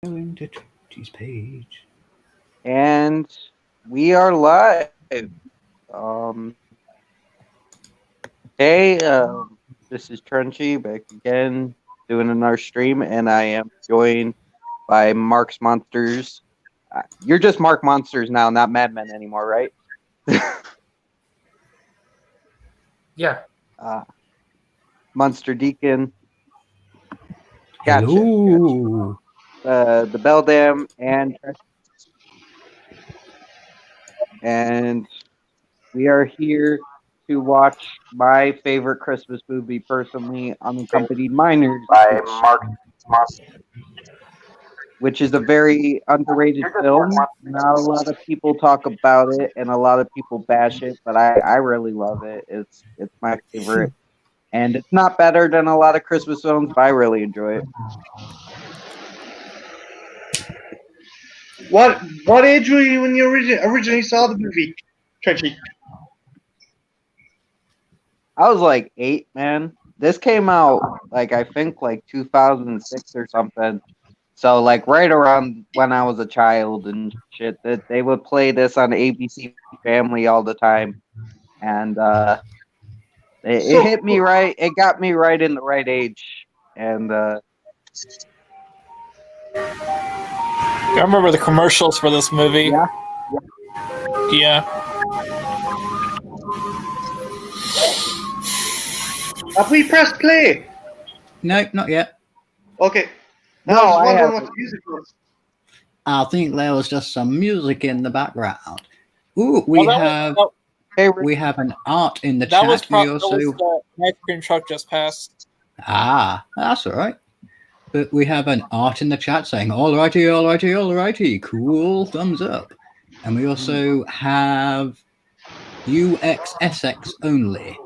Going to Trent's page. And we are live. Um, hey, this is Trenchy back again doing another stream, and I am joined by Mark's Monsters. You're just Mark Monsters now, not Mad Men anymore, right? Yeah. Monster Deacon. Gotcha. Hello. The Beldam and we are here to watch my favorite Christmas movie, personally, Unaccompanied Minors, By Mark Monster. which is a very underrated film. Not a lot of people talk about it, and a lot of people bash it, but I really love it. It's my favorite, and it's not better than a lot of Christmas films, but I really enjoy it. What age were you when you originally saw the movie, Trenchy? I was like 8, man. This came out I think 2006 or something. So right around when I was a child and shit, that they would play this on ABC Family all the time, and it hit me right. It got me right in the right age, and I remember the commercials for this movie. Yeah. Have we pressed play? No, not yet. Okay. No, I wondering what haven't. the music was. I think there was just some music in the background. Ooh, we have an art in the That chat. was We also the ice cream truck just passed. that's all right. But we have an art in the chat saying, alrighty, alrighty, alrighty, cool, thumbs up. And we also have UXSX only.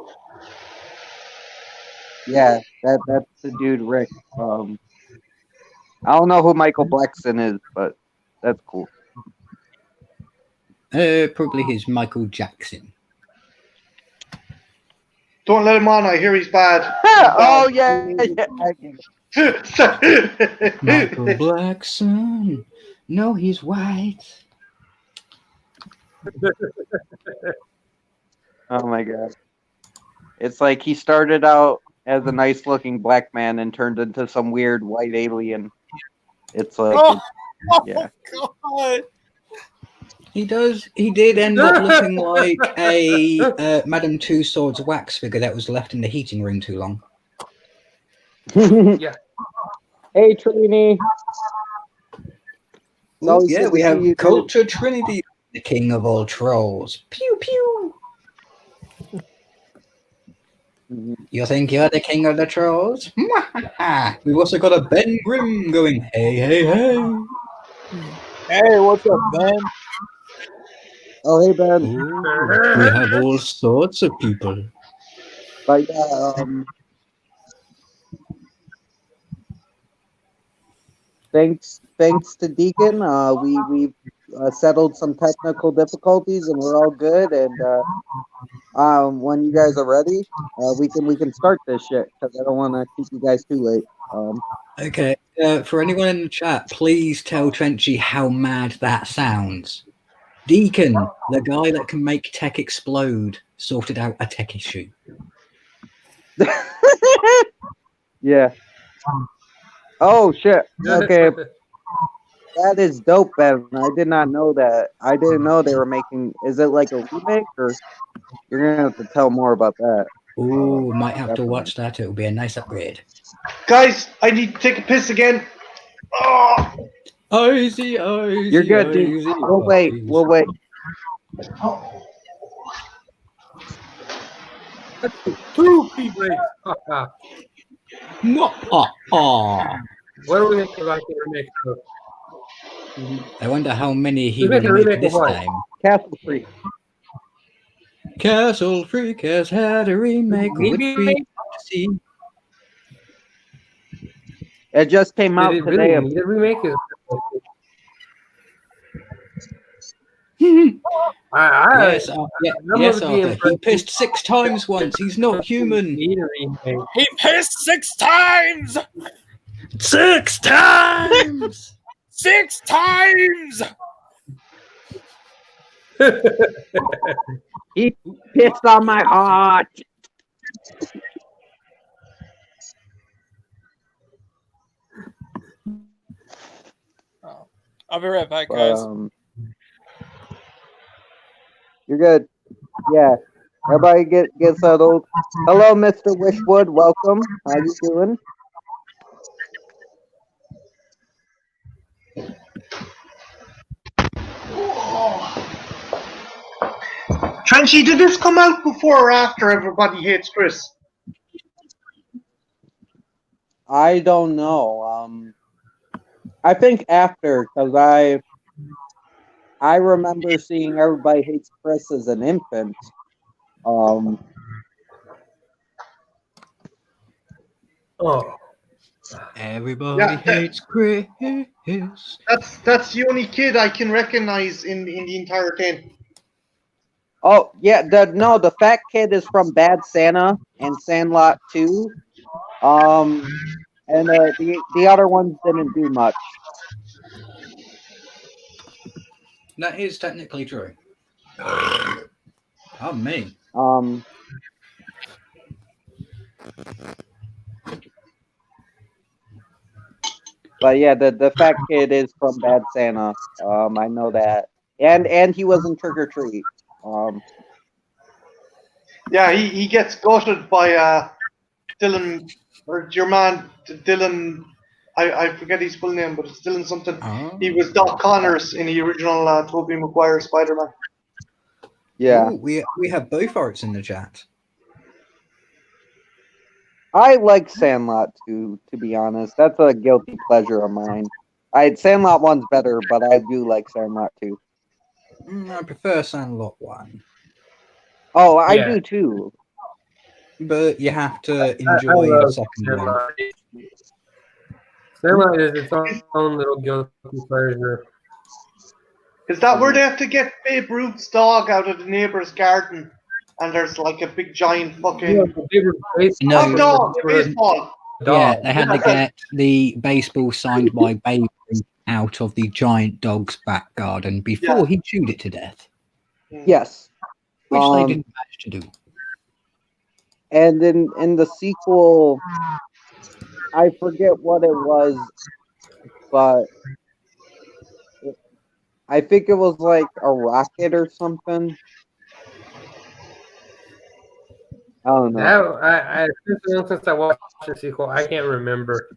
Yeah, that's the dude Rick. I don't know who Michael Blackson is, but that's cool. Probably his Michael Jackson. Don't let him on. I hear he's bad. Oh yeah. Michael Blackson. No, he's white. Oh my god. It's like he started out as a nice looking black man and turned into some weird white alien. It's like yeah. God. He did end up looking like a Madame Tussauds wax figure that was left in the heating room too long. Yeah. Hey Trini. Ooh, yeah, we have Culture Trinity, the king of all trolls. Pew pew. You think you're the king of the trolls? We've also got a Ben Grimm going, hey, hey, hey. Hey, what's up, Ben? Oh, hey, Ben. Ooh, we have all sorts of people. But yeah, thanks to Deacon, we've settled some technical difficulties and we're all good. And when you guys are ready, we can start this shit because I don't want to keep you guys too late. Okay, for anyone in the chat, please tell Trenchy how mad that sounds. Deacon, the guy that can make tech explode, sorted out a tech issue. Yeah. Oh shit. Okay. That is dope, Ben. I did not know that. I didn't know they were making. Is it like a remake, or you're gonna have to tell more about that? Ooh, might have to watch that. It'll be a nice upgrade. Guys, I need to take a piss again. Oh. Easy. You're good, dude. We'll wait. We'll wait. Two people. What are we making about the remake of? I wonder how many he We make will a make remake this of what? time. Castle Freak. Castle Freak has had a remake. It just came out Did it today. really need a remake? Yes, Arthur. He pissed 6 times once. He's not human. He pissed 6 times! 6 times! 6 times. He pissed on my heart. Oh, I'll be right back, guys. You're good. Yeah. Everybody get settled. Hello, Mr. Wishwood. Welcome. How you doing? Trenchy, did this come out before or after Everybody Hates Chris? I don't know. I think after, because I remember seeing Everybody Hates Chris as an infant. Oh. Everybody hates Chris. That's the only kid I can recognize in the entire thing. Oh yeah, the fat kid is from Bad Santa and Sandlot 2. And the other ones didn't do much. That is technically true. Oh me. But yeah, the fat kid is from Bad Santa. I know that, and he was in Trick or Treat. Yeah, he gets gutted by Dylan, or your man Dylan. I forget his full name, but it's Dylan something. Oh. He was Doc Connors in the original Tobey Maguire Spider-Man. Yeah. Ooh, we have both arts in the chat. I like Sandlot 2, to be honest. That's a guilty pleasure of mine. Sandlot 1's better, but I do like Sandlot 2. I prefer Sandlot 1. Oh, I do too. But you have to enjoy the second one. Sandlot is its own little guilty pleasure. Is that where they have to get Babe Ruth's dog out of the neighbor's garden? And there's like a big giant fucking No. dog, baseball. Yeah, they had to get the baseball signed by Babe Ruth out of the giant dog's back garden before he chewed it to death. Yes. Which they didn't manage to do. And in the sequel, I forget what it was, but I think it was like a rocket or something. I don't know. Since I watched the sequel, I can't remember.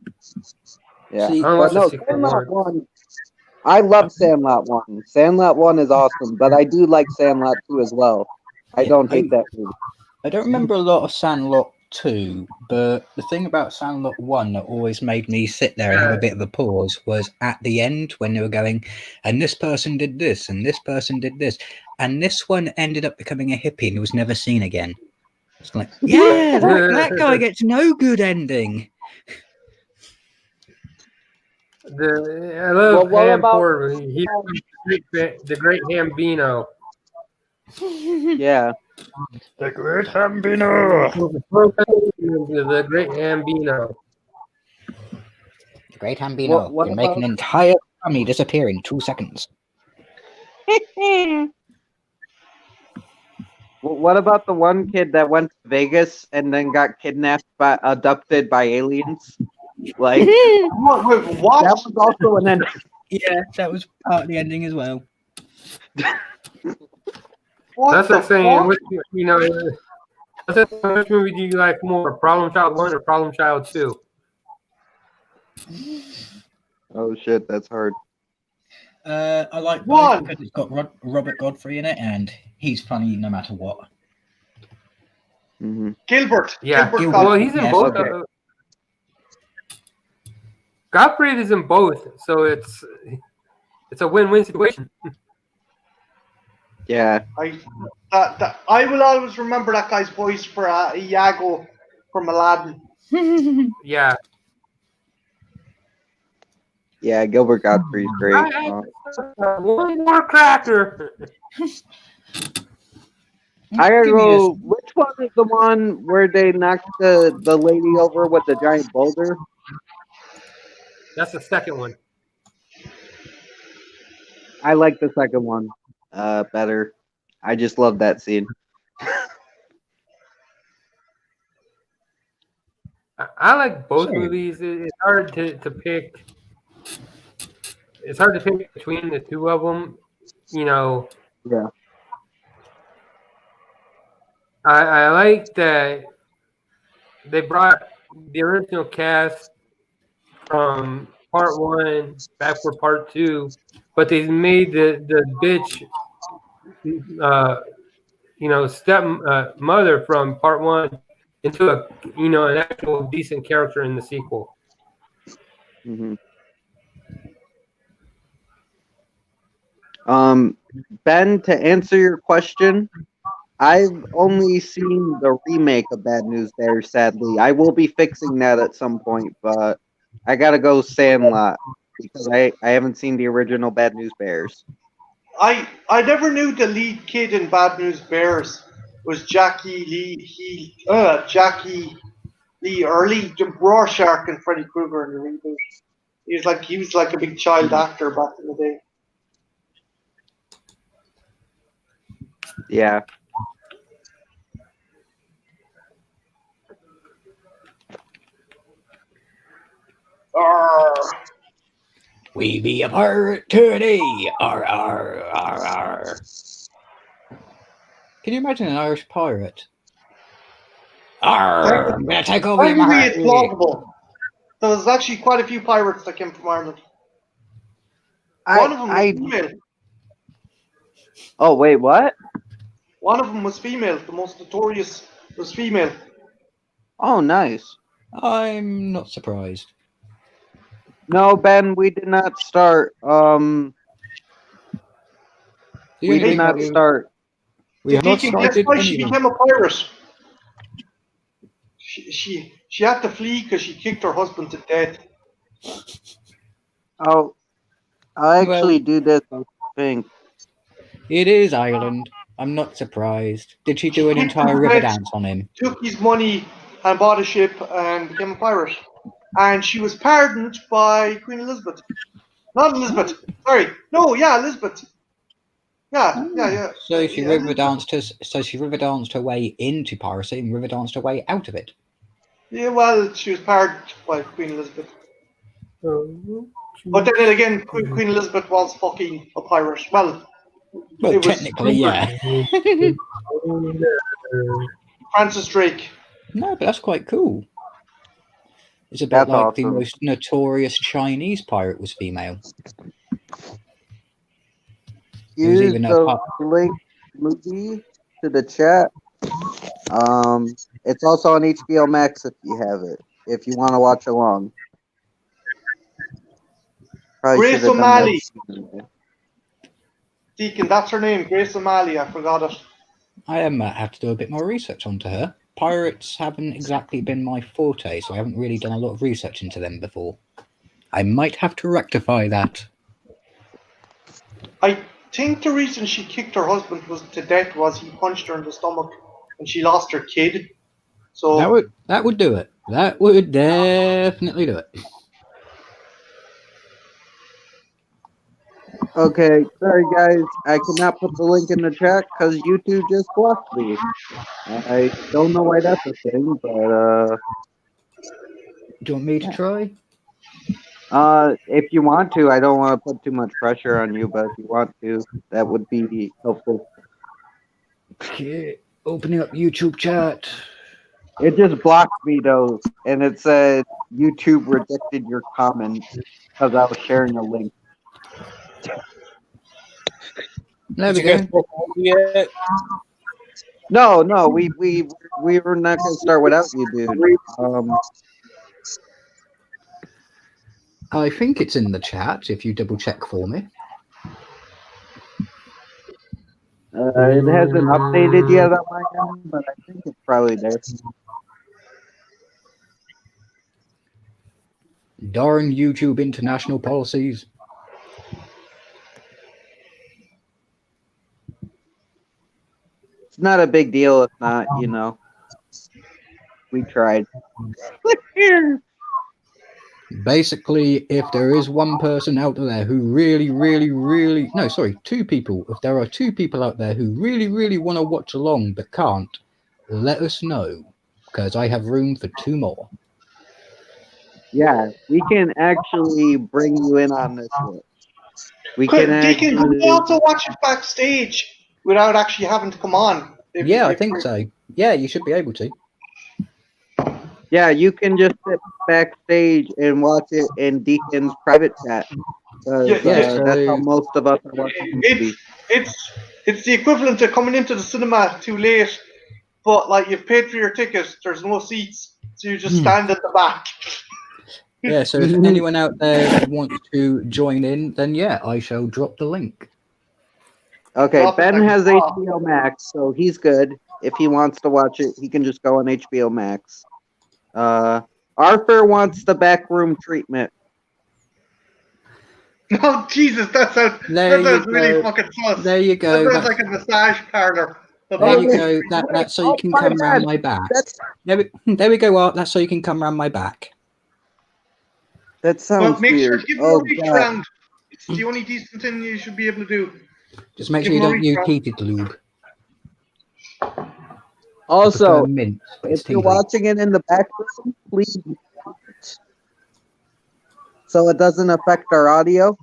Yeah. See, But no, Sandlot 1, I love Sandlot 1. Sandlot 1 is awesome, but I do like Sandlot 2 as well. I don't hate that movie. I don't remember a lot of Sandlot 2, but the thing about Sandlot 1 that always made me sit there and have a bit of a pause was at the end when they were going, and this person did this, and this person did this, and this one ended up becoming a hippie and was never seen again. It's like, yeah, that guy gets no good ending. I love Ham Porter. He's the great Hambino. Yeah. The great Hambino. The great Hambino. The great Hambino. You make an entire army disappear in 2 seconds. What about the one kid that went to Vegas and then got abducted by aliens? Like, what? That was also an ending. Yeah, that was part of the ending as well. That's what I'm saying. Which movie do you like more, Problem Child 1 or Problem Child 2? Oh shit, that's hard. I like both because it's got Robert Godfrey in it, and he's funny no matter what. Mm-hmm. Gilbert. Yeah, Gilbert well, he's in both. Okay. Godfrey is in both, so it's a win-win situation. Yeah. I will always remember that guy's voice for Iago from Aladdin. Yeah. Yeah, Gilbert Godfrey's great. One more cracker. I gotta go. Which one is the one where they knocked the lady over with the giant boulder? That's the second one. I like the second one better. I just love that scene. I like both Same. movies. It's hard to pick. It's hard to pick between the two of them. You know, Yeah. I like that they brought the original cast from part one back for part two, but they made the bitch, step mother from part one into an actual decent character in the sequel. Mm-hmm. Ben, to answer your question, I've only seen the remake of Bad News Bears, sadly. I will be fixing that at some point, but I gotta go Sandlot because I haven't seen the original Bad News Bears. I never knew the lead kid in Bad News Bears was Jackie Lee Early, the Rorschach and Freddy Krueger in the reboot. He was like a big child actor back in the day. Yeah. Arr. We be a pirate today. Arr, arr, arr, arr. Can you imagine an Irish pirate? Arr, I'm gonna take over your Technically, it's market. plausible. So there's actually quite a few pirates that came from Ireland. One of them was female. Oh, wait, what? One of them was female. The most notorious was female. Oh, nice. I'm not surprised. No, Ben, we did not start. We did not start. We have not Deacon, guess started why she anything. became a pirate? She had to flee because she kicked her husband to death. Oh, I actually do this, I think. It is Ireland. I'm not surprised. Did she do an kicked entire him river dead, dance on him? Took his money and bought a ship and became a pirate. And she was pardoned by Queen Elizabeth. Not Elizabeth. Sorry. No, yeah, Elizabeth. Yeah. So she Yeah, river danced her way into piracy and river danced her way out of it. Yeah, well, she was pardoned by Queen Elizabeth. But then again, Queen Elizabeth was fucking a pirate. Well, Well, it was technically, yeah. Francis Drake. No, but that's quite cool. It's a bit That's like the awesome. most notorious Chinese pirate was female. Use even a the link movie to the chat. It's also on HBO Max if you have it. If you want to watch along. Probably Grace should have done O'Malley. that. Deacon, that's her name, Grace O'Malley. I forgot it. I have to do a bit more research onto her. Pirates haven't exactly been my forte, so I haven't really done a lot of research into them before. I might have to rectify that. I think the reason she kicked her husband to death was he punched her in the stomach and she lost her kid. So that would do it. That would definitely do it. Okay, sorry guys, I cannot put the link in the chat because YouTube just blocked me. I don't know why that's a thing, but Do you want me to try? if you want to, I don't want to put too much pressure on you, but if you want to, that would be helpful. Okay, opening up YouTube chat. It just blocked me though, and it said YouTube rejected your comment because I was sharing a link. There Did we you guys go. book a movie yet? No, we were not gonna start without you, dude. I think it's in the chat if you double check for me. It hasn't updated yet on my end, but I think it's probably there. Darn YouTube international policies. It's not a big deal if not, we tried. Basically, if there is one person out there who two people. If there are two people out there who really want to watch along but can't, let us know, because I have room for two more. Yeah, we can actually bring you in on this one. We can Deacon, can actually. you also watch it backstage without actually having to come on? I think so. Yeah, you should be able to. Yeah, you can just sit backstage and watch it in Deacon's private chat. Yeah, That's how most of us are watching movies. It's the equivalent of coming into the cinema too late, but like you've paid for your ticket, there's no seats, so you just stand at the back. Yeah, so if anyone out there wants to join in, then yeah, I shall drop the link. Okay, Drop it Ben like has a bomb. HBO Max, so he's good. If he wants to watch it, he can just go on HBO Max. Arthur wants the backroom treatment. Oh Jesus, that sounds really fucking sus. There you go. That sounds like a massage parlor. There you go. That's so you can come around my back. There we go, Art. That's so you can come around my back. That sounds make weird. sure give him a reach around. It's the only decent thing you should be able to do. Just make sure you don't use heated lube. Also, mint, if you're watching it in the background, please, so it doesn't affect our audio.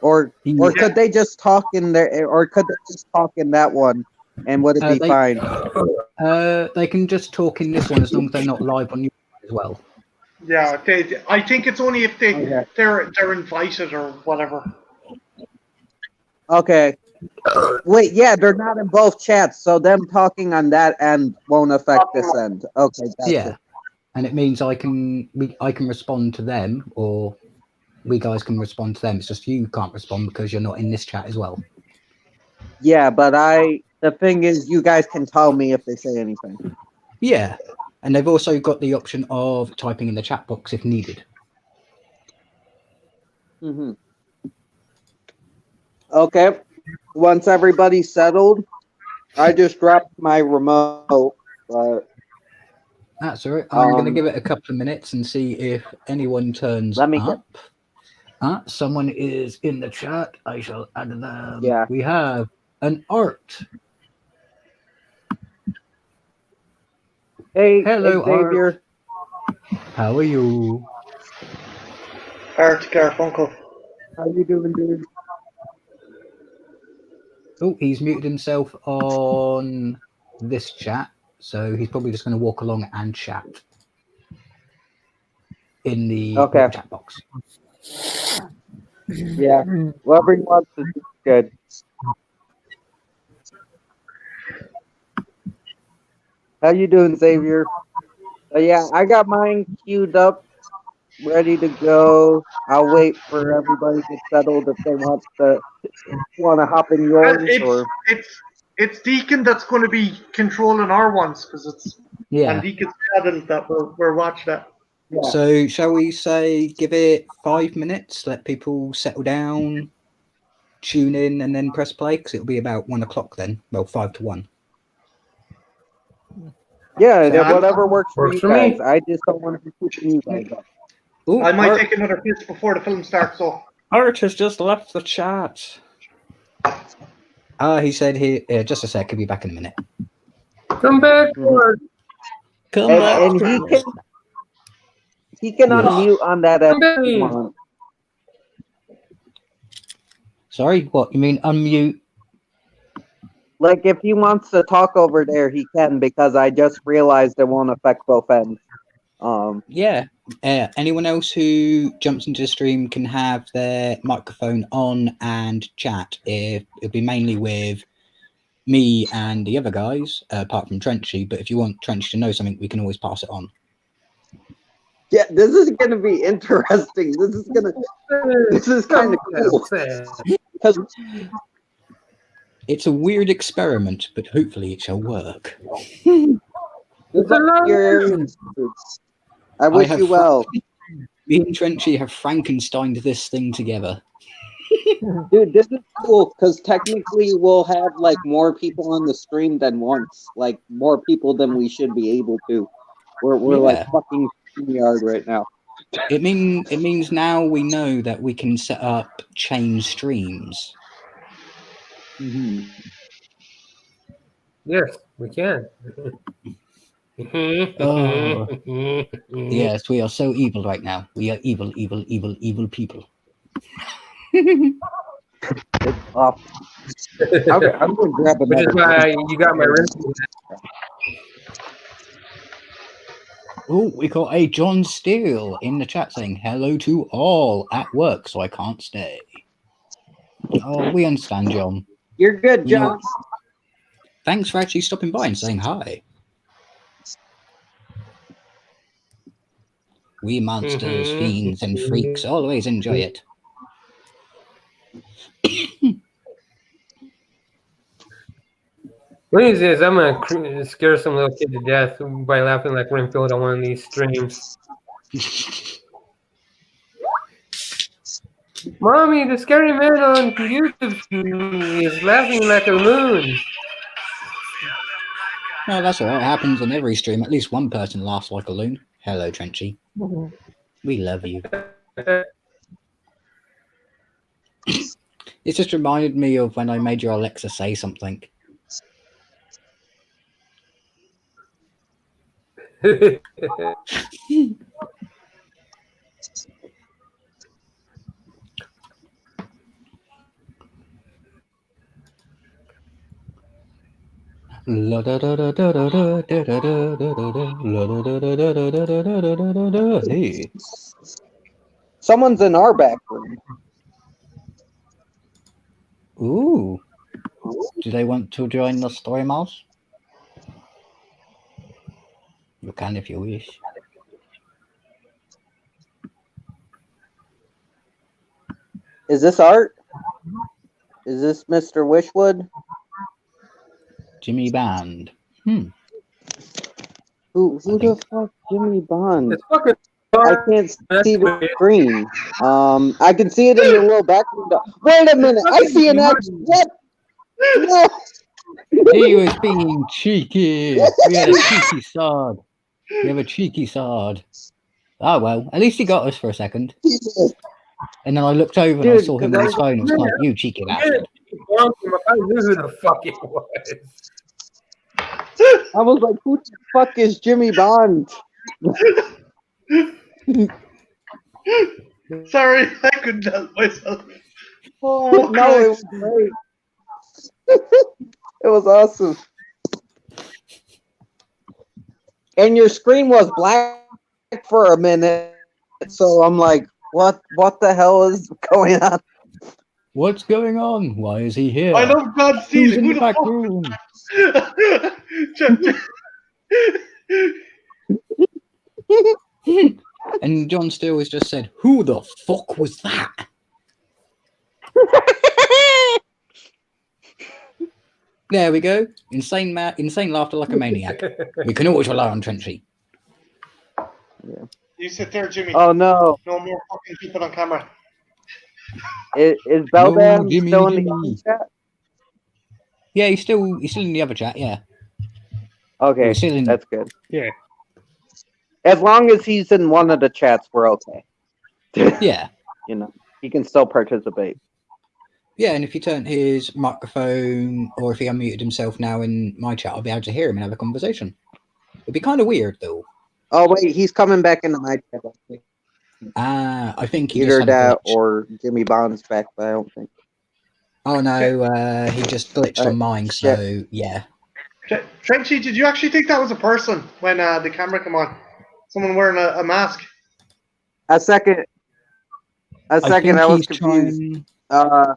Or could they just talk in there? Or could they just talk in that one, and would it be fine? They can just talk in this one as long as they're not live on YouTube as well. Yeah, I think it's only if they're invited or whatever. Okay. Wait, yeah, they're not in both chats, so them talking on that end won't affect this end. Okay, gotcha. Yeah, and it means I can respond to them, or we guys can respond to them. It's just you can't respond because you're not in this chat as well. Yeah, but the thing is, you guys can tell me if they say anything. Yeah, and they've also got the option of typing in the chat box if needed. Mm-hmm. Okay. Once everybody's settled, I just dropped my remote. But that's all right. I'm going to give it a couple of minutes and see if anyone turns up. Someone is in the chat. I shall add them. Yeah. We have an Art. Hey, hello, Xavier. Art. How are you? Art Garfunkel. How you doing, dude? Oh, he's muted himself on this chat, so he's probably just going to walk along and chat in the chat box. Yeah, whatever he wants to do, good. How you doing, Xavier? Yeah, I got mine queued up, ready to go. I'll wait for everybody to get settled if they want to hop in yours. It's Deacon that's going to be controlling our ones because it's and Deacon's channel that we're watching that. Yeah. So shall we say give it 5 minutes, let people settle down, tune in, and then press play? Because it'll be about 1 o'clock then. Well, 5 to 1. Yeah, whatever works for you guys. I just don't want to be keeping you guys up. Ooh, I might take another piss before the film starts. So Art has just left the chat. He said just a sec. He'll be back in a minute. Come back, Art. Come back. And he can unmute on that end. Sorry, what? You mean unmute? Like, if he wants to talk over there, he can, because I just realized it won't affect both ends. Yeah. Anyone else who jumps into the stream can have their microphone on and chat. It'll be mainly with me and the other guys, apart from Trenchy. But if you want Trenchy to know something, we can always pass it on. Yeah, this is going to be interesting. This is kind of cool. Because it's a weird experiment, but hopefully it shall work. I wish you well. Me and Trenchy have Frankensteined this thing together. Dude, this is cool because technically we'll have like more people on the stream than once. Like more people than we should be able to. We're like fucking yard right now. It means now we know that we can set up chain streams. Mhm. Yes, we can. Oh. Yes, we are so evil right now. We are evil, evil, evil, evil people. It's off. I'm gonna grab Which is another. why you got my rim. Oh, we got a John Steele in the chat saying hello to all at work, so I can't stay. Oh, we understand, John. You're good, You know, John. thanks for actually stopping by and saying hi. We monsters, fiends, and freaks always enjoy it. What is this? I'm gonna scare some little kid to death by laughing like Renfield on one of these streams. Mommy, the scary man on YouTube is laughing like a loon. No, that's all right. It happens on every stream. At least one person laughs like a loon. Hello, Trenchy. We love you. It just reminded me of when I made your Alexa say something. Hey. Someone's in our back room. Ooh. Do they want to join the story mouse? You can if you wish. Is this Art? Is this Mr. Wishwood? Jimmy Band. Who the fuck, Jimmy Bond? It's fucking I can't see the screen. I can see it in the little back window. Wait a minute, I see an X. What? No. He was being cheeky. We had a cheeky sword. We have a cheeky sword. Oh well, at least he got us for a second. And then I looked over and I saw him on his phone. I was like, "You cheeky bastard!" I knew who the fuck it was. I was like, who the fuck is Jimmy Bond? Sorry, I couldn't help myself. Oh, No, it was great. It was awesome. And your screen was black for a minute, so I'm like, what the hell is going on? What's going on? Why is he here? I love God's Who's season. in Who the the back fuck? room? And John Steele has just said, "Who the fuck was that?" There we go. Insane laughter like a maniac. We can always rely on Trenchy. Yeah. You sit there, Jimmy. Oh no. No more fucking people on camera. Is Beldam No, Jimmy, still in the Jimmy. chat? Yeah, he's still in the other chat. Yeah. Okay, He's still in. that's good. Yeah. As long as he's in one of the chats, we're okay. Yeah. You know, he can still participate. Yeah, and if you turn his microphone, or if he unmuted himself now in my chat, I'll be able to hear him and have a conversation. It'd be kind of weird, though. Oh wait, he's coming back into my chat. I think. I think he Either just had a that glitch. or Jimmy Bond's back, but I don't think. Oh no, he just glitched on mine. So yeah. Trenchy, did you actually think that was a person when the camera came on? Someone wearing a mask? A second, I was confused. I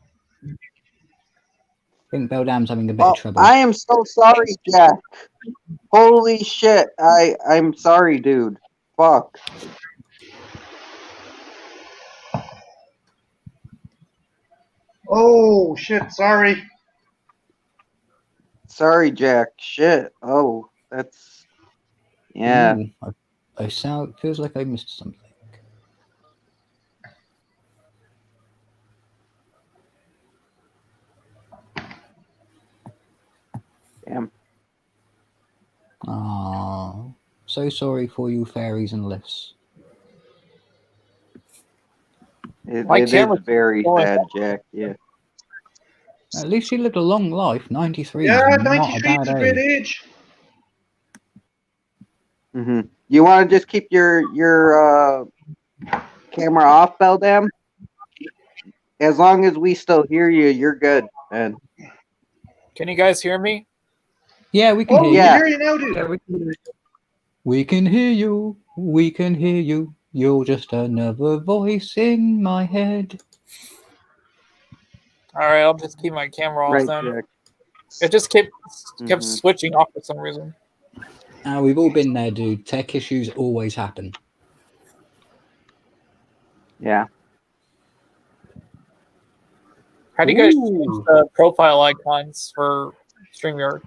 think Beldam's having a bit of trouble. I am so sorry, Jack. Holy shit! I'm sorry, dude. Fuck. Oh shit! Sorry. Sorry, Jack. Shit. Oh, that's yeah. Ooh, I sound feels like I missed something. Damn. Oh, so sorry for you, fairies and lifts. My It is camera's very going. sad, Jack. Yeah. At least she lived a long life. 93 Yeah, is not a 93 bad is a great age. age. Mm-hmm. You want to just keep your camera off, Beldam? As long as we still hear you, you're good, man. Can you guys hear me? Yeah, we can Oh, hear we you. can Yeah. hear you now, dude. Yeah, we can- We can hear you. We can hear you. You're just another voice in my head. All right, I'll just keep my camera off Right, then. Jack. It just kept Mhm. switching off for some reason. We've all been there, dude. Tech issues always happen. Yeah. How do you guys Ooh. change the profile icons for StreamYard?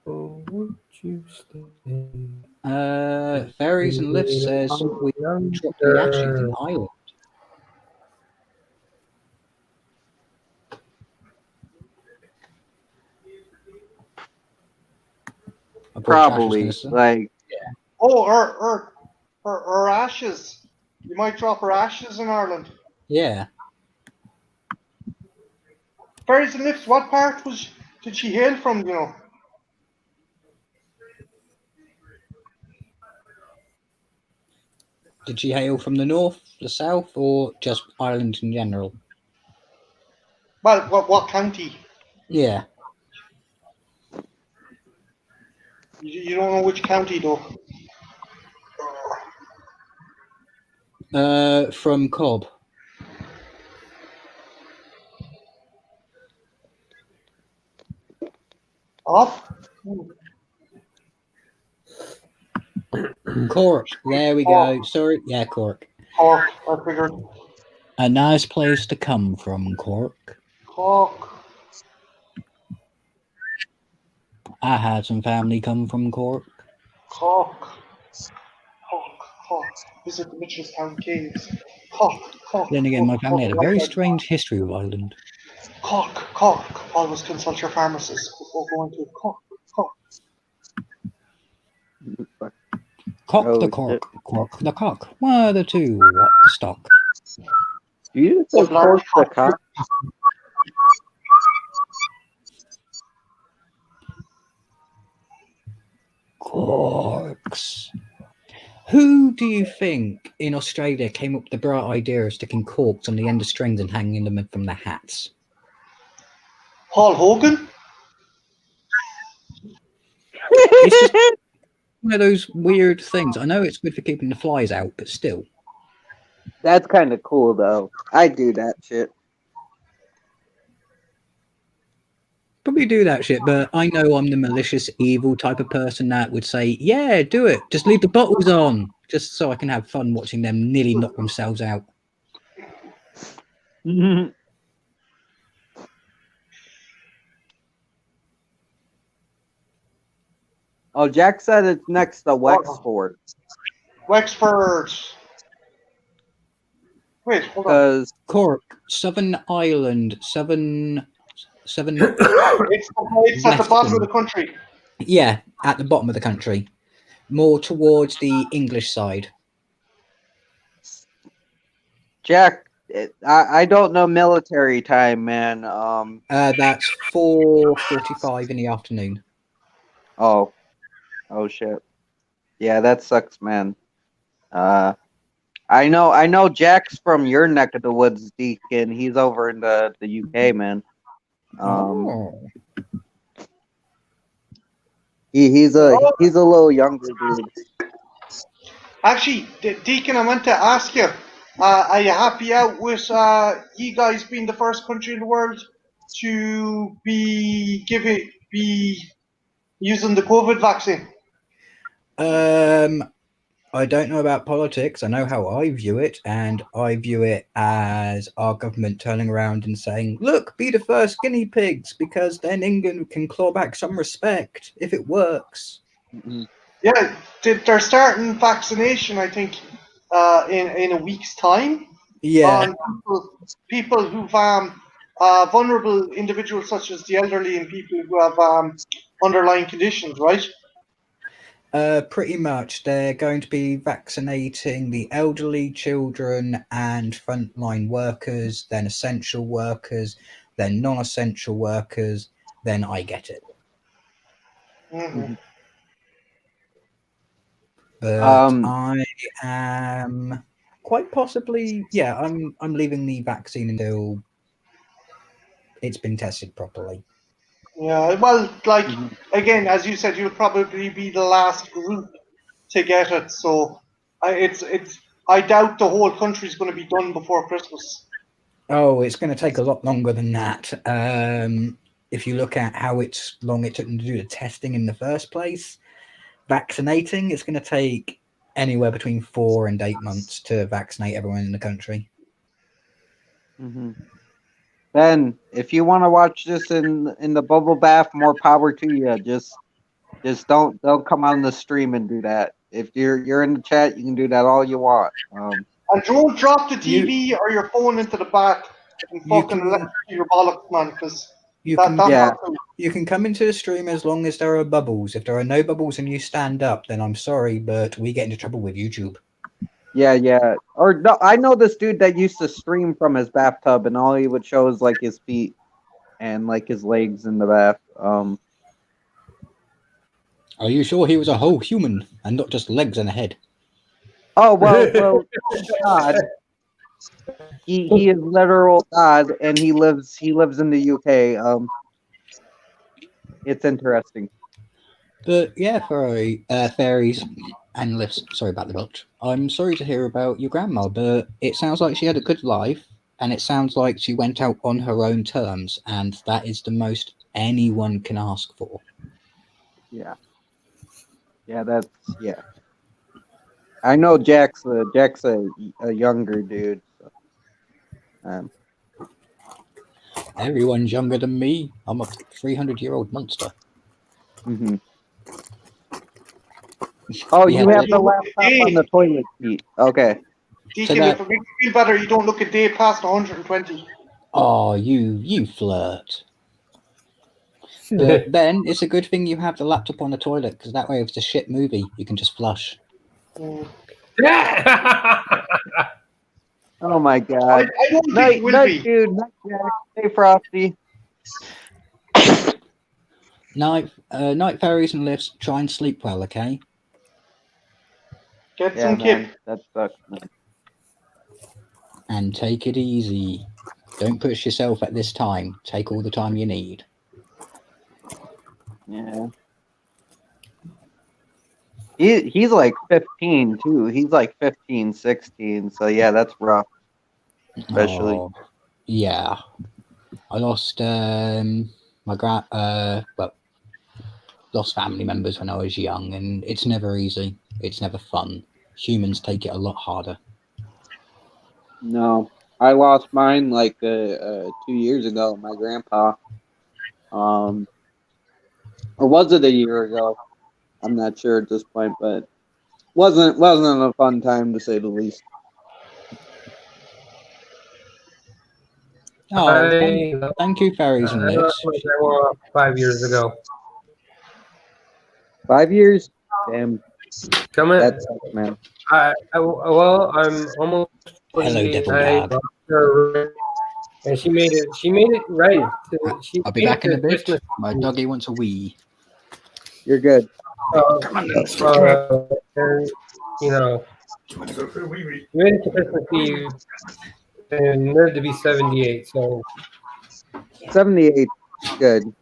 Oh, won't you stay Fairies and Lift says we dropped the ashes in Ireland. I brought Josh Probably. was gonna say. Like, Oh, her ashes. You might drop her ashes in Ireland. Yeah. Fairies and Lifts, what part did she hail from, you know? Did she hail from the north, the south, or just Ireland in general? Well, what county? Yeah. You don't know which county, though. From Cobb. Off? Cork. There we go. Sorry. Yeah, Cork. Cork, I figured. A nice place to come from, Cork. Cork. I had some family come from Cork. Cork. Cork. Visit the Mitchelstown Caves. Cork. Then again, my family had a very strange history with Ireland. Cork. Always consult your pharmacist before going to Cork. Cock Oh, the cork, cork the cock. One of the two, what the stock. do you say What large cork the cock? Corks. Who do you think in Australia came up with the bright idea of sticking corks on the end of strings and hanging them from their hats? Paul Hogan? It's just one of those weird things. I know it's good for keeping the flies out, but still. That's kind of cool, though. I do that shit. Probably do that shit, but I know I'm the malicious, evil type of person that would say, yeah, do it. Just leave the bottles on. Just so I can have fun watching them nearly knock themselves out. Oh, Jack said it's next to Wexford. Wexford. Wait, hold on. Because Cork, Southern Ireland, Southern. It's at the bottom of the country. Yeah, at the bottom of the country. More towards the English side. Jack, I don't know military time, man. That's 4:45 in the afternoon. Oh shit. Yeah, that sucks, man. I know Jack's from your neck of the woods, Deacon. He's over in the UK, man. He's a little younger dude. Actually, Deacon, I meant to ask you, are you happy out with you guys being the first country in the world to be using the COVID vaccine? I don't know about politics. I know how I view it, and I view it as our government turning around and saying, look, be the first guinea pigs, because then England can claw back some respect if it works. Mm-hmm. Yeah, they're starting vaccination, I think, in a week's time. Yeah. People who've vulnerable individuals such as the elderly and people who have underlying conditions, right? Pretty much. They're going to be vaccinating the elderly, children, and frontline workers, then essential workers, then non-essential workers, then I get it. Mm-hmm. But I am quite possibly, I'm leaving the vaccine until it's been tested properly. Yeah, well, like again, as you said, you'll probably be the last group to get it. So, I doubt the whole country's going to be done before Christmas. Oh, it's going to take a lot longer than that. If you look at how long it took them to do the testing in the first place, vaccinating, it's going to take anywhere between 4 and 8 months to vaccinate everyone in the country. Ben, if you want to watch this in the bubble bath, more power to you. Just don't come on the stream and do that. If you're in the chat, you can do that all you want. And don't drop the TV or your phone into the back and fucking electrocute your bollocks, man, because that's not cool. You can come into the stream as long as there are bubbles. If there are no bubbles and you stand up, then I'm sorry, but we get into trouble with YouTube. Yeah. Or no, I know this dude that used to stream from his bathtub, and all he would show is like his feet and like his legs in the bath. Are you sure he was a whole human and not just legs and a head? Oh well, God. He is literal God, and he lives in the UK. It's interesting. But yeah, fairies and lifts. Sorry about the belch. I'm sorry to hear about your grandma, but it sounds like she had a good life, and it sounds like she went out on her own terms, and that is the most anyone can ask for. Yeah, I know Jack's a younger dude. So, Everyone's younger than me. I'm a 300-year-old monster. Oh, you have the laptop on the toilet seat. Okay. Deacon, if it makes you feel better, you don't look a day past 120. Oh, you flirt. But then it's a good thing you have the laptop on the toilet, because that way if it's a shit movie, you can just flush. Oh my God. I don't think it will be. Dude. Night, Jack. Hey, Frosty. Night fairies and lifts, try and sleep well, okay? Get some kip. That sucks, man. And take it easy. Don't push yourself at this time. Take all the time you need. Yeah. He's like 15 too. He's like 15, 16. So yeah, that's rough. Especially. Yeah. I lost lost family members when I was young, and it's never easy. It's never fun. Humans take it a lot harder. No, I lost mine like 2 years ago. My grandpa. Or was it a year ago? I'm not sure at this point, but wasn't a fun time to say the least. Oh, thank you, fairies and lifts. 5 years ago. 5 years? Damn. Coming. That sucks, man. I'm almost. Hello, Devil Dad. And she made it right. I'll be back in a bit. My doggy wants a wee. You're good. Come on, and, you know, we made it to Christmas Eve and lived to be 78. So 78. Good.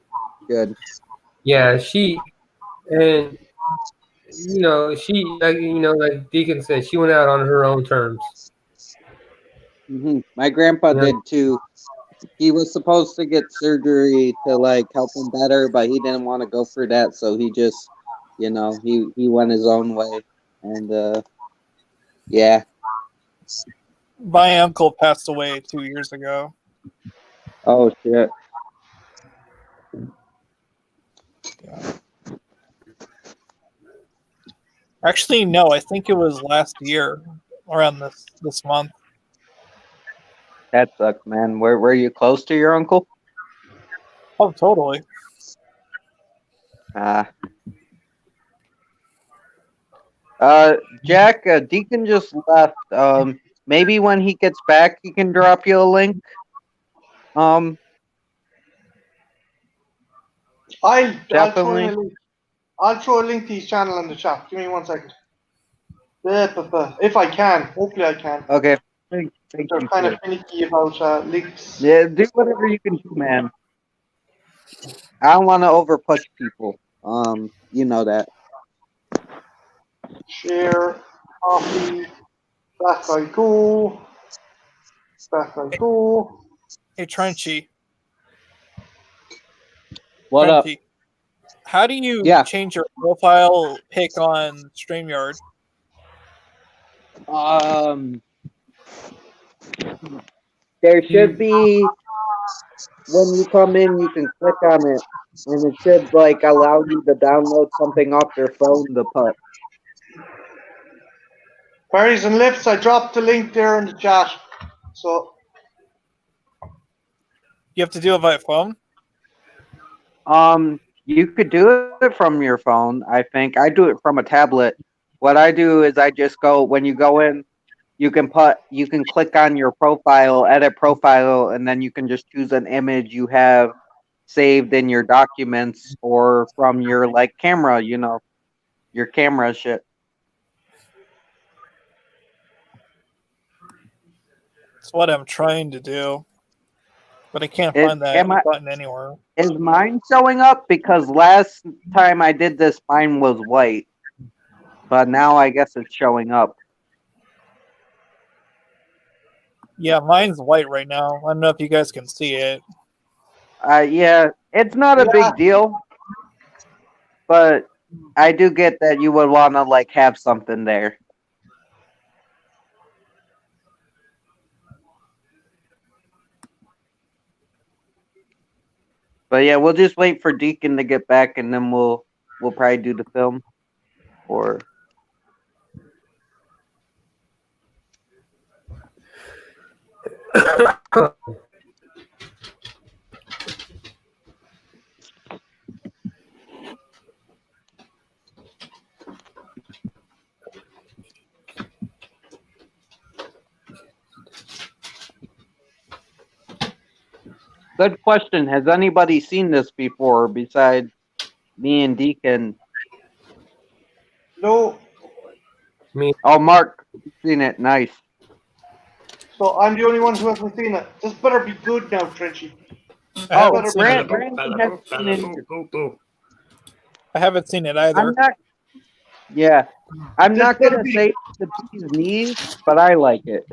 Yeah, and like Deacon said, she went out on her own terms. Mm-hmm. My grandpa did too. He was supposed to get surgery to like help him better, but he didn't want to go for that, so he just, he went his own way, and yeah. My uncle passed away 2 years ago. Oh shit. Yeah. Actually, no. I think it was last year, around this month. That sucks, man. Were you close to your uncle? Oh, totally. Jack, Deacon just left. Maybe when he gets back, he can drop you a link. I'll throw in Definitely. a link. I'll throw a link to his channel in the chat. Give me 1 second. If I can. Hopefully I can. Okay. Thank They're you. kind of finicky about links. Yeah, do whatever you can do, man. I don't want to over push people. You know that. Share, copy, back I go. Back I go. Hey, Trenchy. What up? Trenchy, how do you Yeah. change your profile pic on StreamYard? There should be, when you come in, you can click on it, and it should like allow you to download something off your phone to put. Berries and lifts, I dropped the link there in the chat. So You have to do it via phone? You could do it from your phone, I think. I do it from a tablet. What I do is I just go, when you go in, you can click on your profile, edit profile, and then you can just choose an image you have saved in your documents or from your like camera, your camera shit. That's what I'm trying to do. But I can't Is- find that am I- button anywhere. Is mine showing up? Because last time I did this, mine was white. But now I guess it's showing up. Yeah, mine's white right now. I don't know if you guys can see it. Yeah, it's not a big deal. But I do get that you would want to like have something there. But yeah, we'll just wait for Deacon to get back, and then we'll probably do the film. Or good question. Has anybody seen this before besides me and Deacon? no. Me. Oh, Mark, you've seen it. Nice. So I'm the only one who hasn't seen it. This better be good now, Trenchy. I haven't better seen be it. Brandon hasn't seen it either. I haven't seen it I'm either. not. Yeah, I'm This not better gonna be- say the bee's knees, but I like it.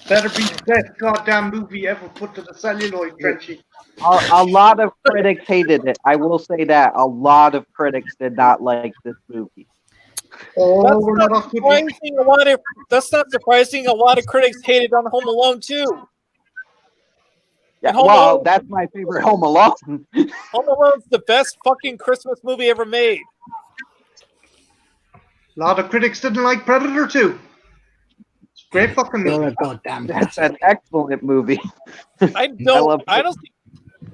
Better be the best goddamn movie ever put to the celluloid, Trenchy. A lot of critics hated it. I will say that a lot of critics did not like this movie. Oh, That's we're not not off good. surprising. That's not surprising. A lot of critics hated on Home Alone too. Yeah, And Home well, Alone, that's my favorite Home Alone. Home Alone's the best fucking Christmas movie ever made. A lot of critics didn't like Predator 2. It's a great fucking You're movie. a goddamn That's classic. an excellent movie. I don't. love it.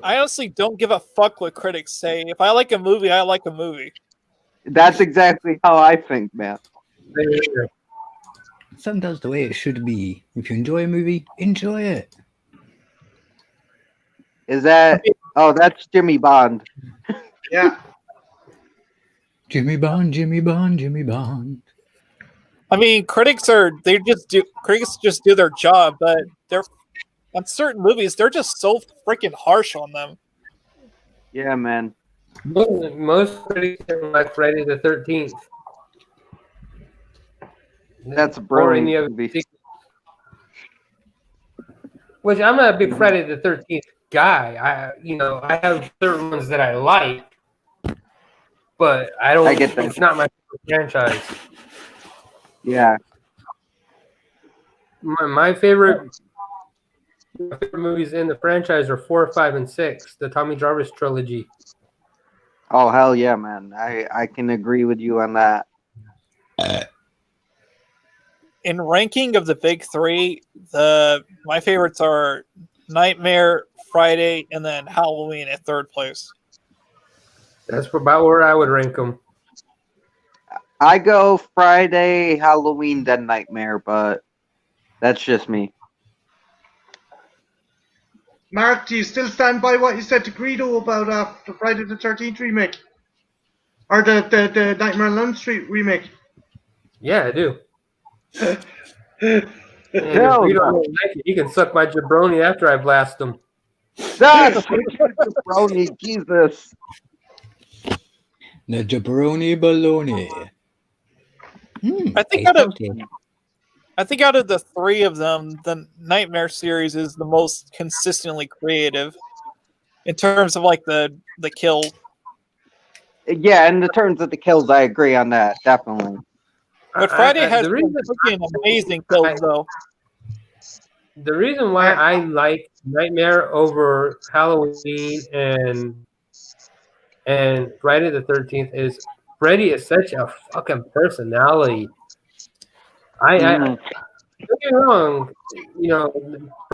I honestly don't give a fuck what critics say. If I like a movie, I like a movie. That's exactly how I think, man. Sometimes the way it should be. If you enjoy a movie, enjoy it. Is that? Oh, that's Jimmy Bond. Yeah. Jimmy Bond, Jimmy Bond, Jimmy Bond. I mean, critics just do their job, but they're on certain movies they're just so freaking harsh on them. Yeah, man. Most critics don't like Friday the 13th. That's a Or any brilliant other movie. sequel. Which I'm not a big Friday the 13th guy. I have certain ones that I like, but I don't. I get that. It's not my favorite franchise. Yeah. My favorite movies in the franchise are 4, 5, and 6, the Tommy Jarvis trilogy. Oh, hell yeah, man. I can agree with you on that. In ranking of the big three, my favorites are Nightmare, Friday, and then Halloween at third place. That's about where I would rank them. I go Friday, Halloween, then Nightmare, but that's just me. Mark, do you still stand by what you said to Greedo about the Friday the 13th remake? Or the Nightmare on Elm Street remake? Yeah, I do. And if Hell you don't no. like it, you can suck my jabroni after I blast them. That's jabroni, Jesus. The jabroni baloney. I think out of the three of them, the Nightmare series is the most consistently creative in terms of like the kill. Yeah, in the terms of the kills, I agree on that, definitely. But Friday has the some reason freaking amazing kills, though. The reason why I like Nightmare over Halloween and Friday the 13th is Freddy is such a fucking personality. Don't get me wrong,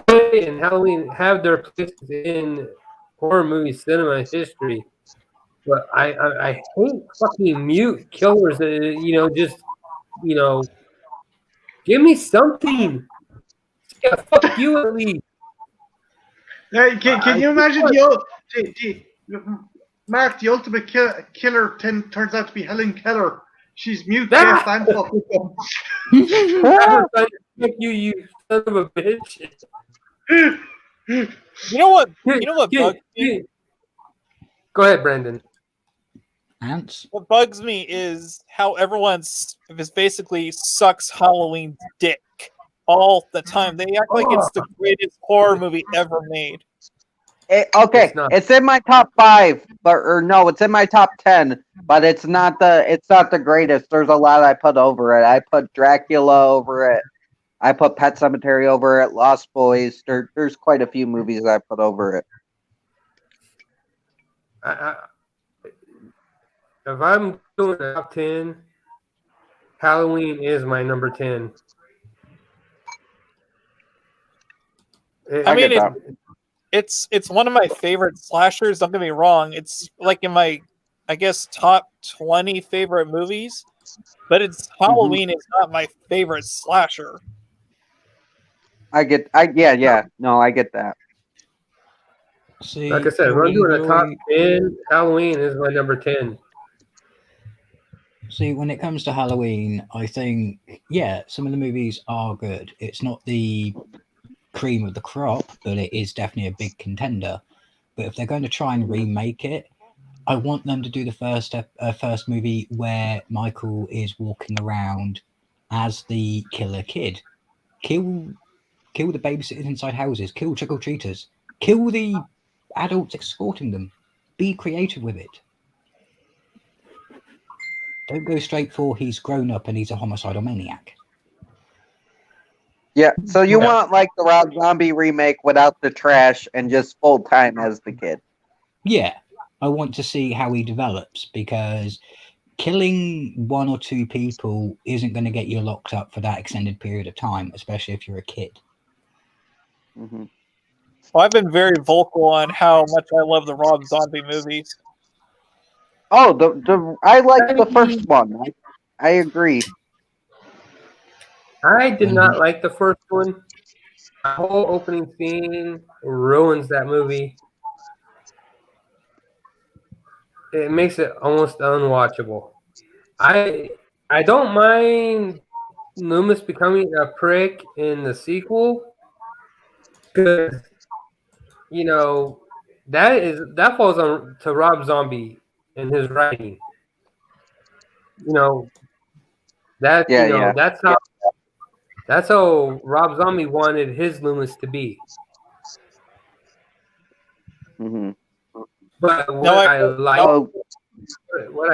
Friday and Halloween have their places in horror movie cinema history, but I hate fucking mute killers that just give me something. Yeah, fuck you at least. Can you imagine Mark, the ultimate killer turns out to be Helen Keller. She's mute, deaf, and fucking dumb. You son of a bitch. You know what? You know what bugs me? Go ahead, Brandon. Ants? What bugs me is how everyone basically sucks Halloween's dick all the time. They act like it's the greatest horror movie ever made. Okay, it's in my top 5, no, it's in my top 10, but it's not the greatest. There's a lot I put over it. I put Dracula over it. I put Pet Sematary over it. Lost Boys. There's quite a few movies I put over it. If I'm doing a top 10, Halloween is my number 10. It's one of my favorite slashers. Don't get me wrong. It's like in my, I guess, top 20 favorite movies. But Halloween is not my favorite slasher. I get that. See, like I said, if I'm doing a top 10, Halloween is my number 10. See, when it comes to Halloween, I think, some of the movies are good. It's not the cream of the crop, but it is definitely a big contender. But if they're going to try and remake it, I want them to do the first movie where Michael is walking around as the killer kid. Kill the babysitters inside houses. Kill trick-or-treaters. Kill the adults escorting them. Be creative with it. Don't go straight for he's grown up and he's a homicidal maniac. Yeah, so you want like the Rob Zombie remake without the trash and just full time as the kid. Yeah, I want to see how he develops, because killing 1 or 2 people isn't going to get you locked up for that extended period of time, especially if you're a kid. Mm-hmm. Well, I've been very vocal on how much I love the Rob Zombie movies. Oh, I like the first one. I agree. I did not like the first one. The whole opening scene ruins that movie. It makes it almost unwatchable. I don't mind Loomis becoming a prick in the sequel, because that falls on to Rob Zombie and his writing. That's how Rob Zombie wanted his Loomis to be. Mm-hmm. But what I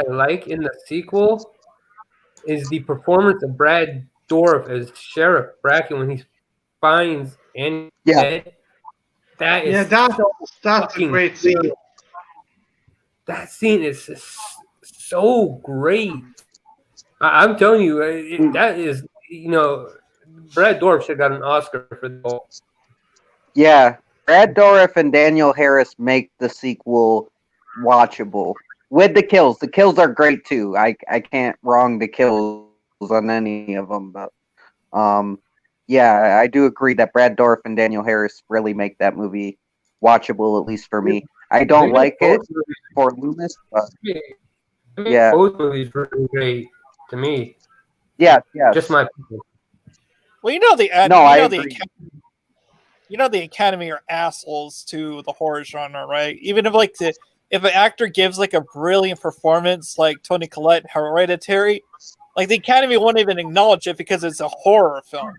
like in the sequel is the performance of Brad Dourif as Sheriff Bracken when he finds Annie dead. That's a great scene. That scene is so great. I'm telling you, that is, Brad Dourif should have got an Oscar for that. Yeah, Brad Dourif and Daniel Harris make the sequel watchable. with the kills. The kills are great too. I can't wrong the kills on any of them, but yeah, I do agree that Brad Dourif and Daniel Harris really make that movie watchable, at least for me. I don't like it for Loomis, but yeah, both movies were really great to me. yeah. Just my opinion. Well, you know the Academy are assholes to the horror genre, right? Even if an actor gives like a brilliant performance, like Toni Collette in Hereditary, like the Academy won't even acknowledge it because it's a horror film.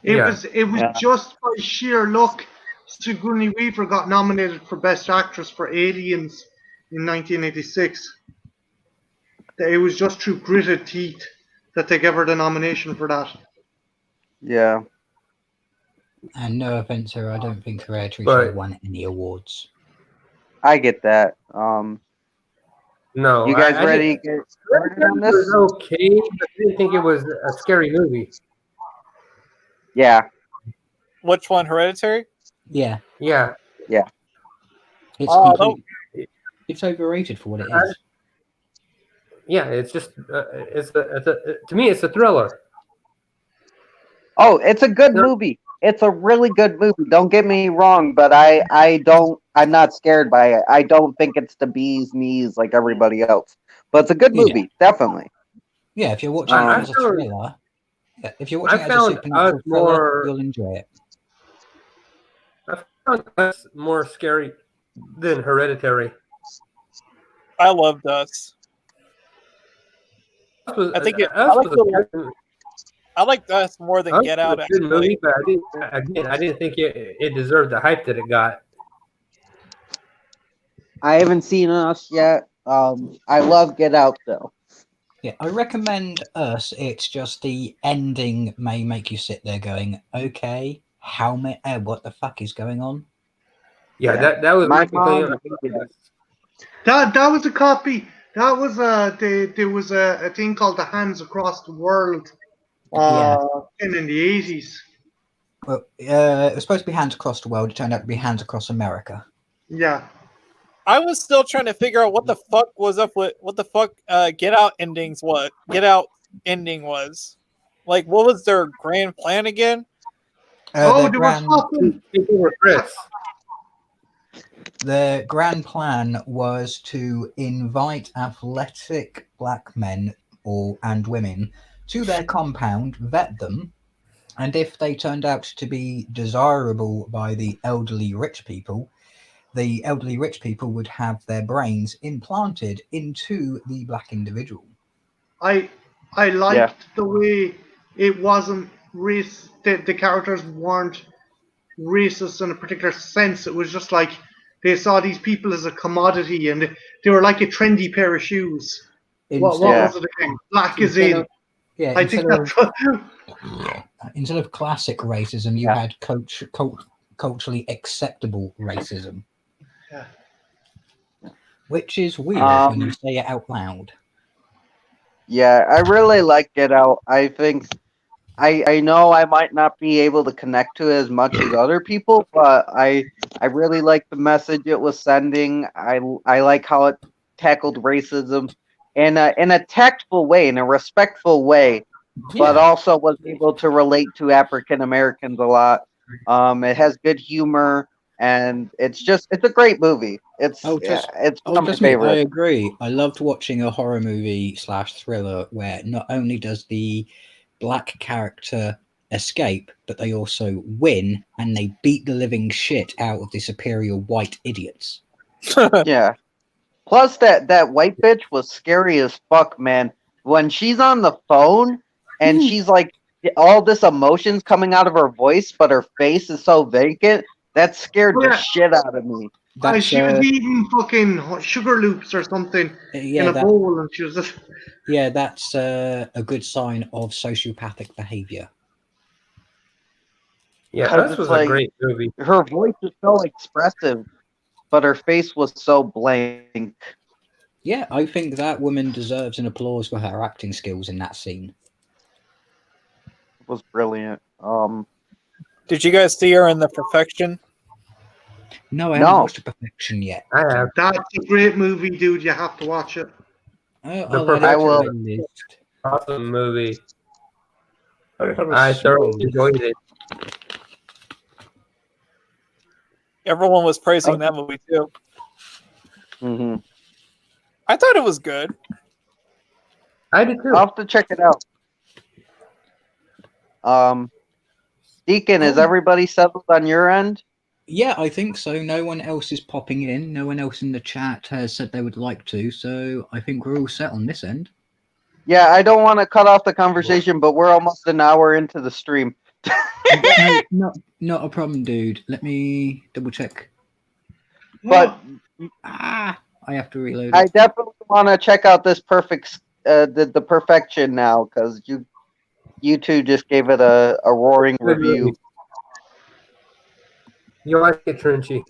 It was just by sheer luck Sigourney Weaver got nominated for Best Actress for Aliens in 1986. It was just through gritted teeth that they gave her the nomination for that. Yeah. And no offense to her, I don't think Hereditary should have won any awards. I get that. No, you guys ready to get started on this? It was okay, but I didn't think it was a scary movie. Yeah. Which one, Hereditary? Yeah. Yeah. It's overrated for what it is. Yeah, it's just to me it's a thriller. Oh, it's a good movie. It's a really good movie. Don't get me wrong, but I'm not scared by it. I don't think it's the bee's knees like everybody else. But it's a good movie, definitely. Yeah, if you're watching it as a thriller, if you're watching it as a supernatural thriller, you'll enjoy it. I found Us more scary than Hereditary. I loved Us. I think I liked Us more than Get Out. Good movie, but I didn't think it deserved the hype that it got. I haven't seen Us yet. I love Get Out though. Yeah, I recommend Us. It's just the ending may make you sit there going, "Okay, what the fuck is going on?" Yeah, that was my mom. That was a copy. That was there was a thing called the Hands Across the World. In the 80s. Well, it was supposed to be Hands Across the World. It turned out to be Hands Across America. Yeah. I was still trying to figure out what the fuck was up with Get Out ending was. Like, what was their grand plan again? The grand plan was to invite athletic black men and women to their compound, vet them, and if they turned out to be desirable by the elderly rich people would have their brains implanted into the black individual. I liked the way it wasn't race. The characters weren't racist in a particular sense. It was just like they saw these people as a commodity, and they were like a trendy pair of shoes. What was it again? Black is in. Yeah, I think that's instead of classic racism, you had culturally acceptable racism. Yeah. Which is weird when you say it out loud. Yeah, I really like Get Out. I think I know I might not be able to connect to it as much as other people, but I really like the message it was sending. I like how it tackled racism in a tactful way, in a respectful way, but also was able to relate to African Americans a lot. It has good humor, and it's a great movie. It's one of my favorites. I agree. I loved watching a horror movie / thriller where not only does the black character escape, but they also win and they beat the living shit out of the superior white idiots. Yeah. Plus, that white bitch was scary as fuck, man. When she's on the phone and she's like, all this emotion's coming out of her voice, but her face is so vacant, that scared the shit out of me. She was eating fucking Sugar Loops or something in a bowl, and she was just. Yeah, that's a good sign of sociopathic behavior. Yeah, this was a great movie. Her voice was so expressive, but her face was so blank. Yeah, I think that woman deserves an applause for her acting skills in that scene. It was brilliant. Did you guys see her in The Perfection? No, I haven't No. watched Perfection yet. I have. That's a great movie, dude. You have to watch it. I'll add it I to will. my list. Awesome movie. thought it was I thoroughly small. enjoyed it. Everyone was praising that movie too. hmm I thought it was good. I did too. I'll have to check it out. Deacon, is Oh. everybody settled on your end? Yeah, I think so. No one else is popping in. No one else in the chat has said they would like to. So I think we're all set on this end. Yeah, I don't want to cut off the conversation, but we're almost an hour into the stream. No, not a problem, dude. Let me double check. But I have to reload I it. definitely want to check out this the perfection now, because you two just gave it a roaring Good review. movie. You like it, Trenchy?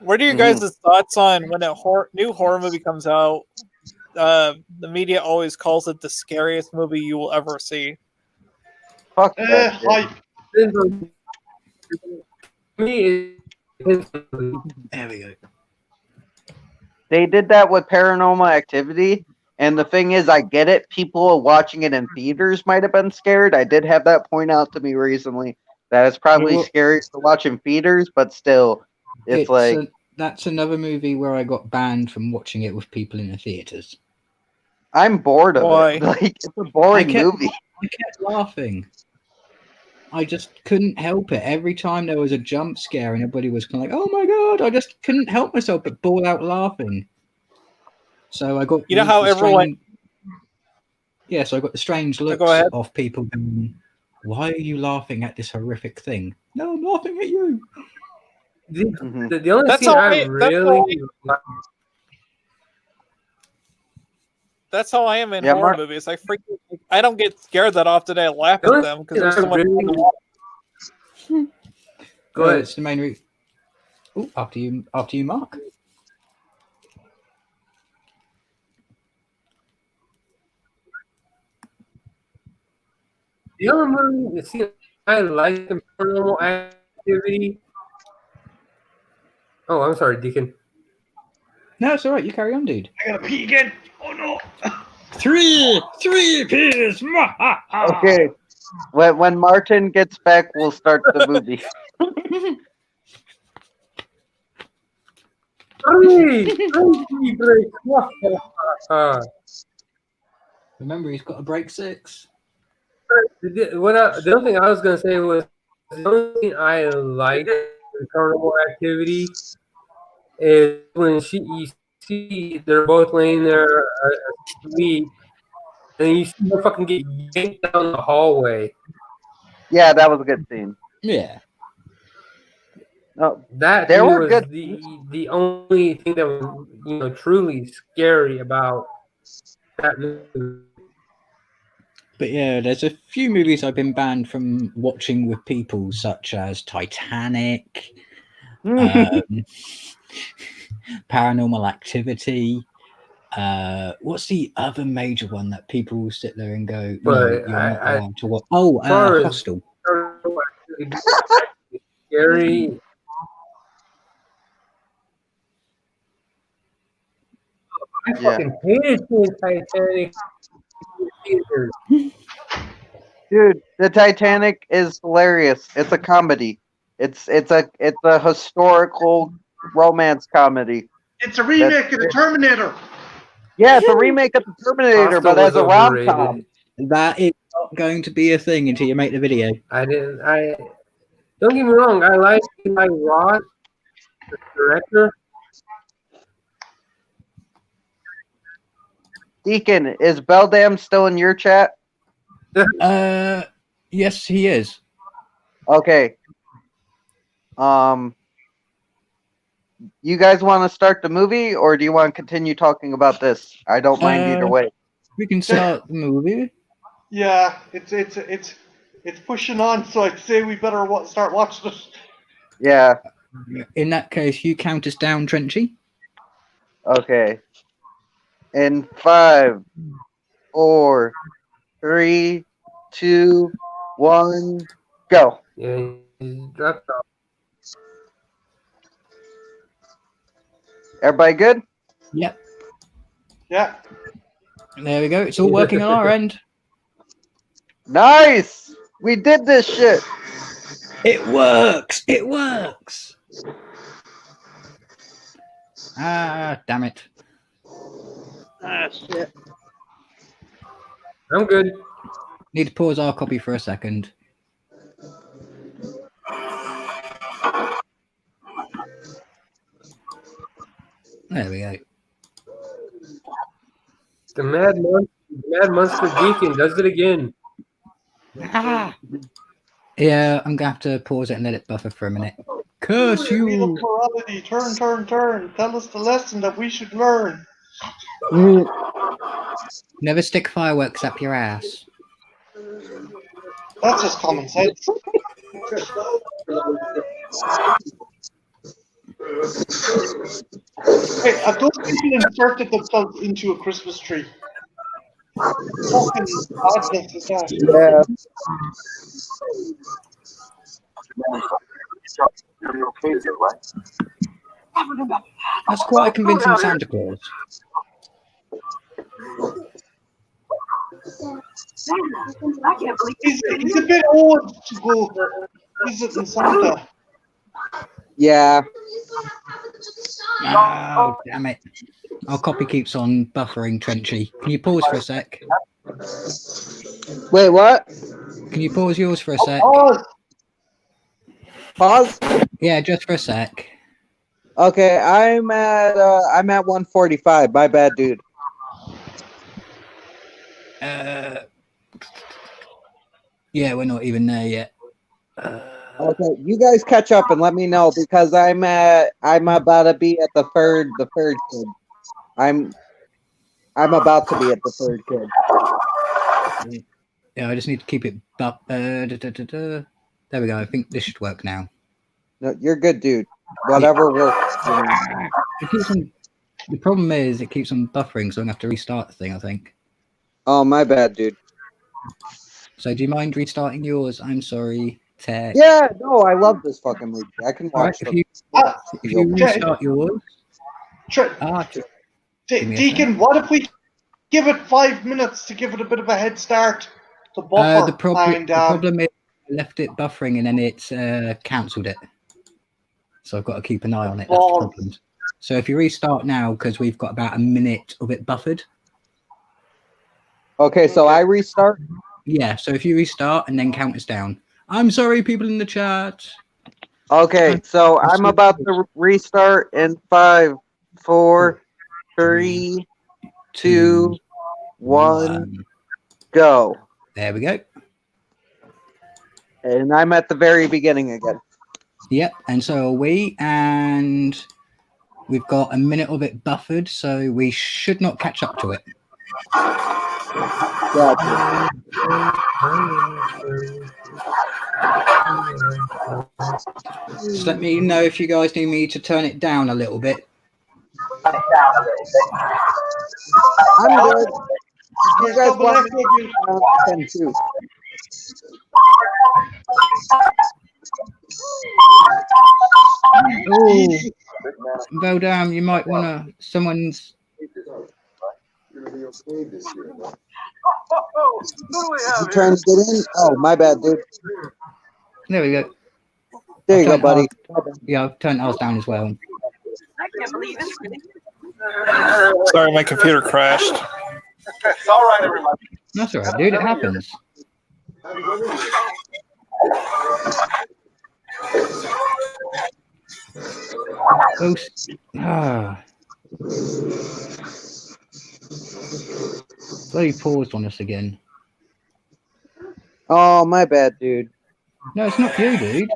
What are your guys' thoughts on when a new horror movie comes out? The media always calls it the scariest movie you will ever see. Fuck that shit. Hype. Me, There we go. They did that with Paranormal Activity, and the thing is, I get it. People watching it in theaters might have been scared. I did have that point out to me recently. That it's probably Well, scariest to watch in theaters, but still, it's like that's another movie where I got banned from watching it with people in the theaters. I'm bored of Why? it. Like, it's a boring movie. I kept laughing. I just couldn't help it. Every time there was a jump scare and everybody was kind of like, "Oh my god!" I just couldn't help myself but bawl out laughing. So I got You know how everyone. So I got the strange looks go ahead. of people going, "Why are you laughing at this horrific thing?" No, I'm laughing at you. the only That's scene how I really like. That's how I am in Yeah, horror Mark. movies. I don't get scared that often. I laugh at them because there's so much fun to watch. Go ahead. It's the main reason. After you, Mark. The only movie scene I like in Paranormal Activity. Oh, I'm sorry, Deacon. No, it's all right. You carry on, dude. I gotta pee again. Oh no. Three peas. Okay. When Martin gets back, we'll start the movie. Three breaks. Remember, he's got to break 6. The other thing I was going to say was the only thing I like in Paranormal Activity is when you see they're both laying there asleep, and you see them fucking get yanked down the hallway. Yeah, that was a good scene. Yeah. No, That there to me were was good. the only thing that was truly scary about that movie. But yeah, there's a few movies I've been banned from watching with people, such as Titanic, Paranormal Activity. What's the other major one that people sit there and go, "No, But you're not I allowed to watch"? Oh, far as- Hostel. Scary. I fucking hated seeing Titanic in theaters. Dude, the Titanic is hilarious. It's a comedy. It's a historical romance comedy. It's a remake of the Terminator. Yeah, it's a remake of the Terminator, Hostel but as a was rom-com. overrated. That is not going to be a thing until you make the video. Don't get me wrong, I like Eli Roth, the director. Deacon, is Beldam still in your chat? Yes, he is. Okay. You guys want to start the movie, or do you want to continue talking about this? I don't mind either way. We can start the movie. Yeah, it's pushing on, so I'd say we better start watching it. Yeah. In that case, you count us down, Trenchy. Okay. In 5, 4, 3, 2, 1, go. Yeah, he dropped off. Everybody good? Yep. Yeah. There we go. It's all working on our end. Nice! We did this shit! It works. It works. Ah, damn it. Ah, shit. I'm good. Need to pause our copy for a second. There we go. The Mad Monster Deacon does it again. Yeah, I'm gonna have to pause it and let it buffer for a minute. Curse Wheel you! of morality. Turn, turn, turn. Tell us the lesson that we should learn. Never stick fireworks up your ass. That's just common sense. Hey, have those people inserted themselves into a Christmas tree? Fucking madness is that? Yeah. That's quite a convincing Santa Claus. He's a bit old to go visiting Santa. Yeah. Oh, damn it. Our copy keeps on buffering, Trenchy. Can you pause for a sec? Wait, what? Can you pause yours for a sec? Oh, Pause? Yeah, just for a sec. Okay, I'm at 145. My bad, dude. Yeah, we're not even there yet. Okay, you guys catch up and let me know because I'm about to be at the third kid. I'm about to be at the third kid. Yeah, I just need to keep it there we go. I think this should work now. No, you're good, dude. Whatever works. It keeps on, the problem is it keeps on buffering, so I'm gonna have to restart the thing, I think. Oh, my bad, dude. So do you mind restarting yours? I'm sorry, Tech. Yeah, no, I love this fucking movie. I can All right, watch if you restart yours. Deacon, what if we give it 5 minutes to give it a bit of a head start to buffer? The problem is I left it buffering and then it's cancelled it. So I've got to keep an eye on it. That's the problem. So if you restart now, because we've got about a minute of it buffered. Okay, so I restart? Yeah, so if you restart and then count us down. I'm sorry, people in the chat. Okay, so I'm about to restart in 5, 4, 3, 2, 1, go. There we go. And I'm at the very beginning again. Yep, and so are we, and we've got a minute of it buffered, so we should not catch up to it. Gotcha. Just let me know if you guys need me to turn it down a little bit. I'm good. You guys want me to I can too. Oh, well damn, you might want to, someone's... You trying to get in? Oh, my bad, dude. There we go. There you go, buddy. Yeah, I've turned ours down as well. I can't believe it's really. Sorry, my computer crashed. It's all right, everybody. That's all right, dude. It happens. Bloody paused on us again. Oh, my bad, dude. No, it's not you, dude.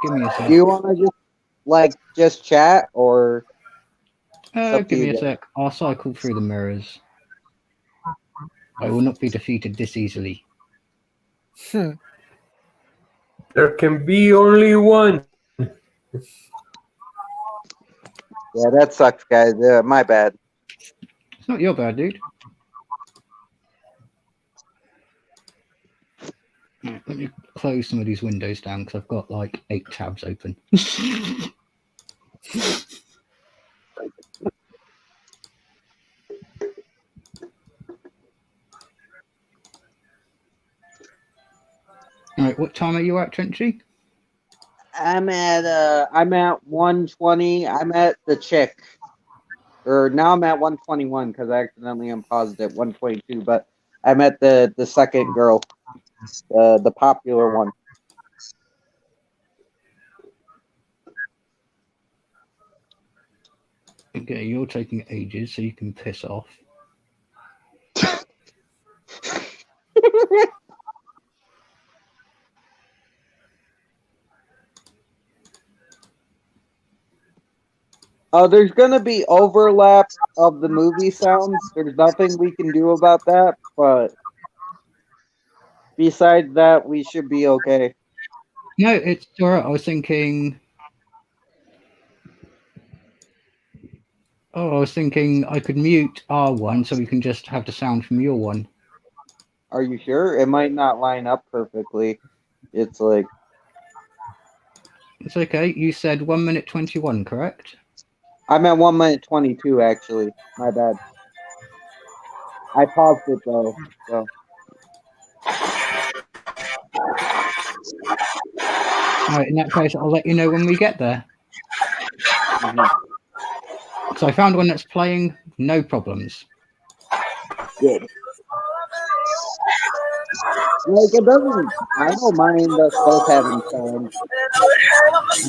Give me a sec. Do you want to just chat or? Give me a sec. I'll cycle through the mirrors. I will not be defeated this easily. There can be only one. Yeah, that sucks, guys. My bad. It's not your bad, dude. Right, let me close some of these windows down because I've got like 8 tabs open. All right, what time are you at, Trenchy? I'm at 120. I'm at the chick. Or now I'm at 121 because I accidentally unpaused it 122, but I'm at the second girl. The popular one. Okay, you're taking ages, so you can piss off. Oh, there's gonna be overlap of the movie sounds. There's nothing we can do about that, but besides that, we should be okay. No, it's all right. I was thinking. Oh, I was thinking I could mute our one so we can just have the sound from your one. Are you sure? It might not line up perfectly. It's like It's okay. You said 1 minute 21, correct? I'm at 1 minute 22 actually. My bad. I paused it though. So All right, in that case, I'll let you know when we get there. So I found one that's playing, no problems. good. Like it doesn't. I don't mind us both having fun.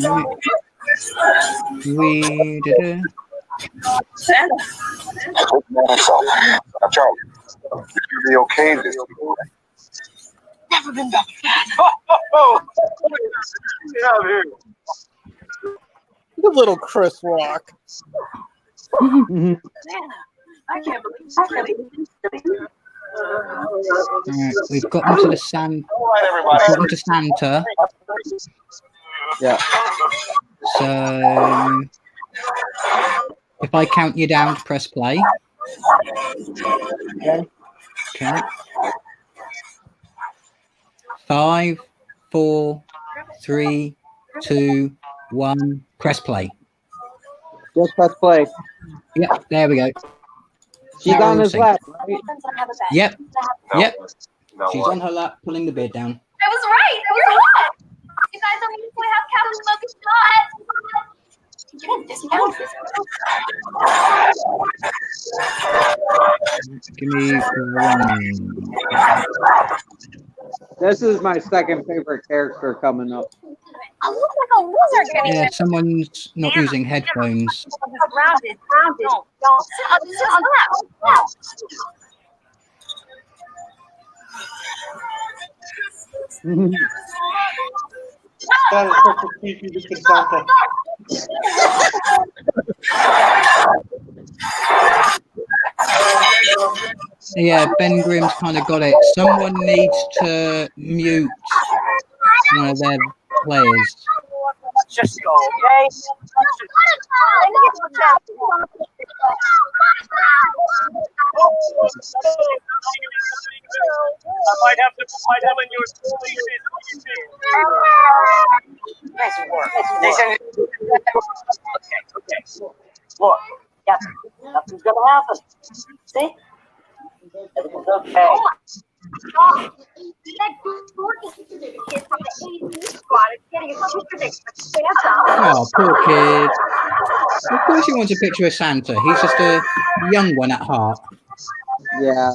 Right. We did it. Charlie, you're gonna be okay this week. Never been better. Oh, what do we have here? The little Chris Rock. Man, I can't believe it. Right, we've gotten to the sand. All right, everybody. We've gotten to Santa. Yeah. So if I count you down, press play. Okay. Okay. 5, 4, 3, 2, 1. Press play. Just press play. Yep, there we go. She's Now on we're his synced. lap, right? Yep, No. yep. No, She's what? on her lap, pulling the beard down. I was right. You're hot. You guys don't need to have Captain Smoke a shot. You didn't dismount this. Give me 1. This is my second favorite character coming up. I look like a loser getting Yeah, someone's not using headphones. grounded. Don't. That is such a creepy looking Santa. Yeah, Ben Grimm's kind of got it. Someone needs to mute one of their players. Let's just go, okay? I might have to in your nice work. Okay. Look, nothing's gonna happen. See? Everything's okay. Oh, poor kid. Of course he wants a picture of Santa. He's just a young one at heart. Yeah.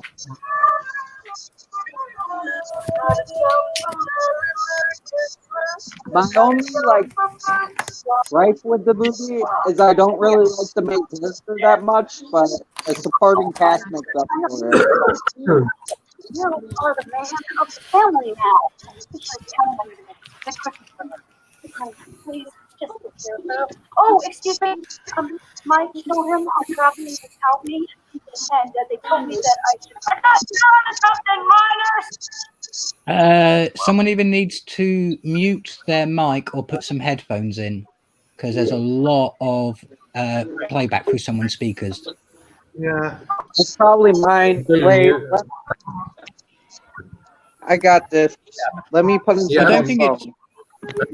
My only gripe with the movie is I don't really like the main character that much, but a supporting cast makes up for it. You are the man of the family now. Please, just take care of her. Oh, excuse me. Mike told him I'm dropping to help me, and they told me that I should. I got Unaccompanied Minors. Someone even needs to mute their mic or put some headphones in, because there's a lot of playback through someone's speakers. Yeah. It's probably mine. Wait, I got this. Let me put in.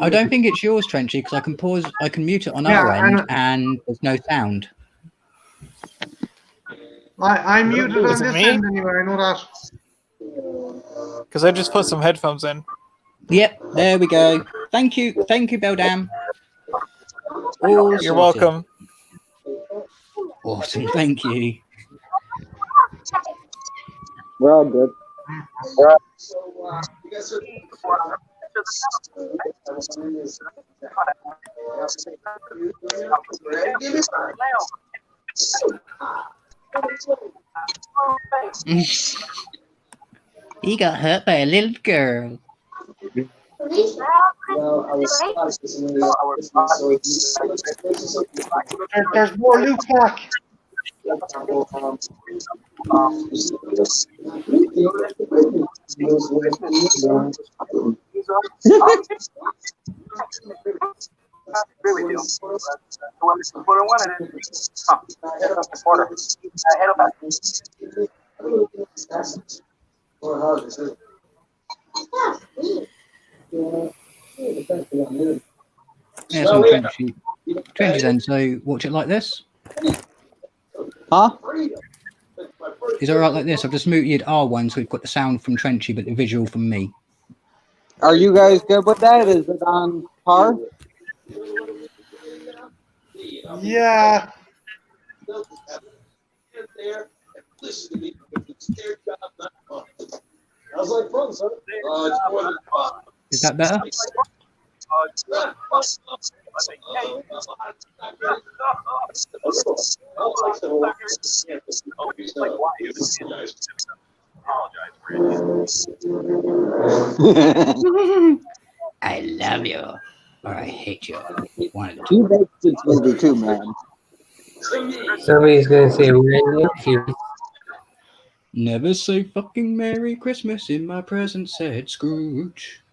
I don't think it's yours, Trenchy, because I can pause. I can mute it on our end, and there's no sound. I muted on Is it this me? end anyway, I know that. Because I just put some headphones in. Yep, there we go. Thank you, Beldam. All You're sorted. welcome. Awesome, thank you. We're all good. He got hurt by a little girl. There's more loot pack. Yeah, some Trenchy. Trenchy then, so watch it like this. Huh? Is it alright like this? I've just muted R1 so we've got the sound from Trenchy but the visual from me. Are you guys good with that? Is it on par? Yeah. Is that better? I love you. Or I hate you. One of the two. You make this movie too, man. Somebody's gonna say we're here. Never say fucking Merry Christmas in my presence, said Scrooge.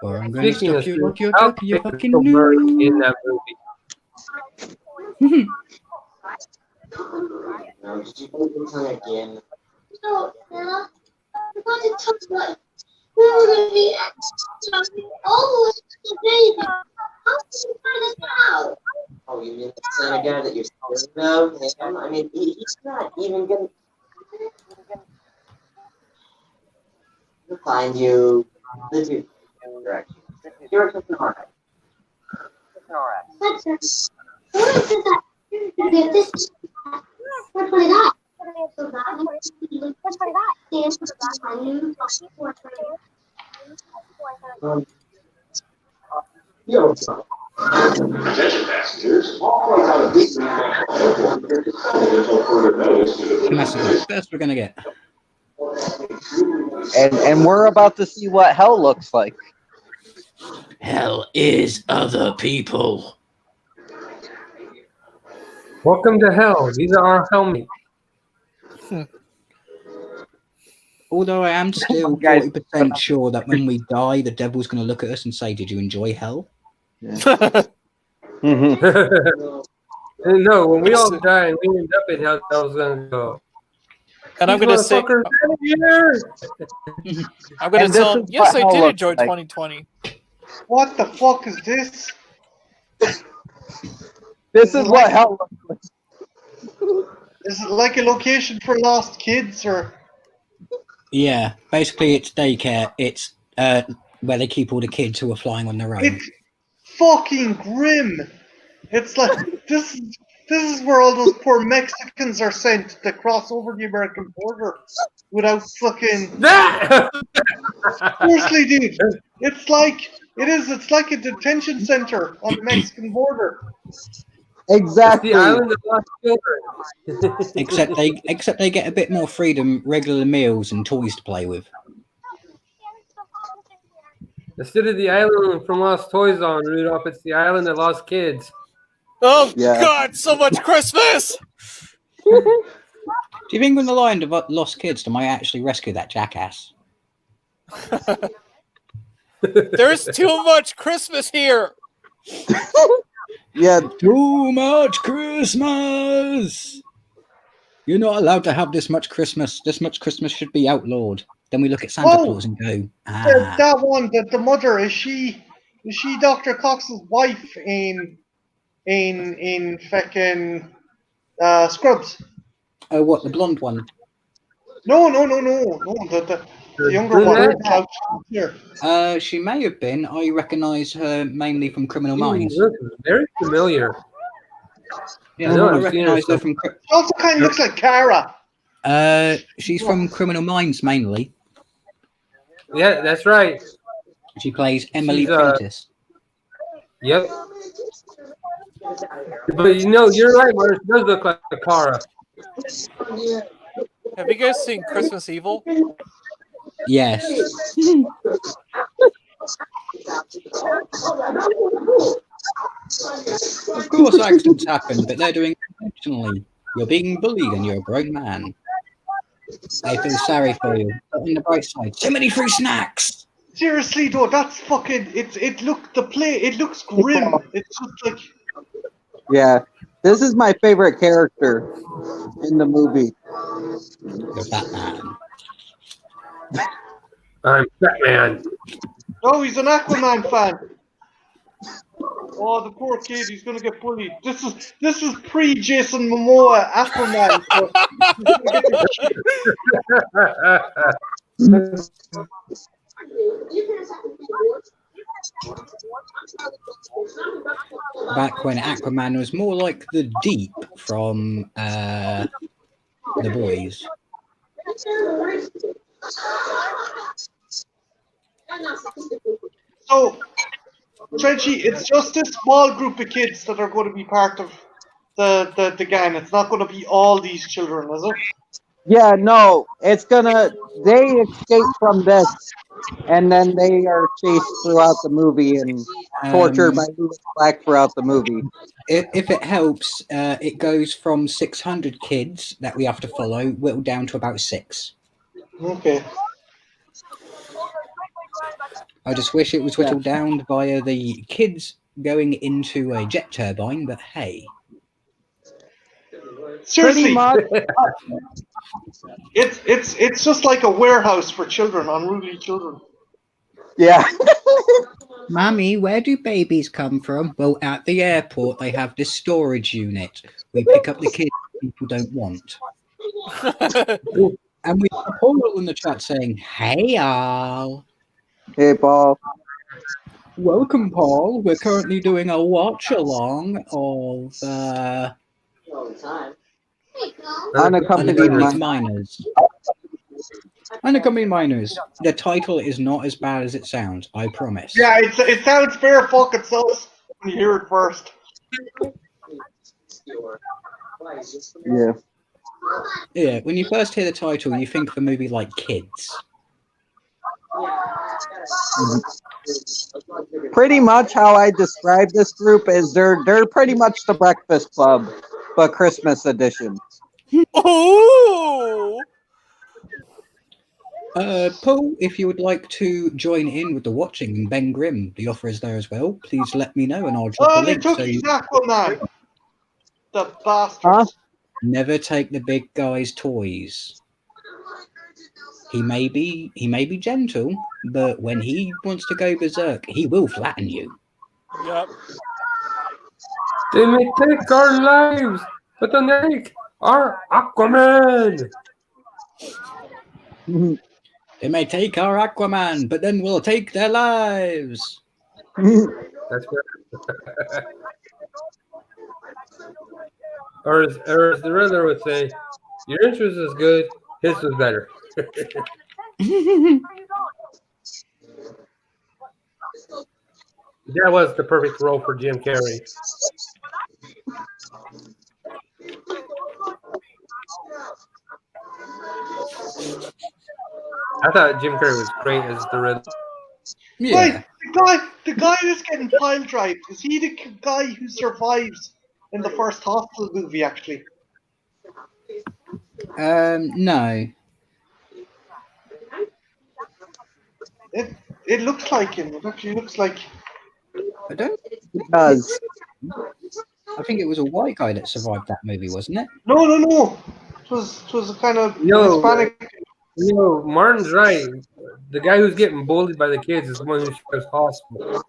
Or I'm going to Speaking of stuff you Scrooge, like your how turkey, you big was fucking Bill Murray in noob. that movie? Oh, you mean the Santa guy that you're scared of? Him? I mean, he's not even gonna find you the two directions. You're just an alright. Attention passengers, all flights out of Disney Airport are suspended until further notice due to And that's the best we're going to get. And we're about to see what hell looks like. Hell is other people. Welcome to hell. These are our helmets. Although I am still 40% sure that when we die, the devil's going to look at us and say, "Did you enjoy hell?" No, when we all die and we end up in hell, hell's gonna go. And I'm "These going to say, motherfuckers out of here!" I'm going to And tell this him, is yes, what I hell did looks enjoy like. 2020. What the fuck is this? This is what hell looks like. Is it like a location for lost kids or? Yeah, basically it's daycare. It's where they keep all the kids who are flying on their own. It's fucking grim. It's like this is where all those poor Mexicans are sent to cross over the American border without fucking. That! Seriously, dude, it's like a detention center on the Mexican border. Exactly. The island of lost children. Except they get a bit more freedom, regular meals and toys to play with. Instead of the island from Lost Toys on Rudolph, it's the island of lost kids. Oh, Yeah. God, so much Christmas! Do you think when the line of lost kids, they might actually rescue that jackass? There's too much Christmas here! Yeah. Too much Christmas! You're not allowed to have this much Christmas. This much Christmas should be outlawed. Then we look at Santa Claus and go, That one, the mother, is she Dr. Cox's wife in fucking Scrubs? Oh, what, the blonde one? No. The younger brunette? one. Here. She may have been. I recognise her mainly from Criminal She Minds. looks very familiar. Yeah, I know I I've seen her recognise her from. She also kind of looks like Kara. She's from Criminal Minds mainly. Yeah, that's right. She plays Emily She's, Prentice. Yep. But you're right, Mark. She does look like Kara. Have you guys seen Christmas Evil? Yes. Of course, accidents happen, but they're doing it intentionally. You're being bullied and you're a grown man. I feel sorry for you. But on the bright side, so many free snacks. Seriously though, that's fucking. It looks grim. It's just like. Yeah, this is my favorite character in the movie. You're Batman. I'm Batman. Oh, he's an Aquaman fan. Oh, the poor kid, he's gonna get bullied. This is pre Jason Momoa Aquaman. Back when Aquaman was more like the Deep from The Boys. So, Trenchy, it's just a small group of kids that are going to be part of the gang. It's not going to be all these children, is it? Yeah, no, they escape from this, and then they are chased throughout the movie and tortured by Louis Black throughout the movie. If it helps, it goes from 600 kids that we have to follow, whittled down to about 6. Okay. I just wish it was whittled down via the kids going into a jet turbine, but hey. Seriously, it's just like a warehouse for children, unruly children. Yeah. Mommy, where do babies come from? Well, at the airport, they have this storage unit. We pick up the kids people don't want. And we have Paul in the chat saying, "Hey, all." Hey, Paul. Welcome, Paul. We're currently doing a watch-along of Unaccompanied Minors. Unaccompanied Minors. The title is not as bad as it sounds, I promise. Yeah, it sounds fair fucking sus when you hear it first. Yeah. Yeah, when you first hear the title, you think of a movie like Kids. Pretty much how I describe this group is they're pretty much the Breakfast Club, but Christmas edition. Oh! Paul, if you would like to join in with the watching and Ben Grimm, the offer is there as well. Please let me know and I'll drop a Oh, they link. took his Aquaman. The bastards. Huh? Never take the big guy's toys. He may be gentle, but when he wants to go berserk, he will flatten you. Yep. They may take our lives, but then they take our Aquaman. They may take our Aquaman, but then we'll take their lives. That's right. Or as the Riddler would say, your interest is good, his was better. That was the perfect role for Jim Carrey. I thought Jim Carrey was great as the Riddler. Yeah. Wait, the guy that's getting pile drive, is he the guy who survives in the first Hostel movie, actually? No. It looks like him. It actually looks like... I don't. It does. I think it was a white guy that survived that movie, wasn't it? No. It was a kind of Hispanic... Martin's right. The guy who's getting bullied by the kids is the one who survives Hostel.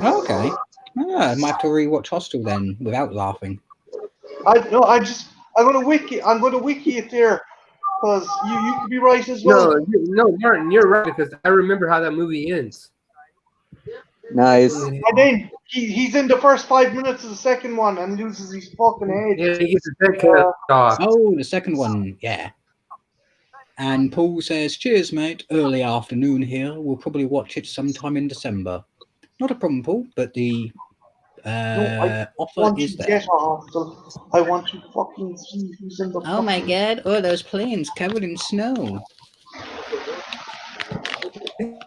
Okay. I might have to rewatch Hostel then without laughing. I I'm gonna wiki it there, because you could be right as well. No, Martin, you're right because I remember how that movie ends. Nice. And then he's in the first 5 minutes of the second one and loses his fucking head. Yeah, he gets his head cut off. Oh, the second one, yeah. And Paul says, "Cheers, mate. Early afternoon here. We'll probably watch it sometime in December." Not a problem, Paul, but the I offer want is to there. get a hostel. I want to fucking see who's in the. Oh my god! Oh, those planes covered in snow.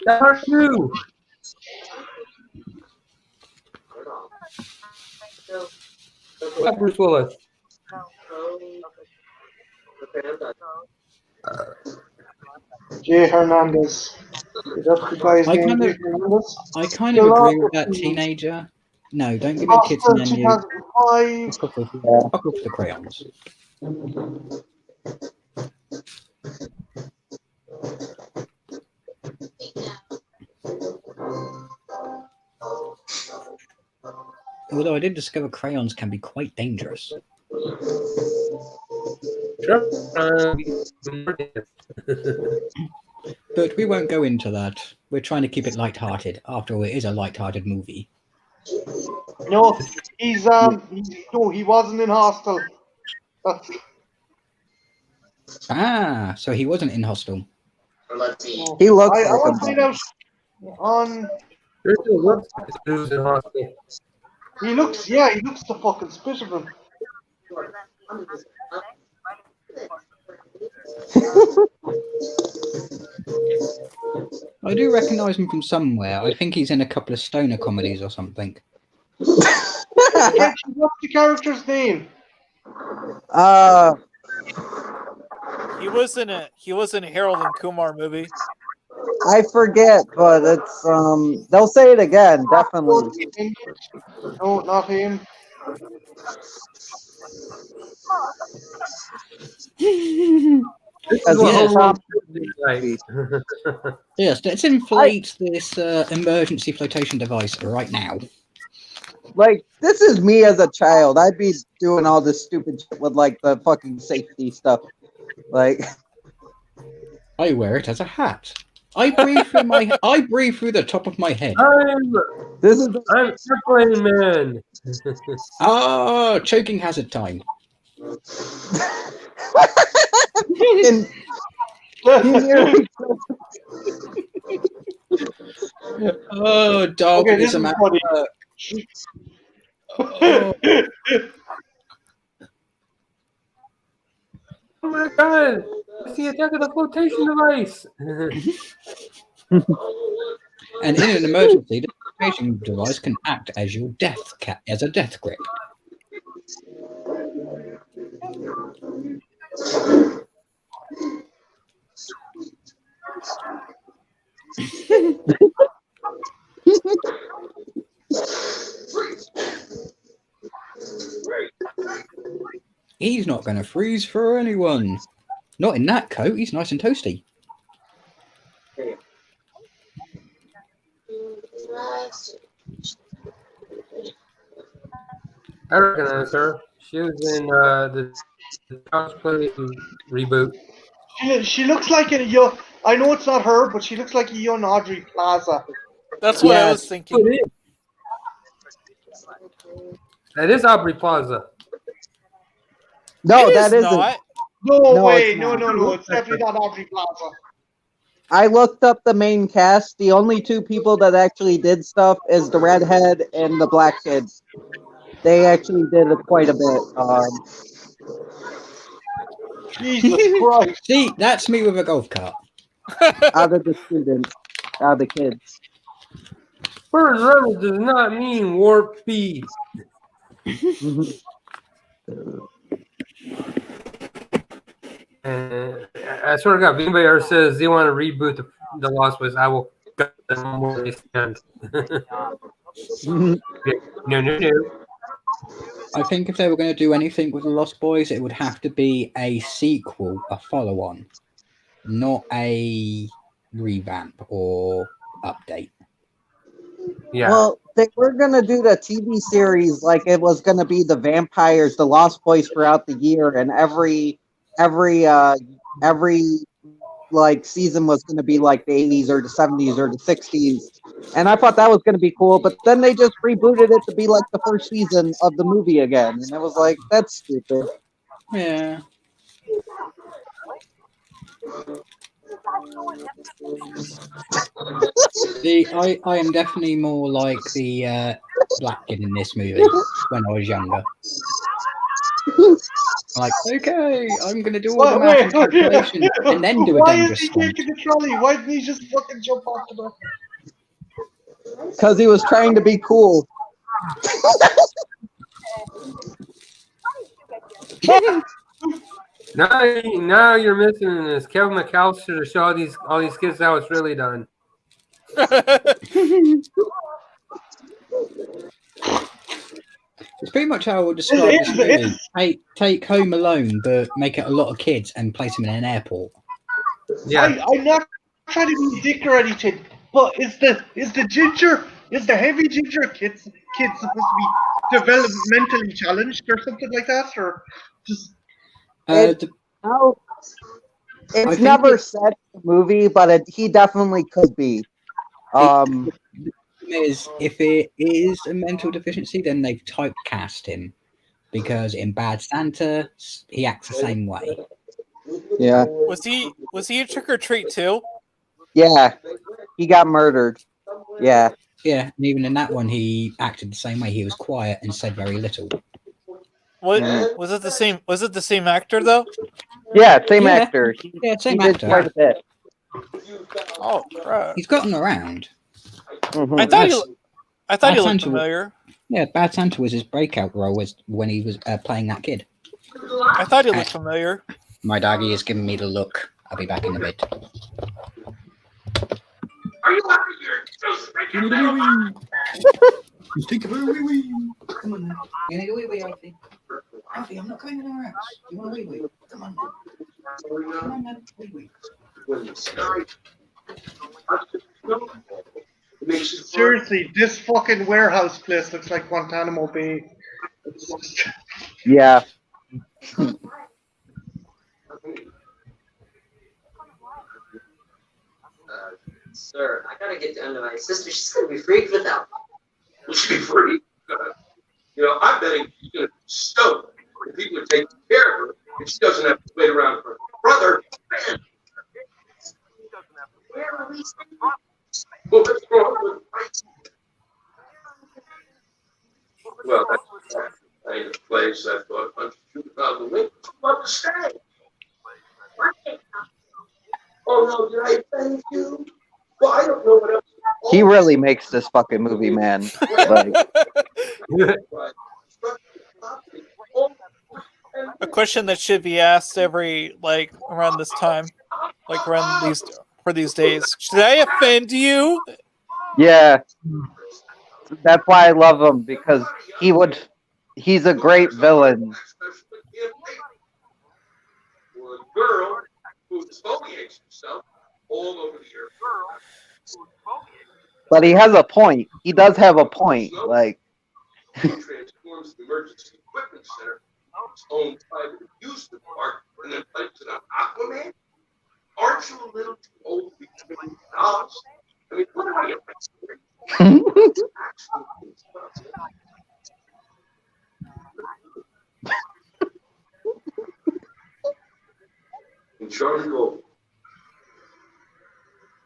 Part 2. What, Bruce Willis? Jay Hernandez. Is that the guy's I name? kind of- Jay Hernandez? I kind of agree with that teenager. No, don't give your kids Hostel menu. 2005. Fuck off the crayons. Although I did discover crayons can be quite dangerous. Sure. But we won't go into that. We're trying to keep it light-hearted. After all, it is a light-hearted movie. No, he wasn't in Hostel. Ah, so he wasn't in Hostel. Let's see. He looks I like want him. to find out on. There's no website who's in hospital. He looks the fucking spit of him. I do recognise him from somewhere. I think he's in a couple of stoner comedies or something. What's the character's name? He was in a Harold and Kumar movie. I forget, but it's they'll say it again, definitely. No, not him. This is what Yes. Home Alone is like. Yes, let's inflate this emergency flotation device right now. Like, this is me as a child. I'd be doing all this stupid shit with like the fucking safety stuff. Like, I wear it as a hat. I breathe through the top of my head. I'm airplane man. Ah, choking hazard time. in, Oh, dog Okay, is this a is man. funny. Oh, Oh my god! It's the attack of the flotation device. and in an emergency, the flotation device can act as your as a death grip. He's not going to freeze for anyone. Not in that coat. He's nice and toasty. I recognize her. She was in the cosplay reboot. She looks like a young. I know it's not her, but she looks like a young Audrey Plaza. That's what I Yes. was thinking. That is Aubrey Plaza. no, It that is isn't. not. No way! it's No, not. no, no! It's definitely not Audrey Plaza. I looked up the main cast. The only two people that actually did stuff is the redhead and the black kid. They actually did it quite a bit. Jesus Christ! See, that's me with a golf cart. Out of the students, out of the kids. Bird level does not mean warp speed. And I swear to God, if anybody ever says they want to reboot the Lost Boys, I will gut them where they stand. No. I think if they were going to do anything with the Lost Boys, it would have to be a sequel, a follow-on, not a revamp or update. Yeah. Well, they were gonna do the TV series like it was gonna be the vampires, the Lost Boys throughout the year, and every like season was gonna be like the 80s or the 70s or the 60s. And I thought that was gonna be cool, but then they just rebooted it to be like the first season of the movie again, and it was like that's stupid. Yeah. I am definitely more like the black kid in this movie when I was younger. Like, okay, I'm gonna do all the math and calculations and then do a Why is dangerous he stunt. taking the trolley? Why didn't he just fucking jump off the back? Because he was trying to be cool. Now you're missing this. Kevin McAllister to show all these kids how it's really done. It's pretty much how I would describe this movie. Take Home Alone, but make it a lot of kids and place them in an airport. Yeah. I'm not trying to be a dick or anything, but is the heavy ginger kids supposed to be developmentally challenged or something like that, or just? It's never said in the movie, but he definitely could be. The thing is, if it is a mental deficiency, then they've typecast him because in Bad Santa he acts the same way. Yeah. Was he a Trick or Treat too? Yeah. He got murdered. Yeah. Yeah, and even in that one, he acted the same way. He was quiet and said very little. What was it the same? Was it the same actor though? Yeah, same actor. Yeah, same he actor. did quite a bit. Oh crap! He's gotten around. Mm-hmm. I thought he looked familiar. Yeah, Bad Santa was his breakout role when he was playing that kid. I thought he looked familiar. My doggy is giving me the look. I'll be back in a bit. Are you out of here? Give me the wee wee. Take a wee wee. Come on, then. You need a wee wee, Alfie. Alfie, I'm not going anywhere else. You want a wee wee? Come on, then. Come on, then. Wee wee. Seriously, this fucking warehouse place looks like Guantanamo Bay. Yeah. Sir, I gotta get down to my sister. She's gonna be freaked without me. Will she be free? I'm betting she's going to be stoked if people are taking care of her and she doesn't have to wait around for her brother. Where are we staying? Well, what's wrong with Well, that's ain't a place I thought a bunch of shoot out the window. Love to stay. Oh, no, did I offend you? Well, I don't know what else. He really makes this fucking movie, man. Like, A question that should be asked every around this time, around these days. Should I offend you? yeah. That's why I love him, because he's a great villain. Or a girl who exfoliates herself all over the earth. But he has a point. He does have a point. Like, transforms the emergency equipment center, its own private amusement park, and then places it on Aquaman. Aren't you a little too old to be $20? I mean, what are you? In charge of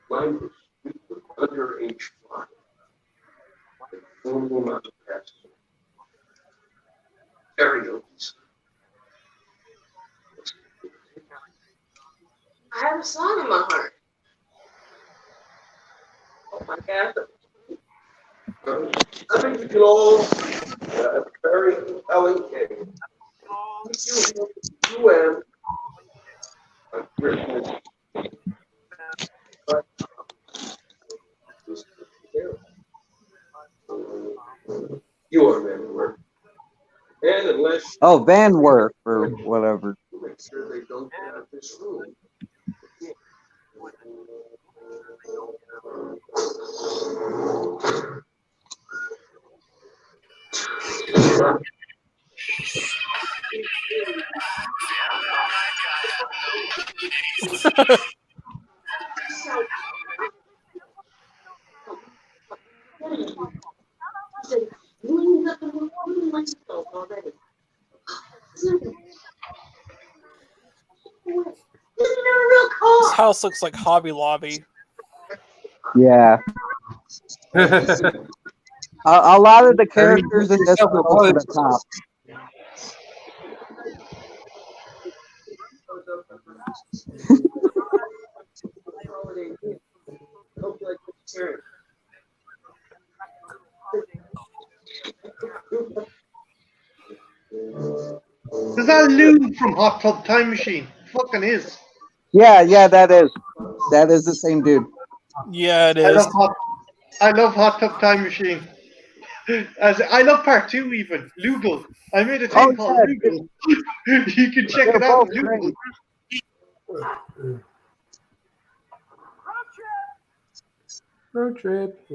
language with underage flying. Formal amount of passes. Karaoke. I have a song in my heart. Oh my God. I think we can all have a very compelling case. UN. You are Van Wert. And unless Van Wert or whatever. make sure they don't get out of this room. This house looks like Hobby Lobby. Yeah. A lot of the characters in this are over the top. Is that Lou from Hot Tub Time Machine? Fucking is. Yeah, that is the same dude. Yeah, it I is. love Hot Tub Time Machine. I love part 2 even. Lugal. I made a thing called Lugal. You can check it out. Lugal. Road trip.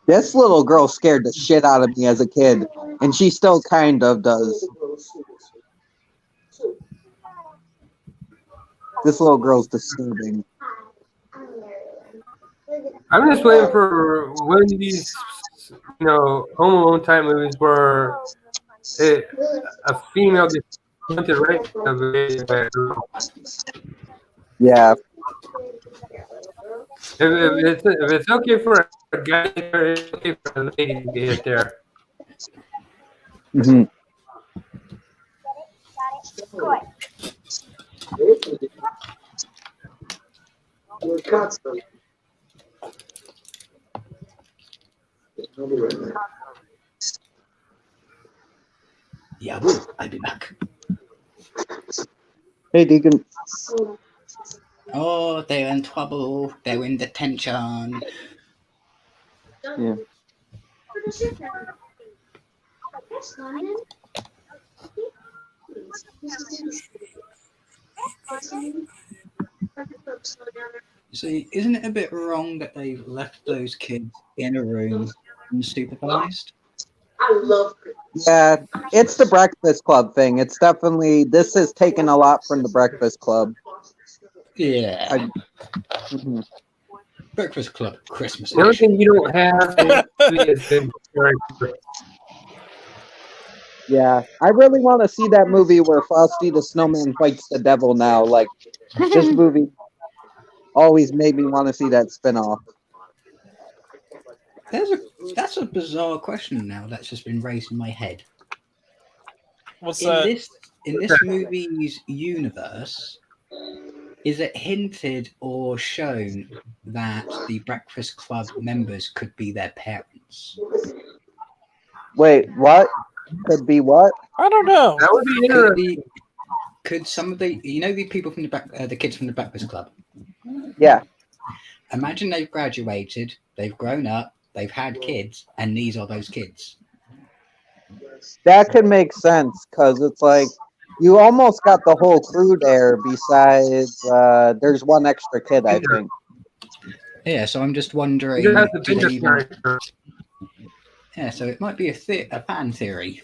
This little girl scared the shit out of me as a kid, and she still kind of does. This little girl's disturbing. I'm just waiting for one of these, Home Alone type movies where a female gets hunted right by a girl. Yeah. If it's okay for a guy there, it's okay for a lady to get there. Mm-hmm. Yeah, well, I'll be back. Hey, Deacon. Oh, they're in trouble. They're in detention. Yeah. See, isn't it a bit wrong that they've left those kids in a room unsupervised? Yeah, it's the Breakfast Club thing. It's definitely, this has taken a lot from the Breakfast Club. Yeah. Mhm. Breakfast Club Christmas The only edition. thing you don't have is good character. Yeah, I really want to see that movie where Frosty the Snowman fights the devil now. Like, this movie always made me want to see that spinoff. That's a bizarre question now that's just been raised in my head. What's In that? this movie's universe, is it hinted or shown that the Breakfast Club members could be their parents? Wait, what? Could be what? I don't know. That would be interesting. Could some of the the people from the kids from the Breakfast Club? Yeah. Imagine they've graduated, they've grown up, they've had kids, and these are those kids. That could make sense, because it's like, you almost got the whole crew there besides, there's one extra kid, I think. Yeah, so I'm just wondering. You have the do they Bender even- character. Yeah, so it might be a fan theory.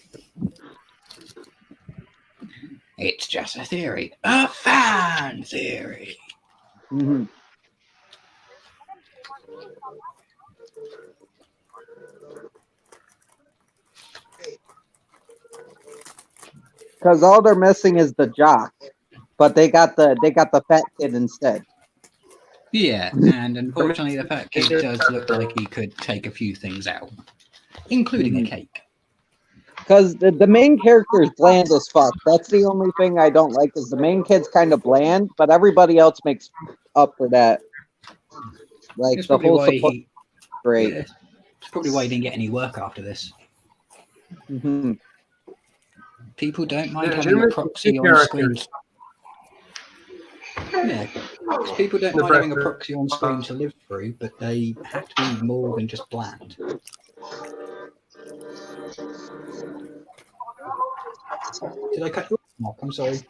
It's just a theory. A fan theory. Mm-hmm. Because all they're missing is the jock, but they got the fat kid instead. Yeah, and unfortunately, the fat kid does look like he could take a few things out, including a cake. Because the main character is bland as fuck. That's the only thing I don't like, is the main kid's kind of bland, but everybody else makes up for that. Like, That's the probably whole why support he. great. Yeah, it's probably why he didn't get any work after this. Mm-hmm. People don't mind Yeah, having they're a proxy two on screen. characters. Yeah, People don't The mind having a breakfast. proxy on screen to live through, but they have to be more than just bland. Did I cut you off, Mark? I'm sorry.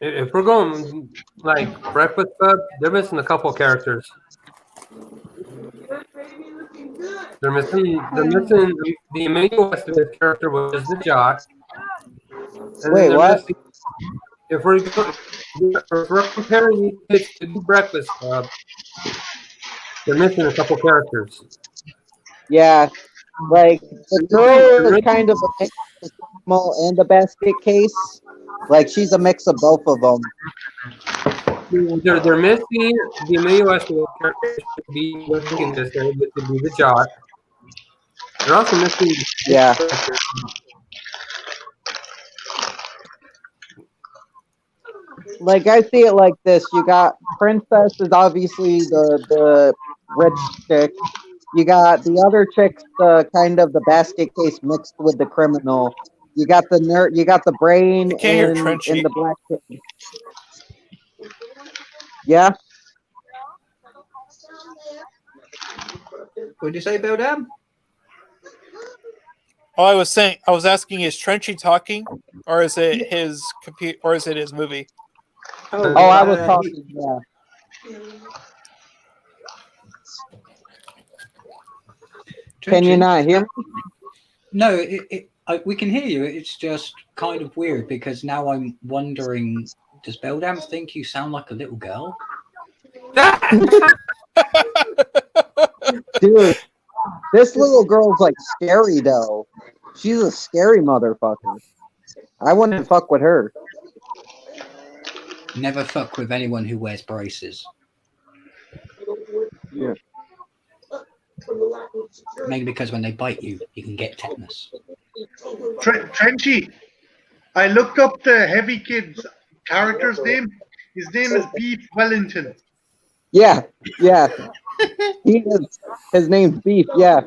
If we're going like Breakfast Club, they're missing a couple characters. They're missing the Emmanuel Estevez character, which is the jock. And Wait, then what? missing, if we're comparing these kids to the Breakfast Club, they're missing a couple characters. Yeah, like the girl is kind of a mix of the camel and the basket case. Like she's a mix of both of them. They're missing the Emmanuel Estevez character should be working in this area, which would be the jock. They're also missing Yeah. Like I see it like this: you got Princess is obviously the rich chick. You got the other chick's the kind of the basket case mixed with the criminal. You got the nerd. You got the brain I can't hear in Trenchy. the black chick. Yeah. What did you say, Bill Dam? Oh, I was asking, is Trenchy talking, or is it his computer, or is it his movie? Oh, I was talking. Yeah. Can you not hear me? No, we can hear you. It's just kind of weird because now I'm wondering, does Beldam think you sound like a little girl? Dude, this little girl's like scary though. She's a scary motherfucker. I wouldn't fuck with her. Never fuck with anyone who wears braces. Yeah. Mainly because when they bite you, you can get tetanus. Trenchy, I looked up the Heavy Kid's character's name. His name is Beef Wellington. Yeah, yeah. His name's Beef, yeah.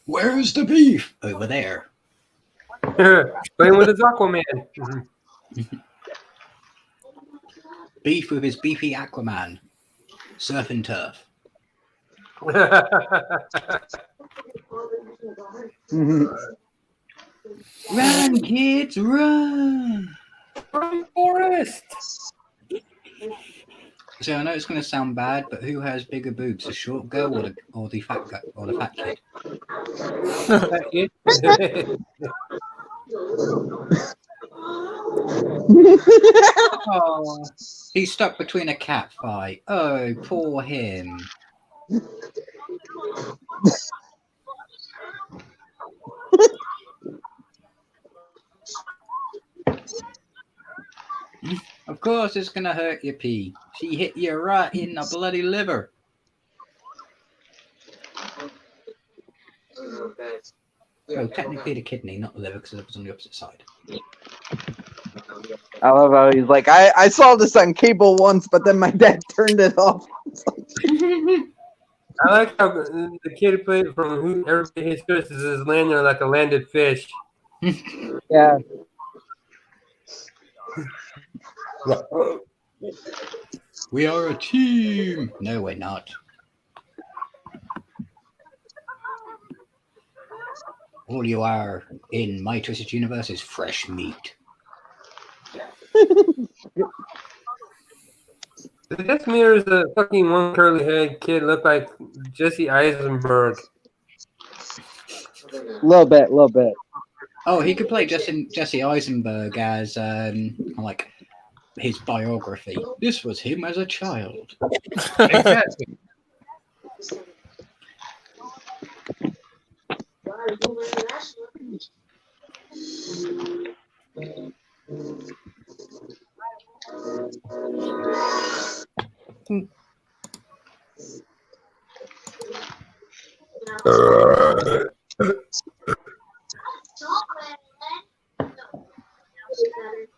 Where's the beef? Over there. Playing with his Aquaman. Beef with his beefy Aquaman. Surf and turf. Run, kids, run! Run, Forrest! So I know it's going to sound bad, but who has bigger boobs, the short girl or the fat guy, or the fat kid? Oh, he's stuck between a cat fight. Oh, poor him. Of course it's going to hurt your pee. She hit you right in the bloody liver. Oh, technically the kidney, not the liver, because the liver's on the opposite side. I love how he's like, I saw this on cable once, but then my dad turned it off. I like how the kid played from who everybody hates Chris is landing there like a landed fish. Yeah. We are a team. No, we're not. All you are in My Twisted Universe is fresh meat. This mirrors a fucking one curly head kid look like Jesse Eisenberg. Little bit. Oh, he could play Jesse Eisenberg as like his biography. This was him as a child. Exactly.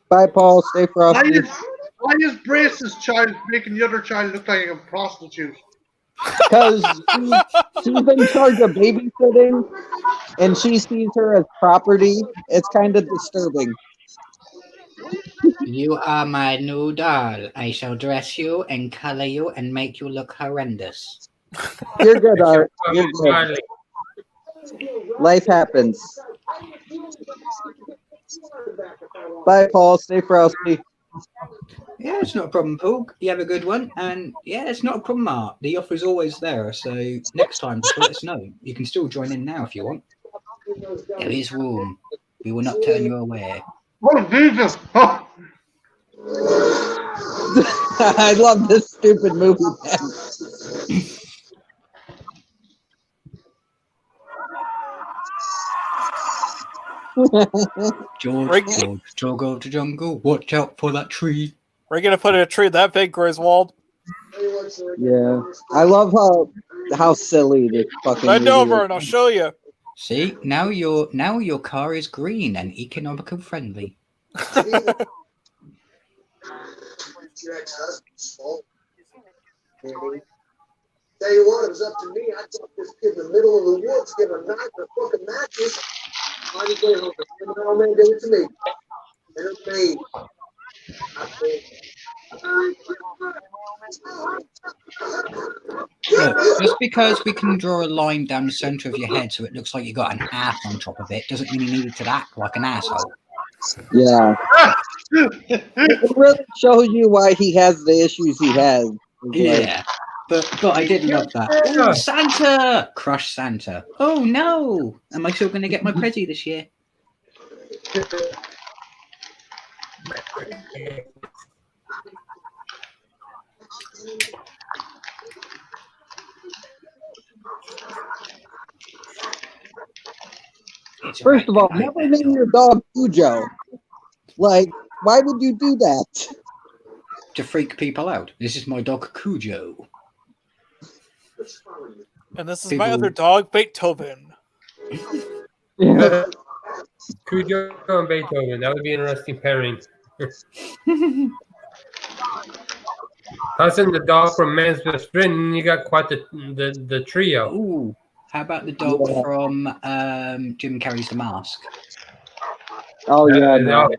Bye, Paul. Stay frosty. Why is Brace's child making the other child look like a prostitute? Because she's in charge of babysitting. and she sees her as property. It's kind of disturbing. You are my new doll. I shall dress you and color you and make you look horrendous. You're good, Art. You're good. Life happens. Bye, Paul. Stay frosty. Yeah, it's not a problem, Paul. You have a good one. And yeah, it's not a problem, Art. The offer's always there. So next time, just let us know. You can still join in now if you want. There is room. We will not turn you away. Oh, Jesus! Oh. I love this stupid movie, man. George of the jungle, watch out for that tree. We're gonna put a tree that big, Griswold. Yeah, I love how silly this fucking Bend movie over is. and I'll show you. See, now your car is green and economical friendly. Your ex-husband's fault. Tell you what, it was up to me. I took this kid in the middle of the woods, give him a knife and a fucking mattress. On his way home, the old man gave it to me. And it made. Look, just because we can draw a line down the center of your head so it looks like you got an ass on top of it doesn't mean you need to act like an asshole. Yeah. It really shows you why he has the issues he has. Yeah. But I did love that. Ooh, Santa! Crush Santa. Oh no! Am I still going to get my Prezi this year? First of all, never name your dog Cujo. Like, why would you do that? To freak people out. This is my dog Cujo. And this is my other dog, Beethoven. Yeah. Cujo and Beethoven. That would be an interesting pairing. Cousin the dog from Man's Best Friend, and you got quite the trio. Ooh. How about the dog from Jim Carrey's The Mask? Oh, yeah. No.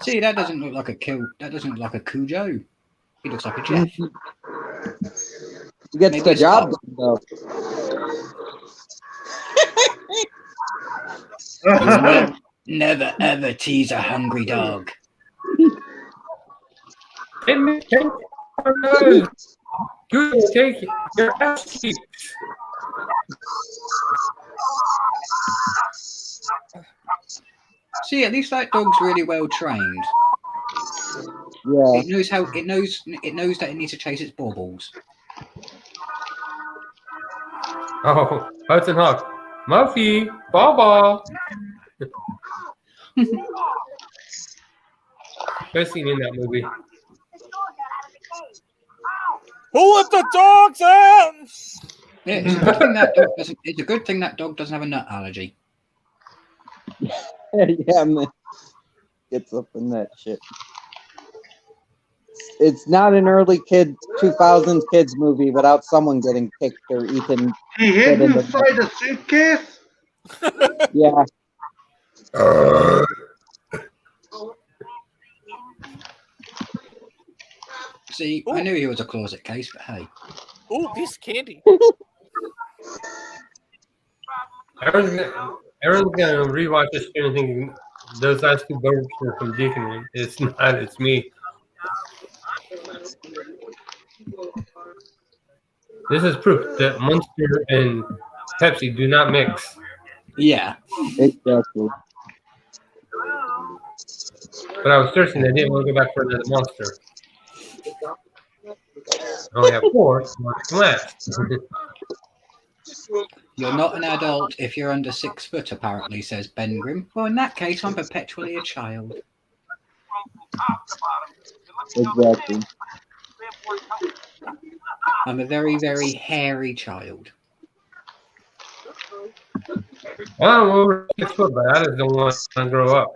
See, that doesn't look like that doesn't look like a Cujo. He looks like a Jeff. He gets the job done, though. Never ever tease a hungry dog. Good, take your ass cheeks. See, at least that dog's really well trained. Yeah. It knows that it needs to chase its baubles. Oh, Hudson Hawk. Muffy, Baba. Best scene in that movie. Who let the dogs out? Yeah, it's a good thing that dog doesn't. It's a good thing that dog doesn't have a nut allergy. Yeah, man. Gets up in that shit. It's not an early 2000s kids movie without someone getting kicked or eaten. He hid inside a suitcase? Yeah. See, I knew he was a closet case, but hey. Ooh, piece of candy. Aaron's gonna rewatch this and think those last two birds were from Deacon. It's not. It's me. This is proof that Monster and Pepsi do not mix. Yeah. Exactly. But I was thirsty. I didn't want to go back for another Monster. I only have 4 left. You're not an adult if you're under 6 foot, apparently, says Ben Grimm. Well, in that case, I'm perpetually a child. Exactly. I'm a very, very hairy child. Well, I'm over 6 foot, but I just don't want to grow up.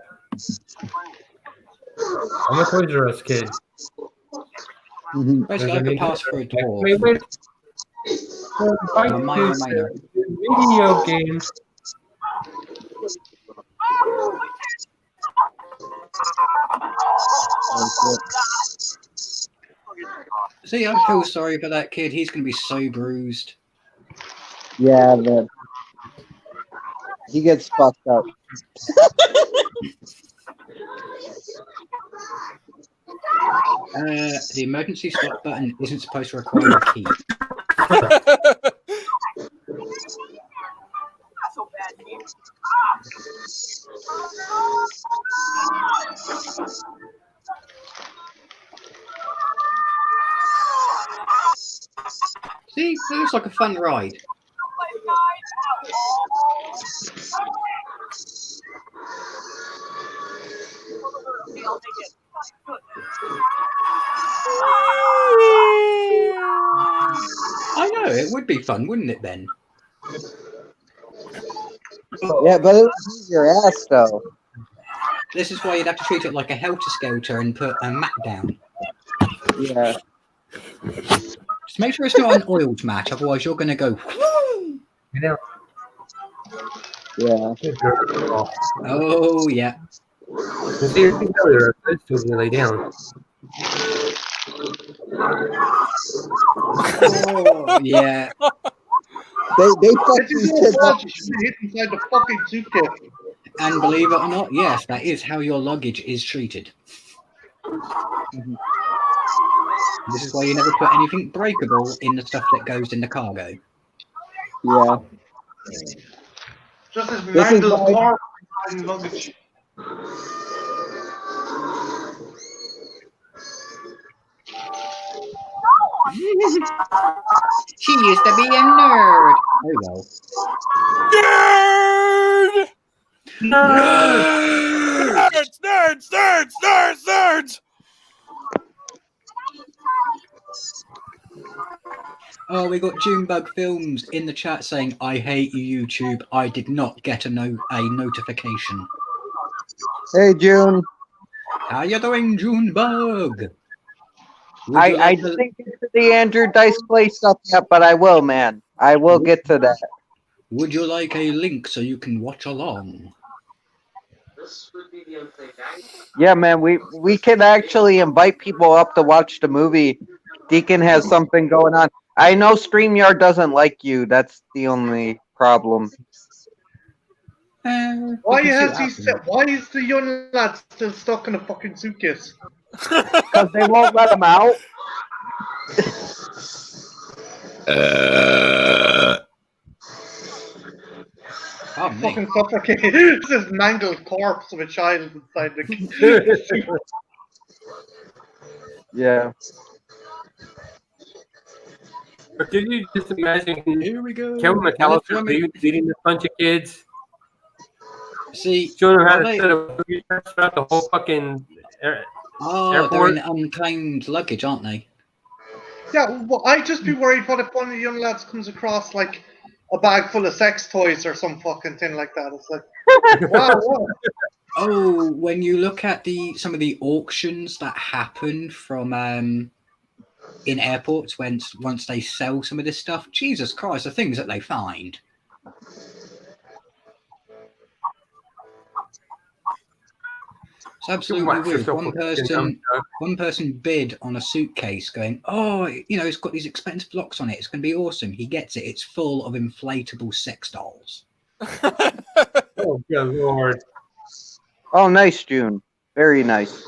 I'm a Toys R Us kid. Basically, I could pass for a dwarf. Wait. I'm a minor. Video game. See, I feel sorry for that kid. He's going to be so bruised. Yeah, man. He gets fucked up. The emergency stop button isn't supposed to require a key. See, it looks like a fun ride. I know, it would be fun, wouldn't it, Ben? Yeah, but it would use your ass, though. This is why you'd have to treat it like a helter-skelter and put a mat down. Yeah. Just make sure it's not an oiled mat, otherwise you're going to go... Yeah. Yeah. Oh, yeah. See, I think earlier, I told you to lay down. Oh, yeah. They fuck It's these his kids own up. fault. You should hit inside the fucking suitcase. And believe it or not, yes, that is how your luggage is treated. This is why you never put anything breakable in the stuff that goes in the cargo. Yeah. Just as This is mangled why- car and luggage. She used to be a nerd. Oh well. Nerds! Oh, we got Junebug Films in the chat saying, "I hate you, YouTube. I did not get a notification." Hey, June. How you doing, Junebug? I didn't get to the Andrew Dice Play stuff yet, but I will, man. I will get to that. Would you like a link so you can watch along? This would be the unplayed guy. Yeah, man, we can actually invite people up to watch the movie. Deacon has something going on. I know StreamYard doesn't like you. That's the only problem. Why is the young lad still stuck in a fucking suitcase? Because they won't let him out. Oh, me. Fucking suffocating. This is mangled corpse of a child inside the suit. Yeah. But did you just imagine Here we go. Kevin McAllister leading this bunch of kids, See, showing them how to they- set up throughout the whole fucking oh, airport? they're in unclaimed luggage, aren't they? Yeah, well, I'd just be worried what if one of the young lads comes across like a bag full of sex toys or some fucking thing like that. It's like, wow. Oh, when you look at some of the auctions that happen from in airports once they sell some of this stuff, Jesus Christ, the things that they find. It's absolutely weird. One person bid on a suitcase going, oh, it's got these expensive locks on it. It's going to be awesome. He gets it. It's full of inflatable sex dolls. Oh, good Lord. Oh, nice, June. Very nice.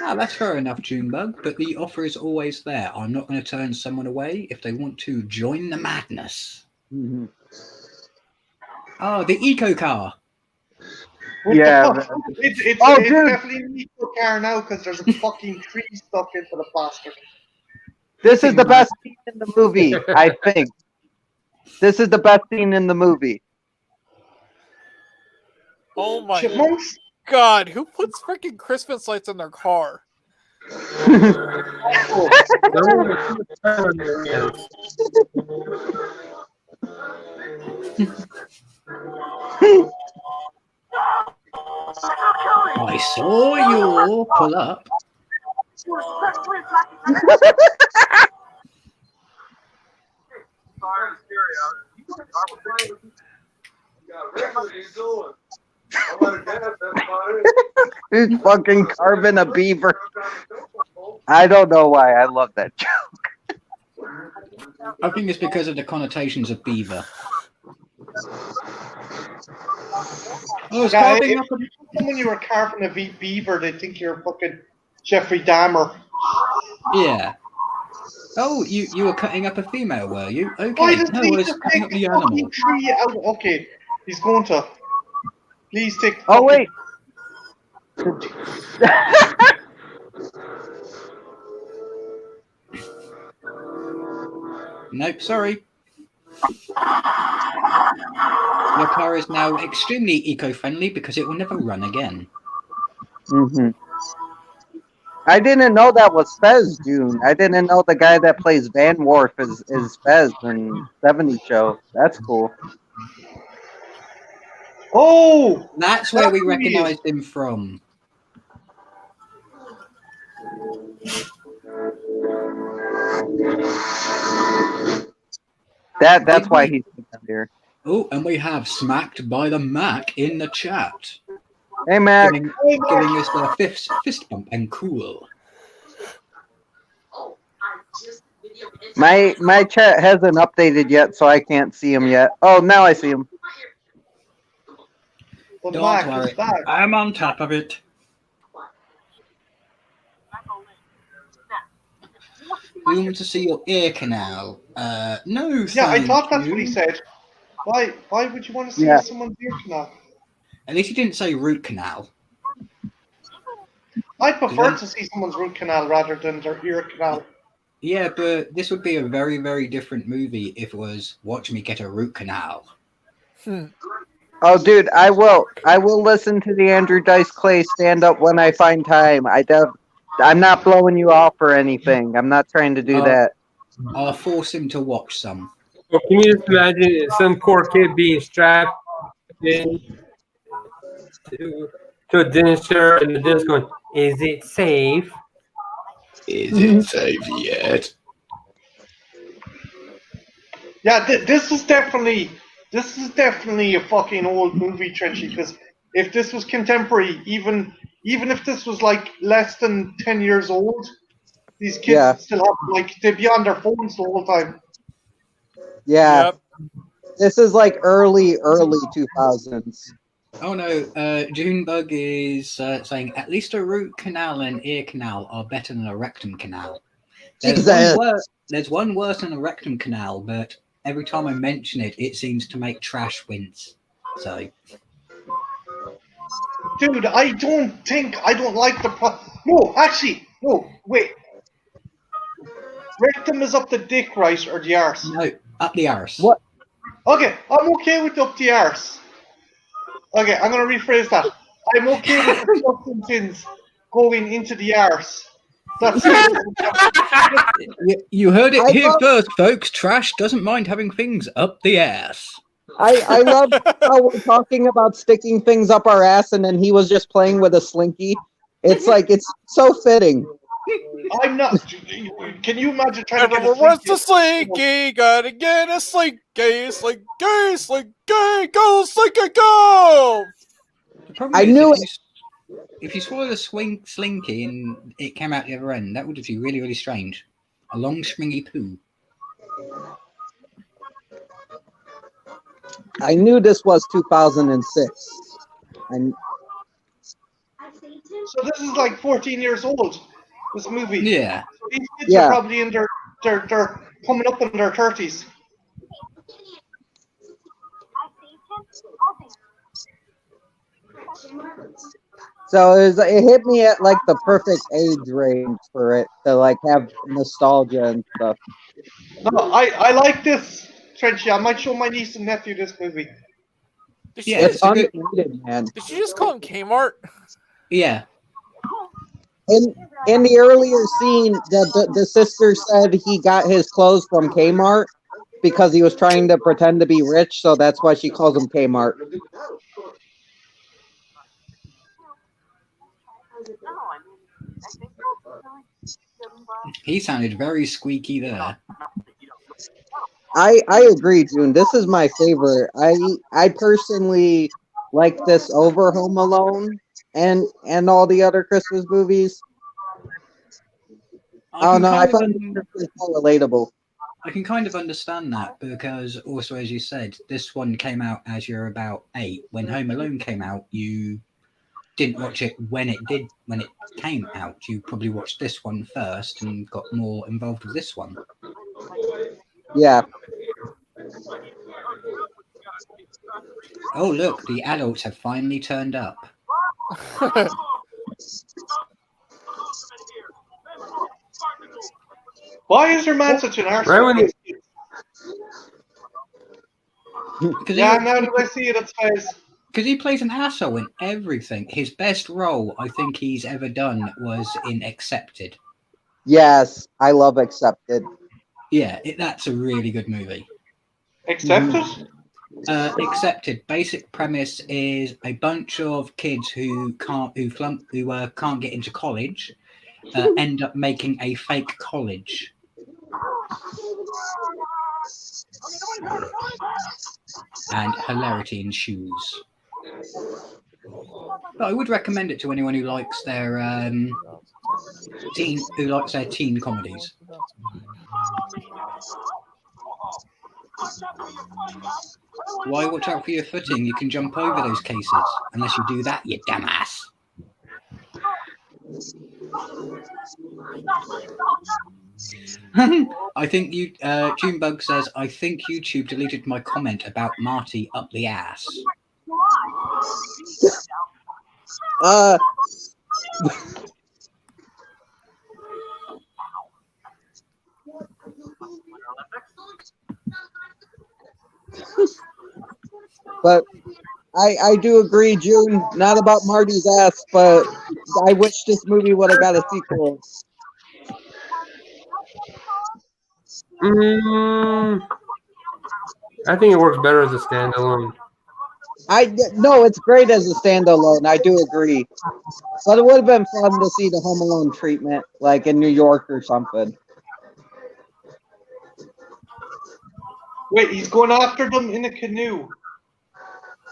Ah, that's fair enough, Junebug, but the offer is always there. I'm not going to turn someone away if they want to join the madness. Mm-hmm. Oh, the eco car. Yeah. It's Dude. definitely an eco car now because there's a fucking tree stuck into the plastic. This is the best scene in the movie, I think. This is the best scene in the movie. Oh my Chipmunks? God, who puts freaking Christmas lights in their car? I saw you pull up. He's fucking carving a beaver. I don't know why I love that joke. I think it's because of the connotations of beaver. Oh, it's Yeah, carving up a... when you were carving a beaver, they think you're fucking Jeffrey Dahmer. Yeah. Oh, you were cutting up a female, were you? Why Okay. doesn't No, he I was just cutting take up the the fucking animal. tree out? Okay, he's going to. Please take. The Oh fucking- wait. Nope, sorry. Your car is now extremely eco-friendly because it will never run again. Mm-hmm. I didn't know that was Fez, June. I didn't know the guy that plays Van Wharf is Fez in 70 Show. That's cool. Oh, That's where we That's who he is. recognized him from. That's why he's here. Oh, and we have Smacked by the Mac in the chat. Hey, Mac. Giving us a fist bump and cool. My chat hasn't updated yet, so I can't see him yet. Oh, now I see him. The Don't Mac worry, is back. I'm on top of it. We want to see your ear canal. No, Yeah, I thank thought that's you. what he said. Why would you want to see Yeah. someone's ear canal? At least he didn't say root canal. I prefer to see someone's root canal rather than their ear canal. Yeah, but this would be a very, very different movie if it was Watch Me Get a Root Canal. Oh, dude, I will listen to the Andrew Dice Clay stand up when I find time. I'm not blowing you off or anything. I'm not trying to do that. I'll force him to watch some. Well, can you just imagine some poor kid being strapped in to a dentist and the dentist going, "Is it safe?" Is it safe yet? Yeah, this is definitely a fucking old movie, Trenchy. Because if this was contemporary, even if this was like less than 10 years old, these kids Yeah. would still have they'd be on their phones the whole time. Yeah. Yep. This is like early 2000s. Oh no, Junebug is saying at least a root canal and ear canal are better than a rectum canal. There's one worse than a rectum canal, but every time I mention it, it seems to make Trash wince. So, Dude, I don't like the No, actually, no, wait. Rectum is up the dick, right, or the arse? no, up the arse. What? Okay, I'm okay with up the arse. Okay, I'm gonna rephrase that. I'm okay with the substances going into the arse. That's You heard it I here love- first, folks. Trash doesn't mind having things up the ass. I love how we're talking about sticking things up our ass and then he was just playing with a slinky. It's so fitting. I'm not. Can you imagine trying to get a Everyone wants a slinky? slinky, gotta get a slinky, slinky, slinky, go, slinky, go! The problem I is, knew if you swallowed a slinky and it came out the other end, that would be really, really strange. A long, stringy poo. I knew this was 2006. So this is like 14 years old. This movie. Yeah. So these kids Yeah. are probably in their coming up in their 30s. So it hit me at like the perfect age range for it to like have nostalgia and stuff. No, I like this, Trenchy. I might show my niece and nephew this movie. Did Yeah, you, It's it's a good- underrated, man. did you just call him Kmart? Yeah. In the earlier scene, the sister said he got his clothes from Kmart because he was trying to pretend to be rich, so that's why she calls him Kmart. He sounded very squeaky there. I agree, June. This is my favorite. I personally like this over Home Alone and all the other Christmas movies. Oh no, I find it more relatable. I can kind of understand that because also, as you said, this one came out as you're about 8. When Home Alone came out, you didn't watch it when it came out. You probably watched this one first and got more involved with this one. Yeah. Oh look, the adults have finally turned up. Why is your man such an arsehole? Right when Yeah, now that I see it, it's Fez. Because he plays an asshole in everything. His best role I think he's ever done was in Accepted. Yes, I love Accepted. Yeah, that's a really good movie. Accepted? Accepted. Basic premise is a bunch of kids who can't get into college end up making a fake college. And hilarity ensues. But I would recommend it to anyone who likes their teen comedies. Why watch out for your footing? You can jump over those cases. Unless you do that, you dumbass. I think Junebug says, I think YouTube deleted my comment about Marty up the ass. But I do agree, June, not about Marty's ass, but I wish this movie would have got a sequel. I think it works better as a standalone. No, it's great as a standalone. I do agree, but it would have been fun to see the Home Alone treatment, like in New York or something. Wait, he's going after them in a canoe.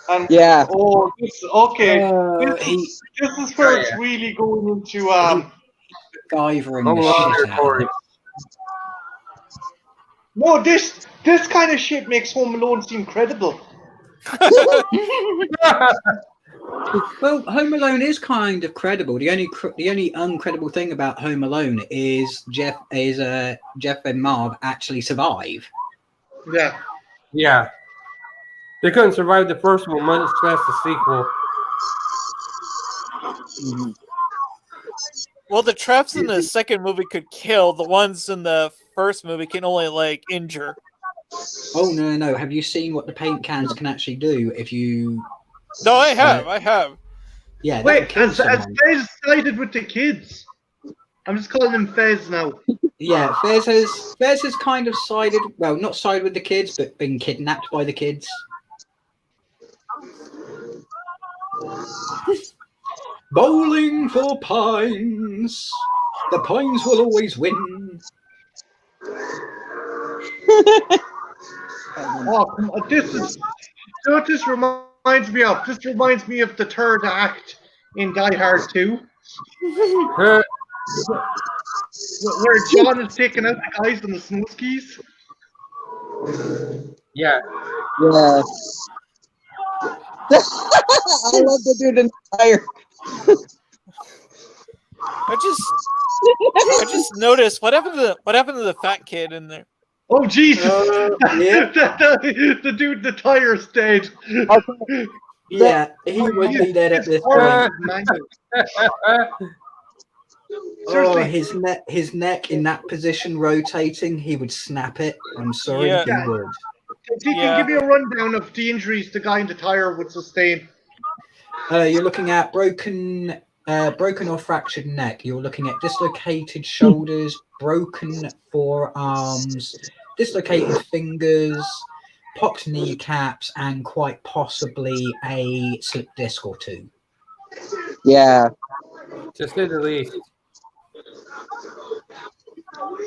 And, yeah. Oh, okay. This is where it's really going into MacGyvering the shit out of it. No, this kind of shit makes Home Alone seem credible. Well, Home Alone is kind of credible. The only uncredible thing about Home Alone is Jeff and Marv actually survive. Yeah. Yeah. They couldn't survive the first one, much less the sequel. Mm-hmm. Well, the traps in the second movie could kill. The ones in the first movie can only injure. Oh no! Have you seen what the paint cans can actually do if you? No, I have. Yeah. Wait, as Fez sided with the kids. I'm just calling him Fez now. Yeah, Fez has kind of sided. Well, not sided with the kids, but been kidnapped by the kids. Bowling for Pines. The Pines will always win. This is what this reminds me of. This reminds me of the third act in Die Hard 2. Where John is taking out the guys on the snow skis. Yeah. Yeah. I love the dude in the tire. I just noticed what happened to the fat kid in there. Oh Jesus! Yeah. the dude in the tire stayed. Yeah, he would be dead at this point. Oh, his neck in that position rotating, he would snap it. I'm sorry, Yeah. he would. Can you give me a rundown of the injuries the guy in the tire would sustain? You're looking at broken or fractured neck. You're looking at dislocated shoulders, broken forearms, dislocated fingers, popped kneecaps, and quite possibly a slip disc or two. Yeah. To say the least.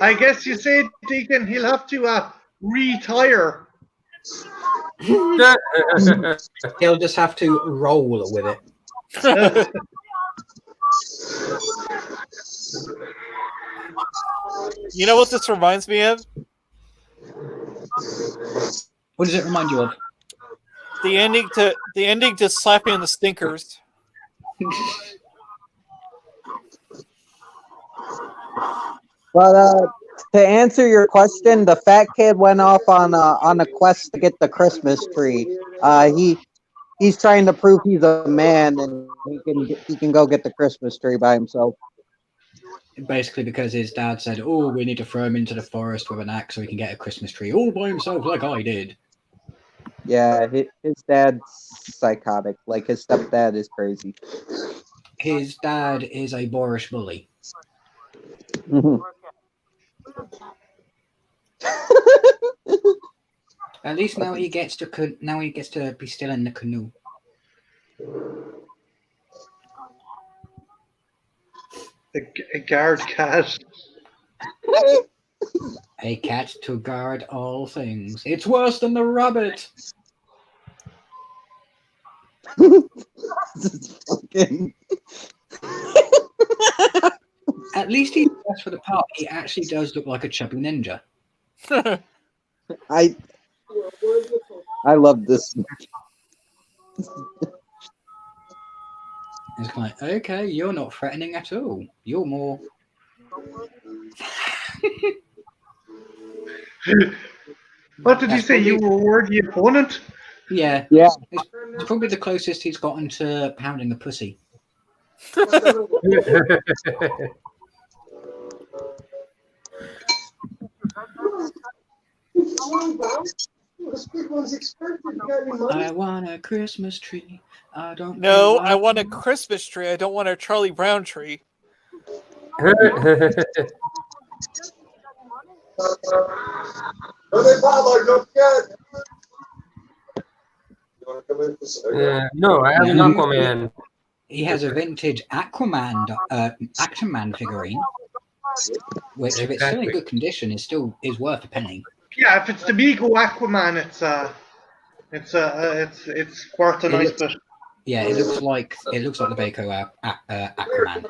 I guess you say, Deacon, he'll have to retire. He'll just have to roll with it. You know what this reminds me of? What does it remind you of? The ending to Slapping the Stinkers. But to answer your question, the fat kid went off on a quest to get the Christmas tree. He's trying to prove he's a man and he can go get the Christmas tree by himself. Basically, because his dad said, "Oh, we need to throw him into the forest with an axe so he can get a Christmas tree all by himself, like I did." Yeah, his dad's psychotic. Like his stepdad is crazy. His dad is a boorish bully. At least now he gets to be still in the canoe. A guard cat. A cat to guard all things. It's worse than the rabbit. At least he dressed for the part. He actually does look like a chubby ninja. I love this. It's like, okay, you're not threatening at all. You're more. What did you say? You reward the opponent? Yeah. Yeah. It's probably the closest he's gotten to pounding a pussy. I want a Christmas tree. I don't No, know I want a Christmas tree. I don't want a Charlie Brown tree. No, I have an Aquaman. He has a vintage Aquaman figurine, which, if it's still in good condition, is worth a penny. Yeah, if it's the Migo Aquaman, it's worth a nice bit. Yeah, it looks like the Baco Aquaman.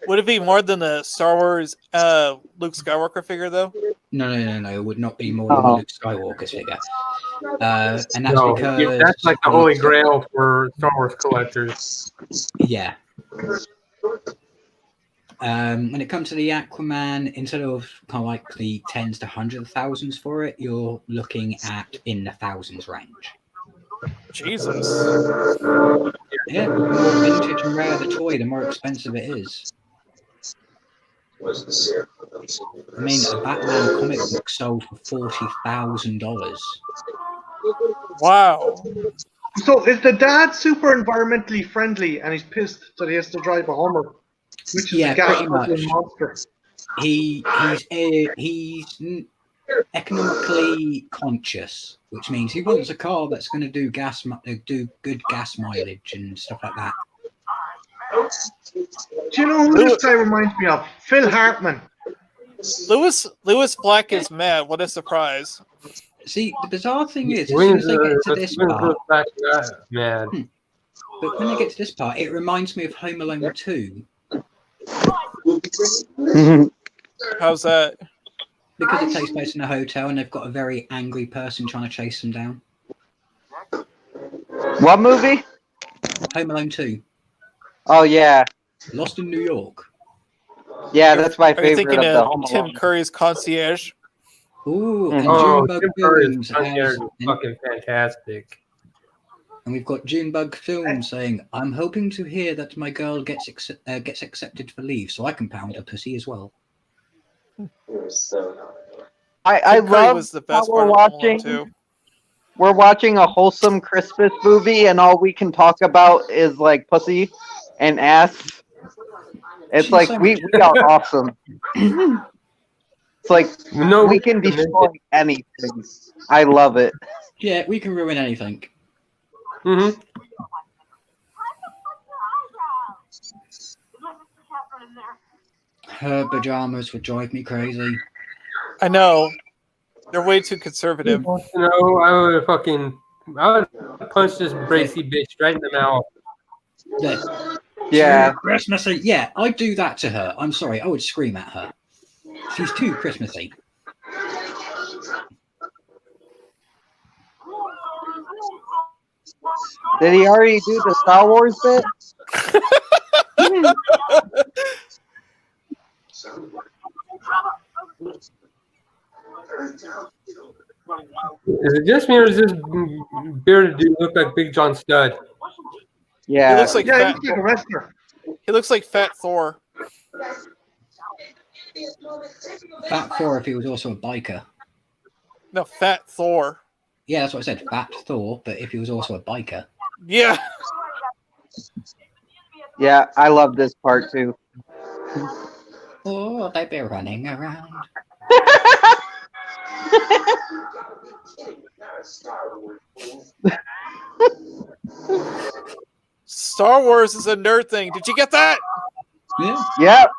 Would it be more than the Star Wars Luke Skywalker figure, though? No. It would not be more than Luke Skywalker's figure. And that's because that's like the holy grail for Star Wars collectors. Yeah. When it comes to the Aquaman, instead of kind of like the tens to hundreds of thousands for it, you're looking at in the thousands range. Jesus. Yeah, the more vintage and rare the toy, the more expensive it is. I mean, a Batman comic book sold for $40,000. Wow. So is the dad super environmentally friendly and he's pissed that he has to drive a Hummer, which is a gas monster? He's economically conscious, which means he wants a car that's going to do good gas mileage and stuff like that. Do you know who this guy reminds me of? Phil Hartman. Lewis Black is mad. What a surprise! See, the bizarre thing is, as soon as they get to this part, but when they get to this part, it reminds me of Home Alone 2. How's that? Because it takes place in a hotel and they've got a very angry person trying to chase them down. What movie? Home Alone 2. Oh, yeah. Lost in New York. Yeah, that's my Are you favorite thinking of the of Home Tim Alone. Curry's Concierge? Ooh, and Tim Curry's Junebug Concierge Films. is fucking fantastic. And we've got Junebug Films saying, "I'm hoping to hear that my girl gets accepted for leave, so I can pound her pussy as well." I love was the best how we're part of Home Alone watching. 2. We're watching a wholesome Christmas movie, and all we can talk about is like pussy and ass. It's She's like so we are awesome. It's like we can destroy anything. I love it. Yeah, we can ruin anything. Mm-hmm. Her pajamas would drive me crazy. I know. They're way too conservative. You know, I would punch this bracy bitch right in the mouth. Yeah. Too Christmassy. Yeah, I'd do that to her. I'm sorry, I would scream at her. She's too Christmassy. Did he already do the Star Wars bit? Is it just me or does this bearded dude look like Big John Stud? Yeah. He looks like Yeah, he fat. looks like a wrestler. He looks like Fat Thor. Fat Thor if he was also a biker. No, Fat Thor. Yeah, that's what I said. Fat Thor, but if he was also a biker. Yeah. Yeah, I love this part too. Oh, they'd be running around. Star Wars is a nerd thing. Did you get that? Yeah, Yep.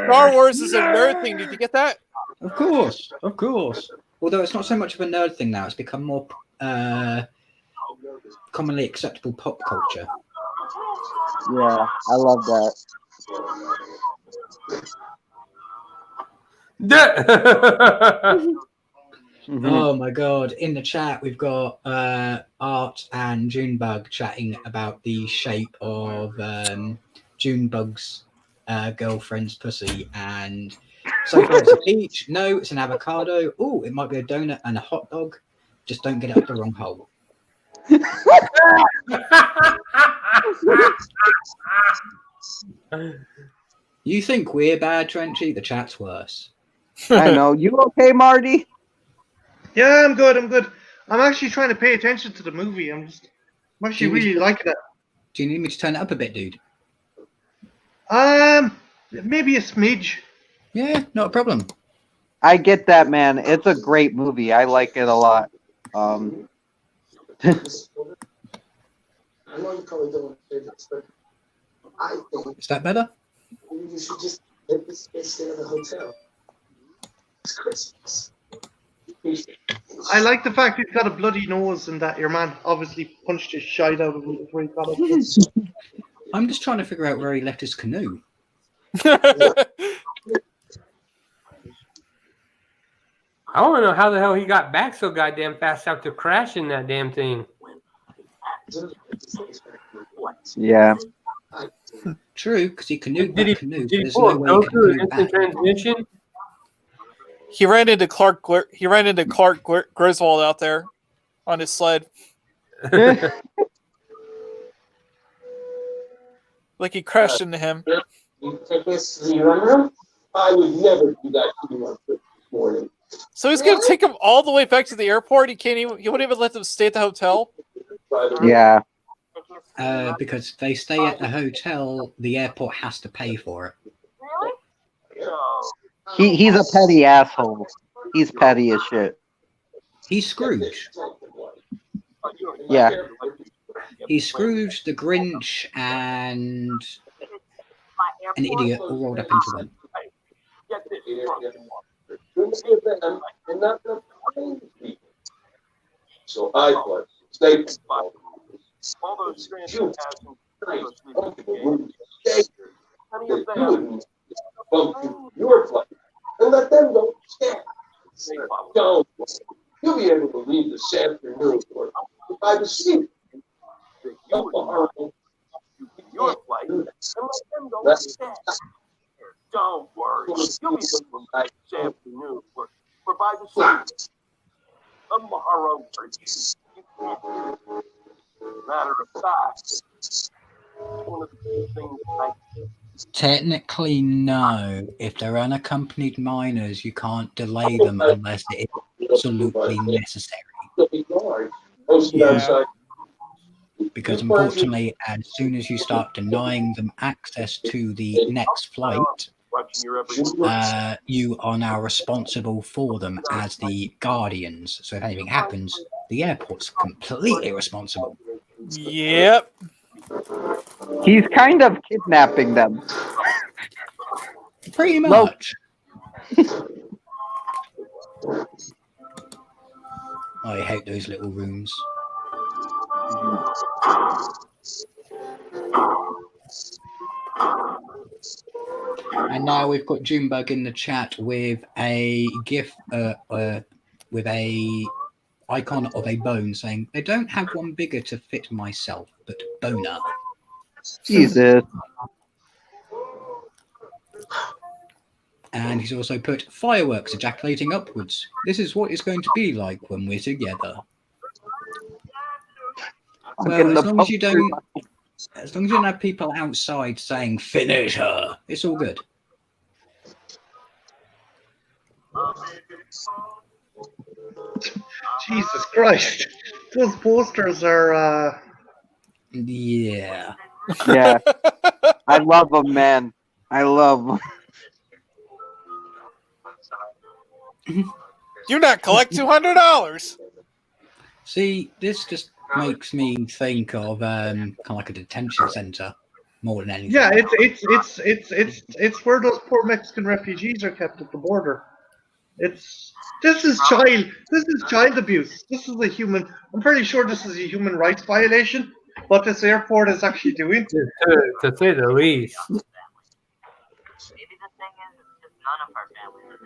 Star Wars is a nerd thing. Did you get that? of course, of course. Although it's not so much of a nerd thing now, it's become more commonly acceptable pop culture. Yeah, I love that. Mhm. Oh my god! In the chat, we've got Art and Junebug chatting about the shape of Junebug's girlfriend's pussy, and so far it's a peach. No, it's an avocado. Oh, it might be a donut and a hot dog. Just don't get it up the wrong hole. You think we're bad, Trenchy? The chat's worse. I know. You okay, Marty? Yeah, I'm good. I'm good. I'm actually trying to pay attention to the movie. I'm actually really liking it. Do you need me to turn it up a bit, dude? Maybe a smidge. Yeah, not a problem. I get that, man. It's a great movie. I like it a lot. I know you probably don't want to say this, but I think Is that better? you should just let this space stay in the hotel. It's Christmas. I like the fact he's got a bloody nose and that your man obviously punched his shite out of him before he got it. I'm just trying to figure out where he left his canoe. I want to know how the hell he got back so goddamn fast after crashing that damn thing. Yeah. True, because he canoed Did he, that canoe. did he There's pull no a way he Goku can in canoe instant back. transmission? He ran into Clark Griswold out there on his sled. Like he crashed into him. You take this to the run room? I would never do that to you on Christmas morning. So he's gonna take him all the way back to the airport. He wouldn't even let them stay at the hotel. Yeah. Because they stay at the hotel, the airport has to pay for it. He's a petty asshole. He's petty as shit. He's Scrooge. Yeah. He's Scrooge, the Grinch, and an idiot all rolled up into one. So I thought, stay. Although Scranton has some Your flight and let them go stand. Don't. You'll be able to leave this afternoon or by the seat. your flight and let them go instead. Don't worry, you'll be able to leave this afternoon or by the seat. Tomorrow, matter of fact, one of the things I Technically, no. If they're unaccompanied minors, you can't delay them unless it is absolutely necessary. Yeah. Because unfortunately, as soon as you start denying them access to the next flight, watching your every you are now responsible for them as the guardians. So if anything happens, the airport's completely responsible. Yep. He's kind of kidnapping them. Pretty much. I hate those little rooms. And now we've got Junebug in the chat with a GIF, with a icon of a bone saying, "They don't have one bigger to fit myself, but boner." Jesus. And he's also put fireworks ejaculating upwards. This is what it's going to be like when we're together. Well, as long as you don't have people outside saying "finish her," it's all good. Jesus Christ, those posters are. Yeah. Yeah. I love them, man. I love them. Do not collect $200. See, this just makes me think of kind of like a detention center more than anything. Yeah, it's where those poor Mexican refugees are kept at the border. This is child abuse. This is a human. I'm pretty sure this is a human rights violation. What this airport is actually doing, to say the least.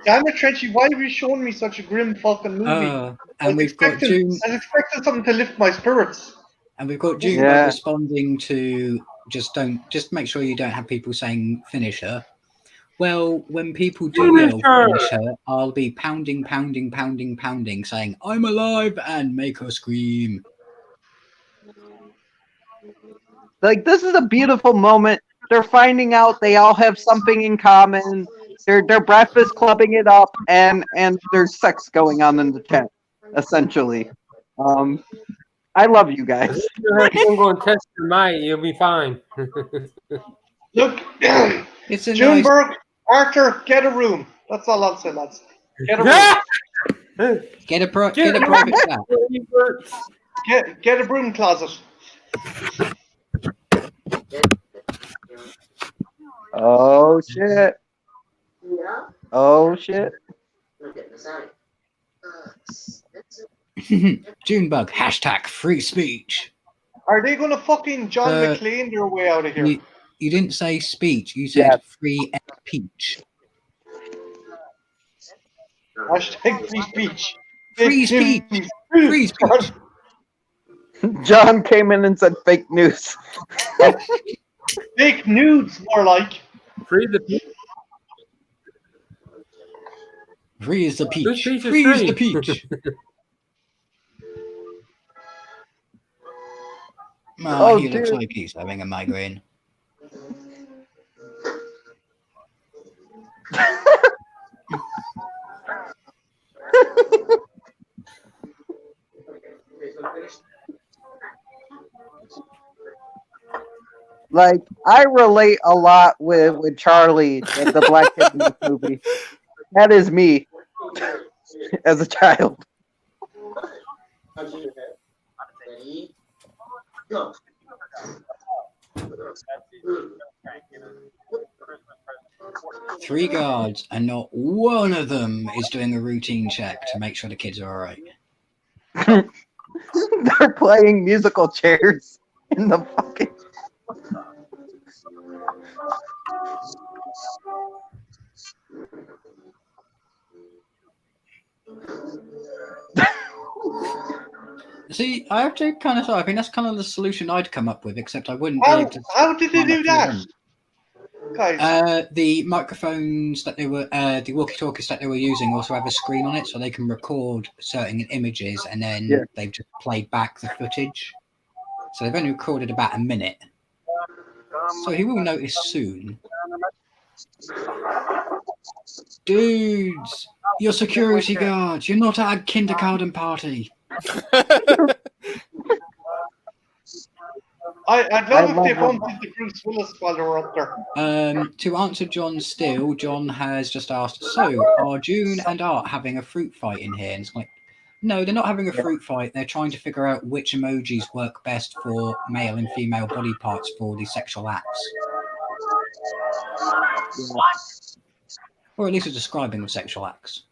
Damn it, Trenchy, why are you showing me such a grim fucking movie? And we've got June. I was expecting something to lift my spirits. And we've got June responding to just make sure you don't have people saying "finish her." Well, when people do yell "finish her," I'll be pounding, saying "I'm alive" and make her scream. Like, this is a beautiful moment. They're finding out they all have something in common. They're breakfast clubbing it up, and there's sex going on in the chat, essentially. I love you guys. You're going to test your might. You'll be fine. Look, it's a Junebug, Arthur, get a room. That's all I'll say, lads. Get a room. Get a private flat. Get a broom closet. Oh shit. Oh shit. Junebug, #free speech. Are they gonna fucking John McClane their way out of here? You didn't say speech, you said free peach. #free speech. Free speech. Free speech. John came in and said fake news. Fake nudes, more like. Free the peach. Freeze the peach. Freeze the peach. He looks like he's having a migraine. Like, I relate a lot with Charlie, the black kid in this movie. That is me as a child. Ready? Go. 3 guards, and not one of them is doing a routine check to make sure the kids are all right. They're playing musical chairs in the fucking. See, I have to kind of thought. I think that's kind of the solution I'd come up with, except I wouldn't. How did they do that, guys? The microphones that they were, the walkie-talkies that they were using, also have a screen on it, so they can record certain images, and then they've just played back the footage. So they've only recorded about a minute. So he will notice soon. Dudes, you're security guards. You're not at a kindergarten party. I'd love if they bumped into Bruce Willis while they were up there. To answer John Steele, John has just asked, so are June and Art having a fruit fight in here? And it's like, no, they're not having a fruit fight. They're trying to figure out which emojis work best for male and female body parts for the sexual acts. Or at least it's describing the sexual acts.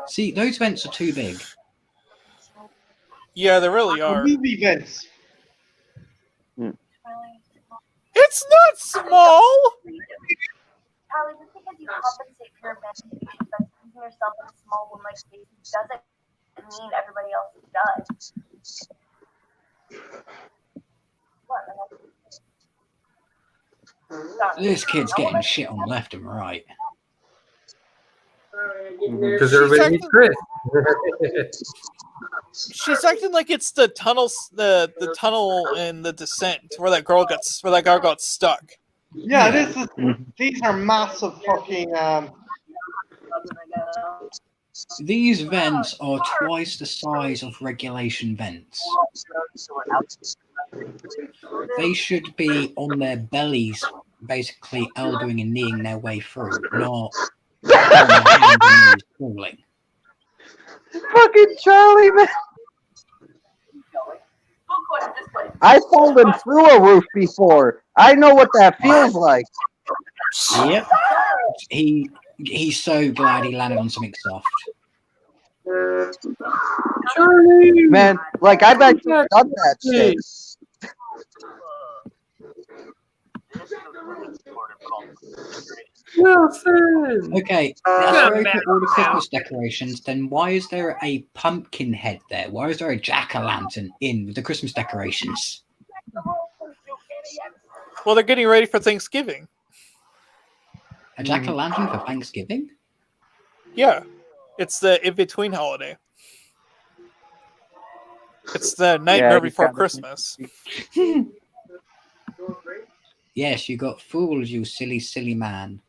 See, those vents are too big. Yeah, they really The are. movie vents. It's not small. Charlie, just because you compensate for your imagination by squeezing yourself in small woman-like spaces doesn't mean everybody else does. What? This kid's getting shit on left and right. Because everybody needs Chris. She's acting like it's the tunnels, the tunnel in the descent where that guy got stuck. Yeah, Yeah. this is. These are massive fucking. These vents are twice the size of regulation vents. They should be on their bellies, basically elbowing and kneeing their way through, not on their hands and knees crawling. Fucking Charlie, man. I've fallen through a roof before. I know what that feels like. Yep. He's so glad he landed on something soft. Charlie! Man, like, I've actually done that shit. Wilson! Okay, that's where we put all the Christmas decorations. Then why is there a pumpkin head there? Why is there a jack-o'-lantern in with the Christmas decorations? Well, they're getting ready for Thanksgiving. A jack-o'-lantern for Thanksgiving? Yeah, it's the in-between holiday. It's the nightmare before Christmas. Yes, you got fooled, you silly, silly man.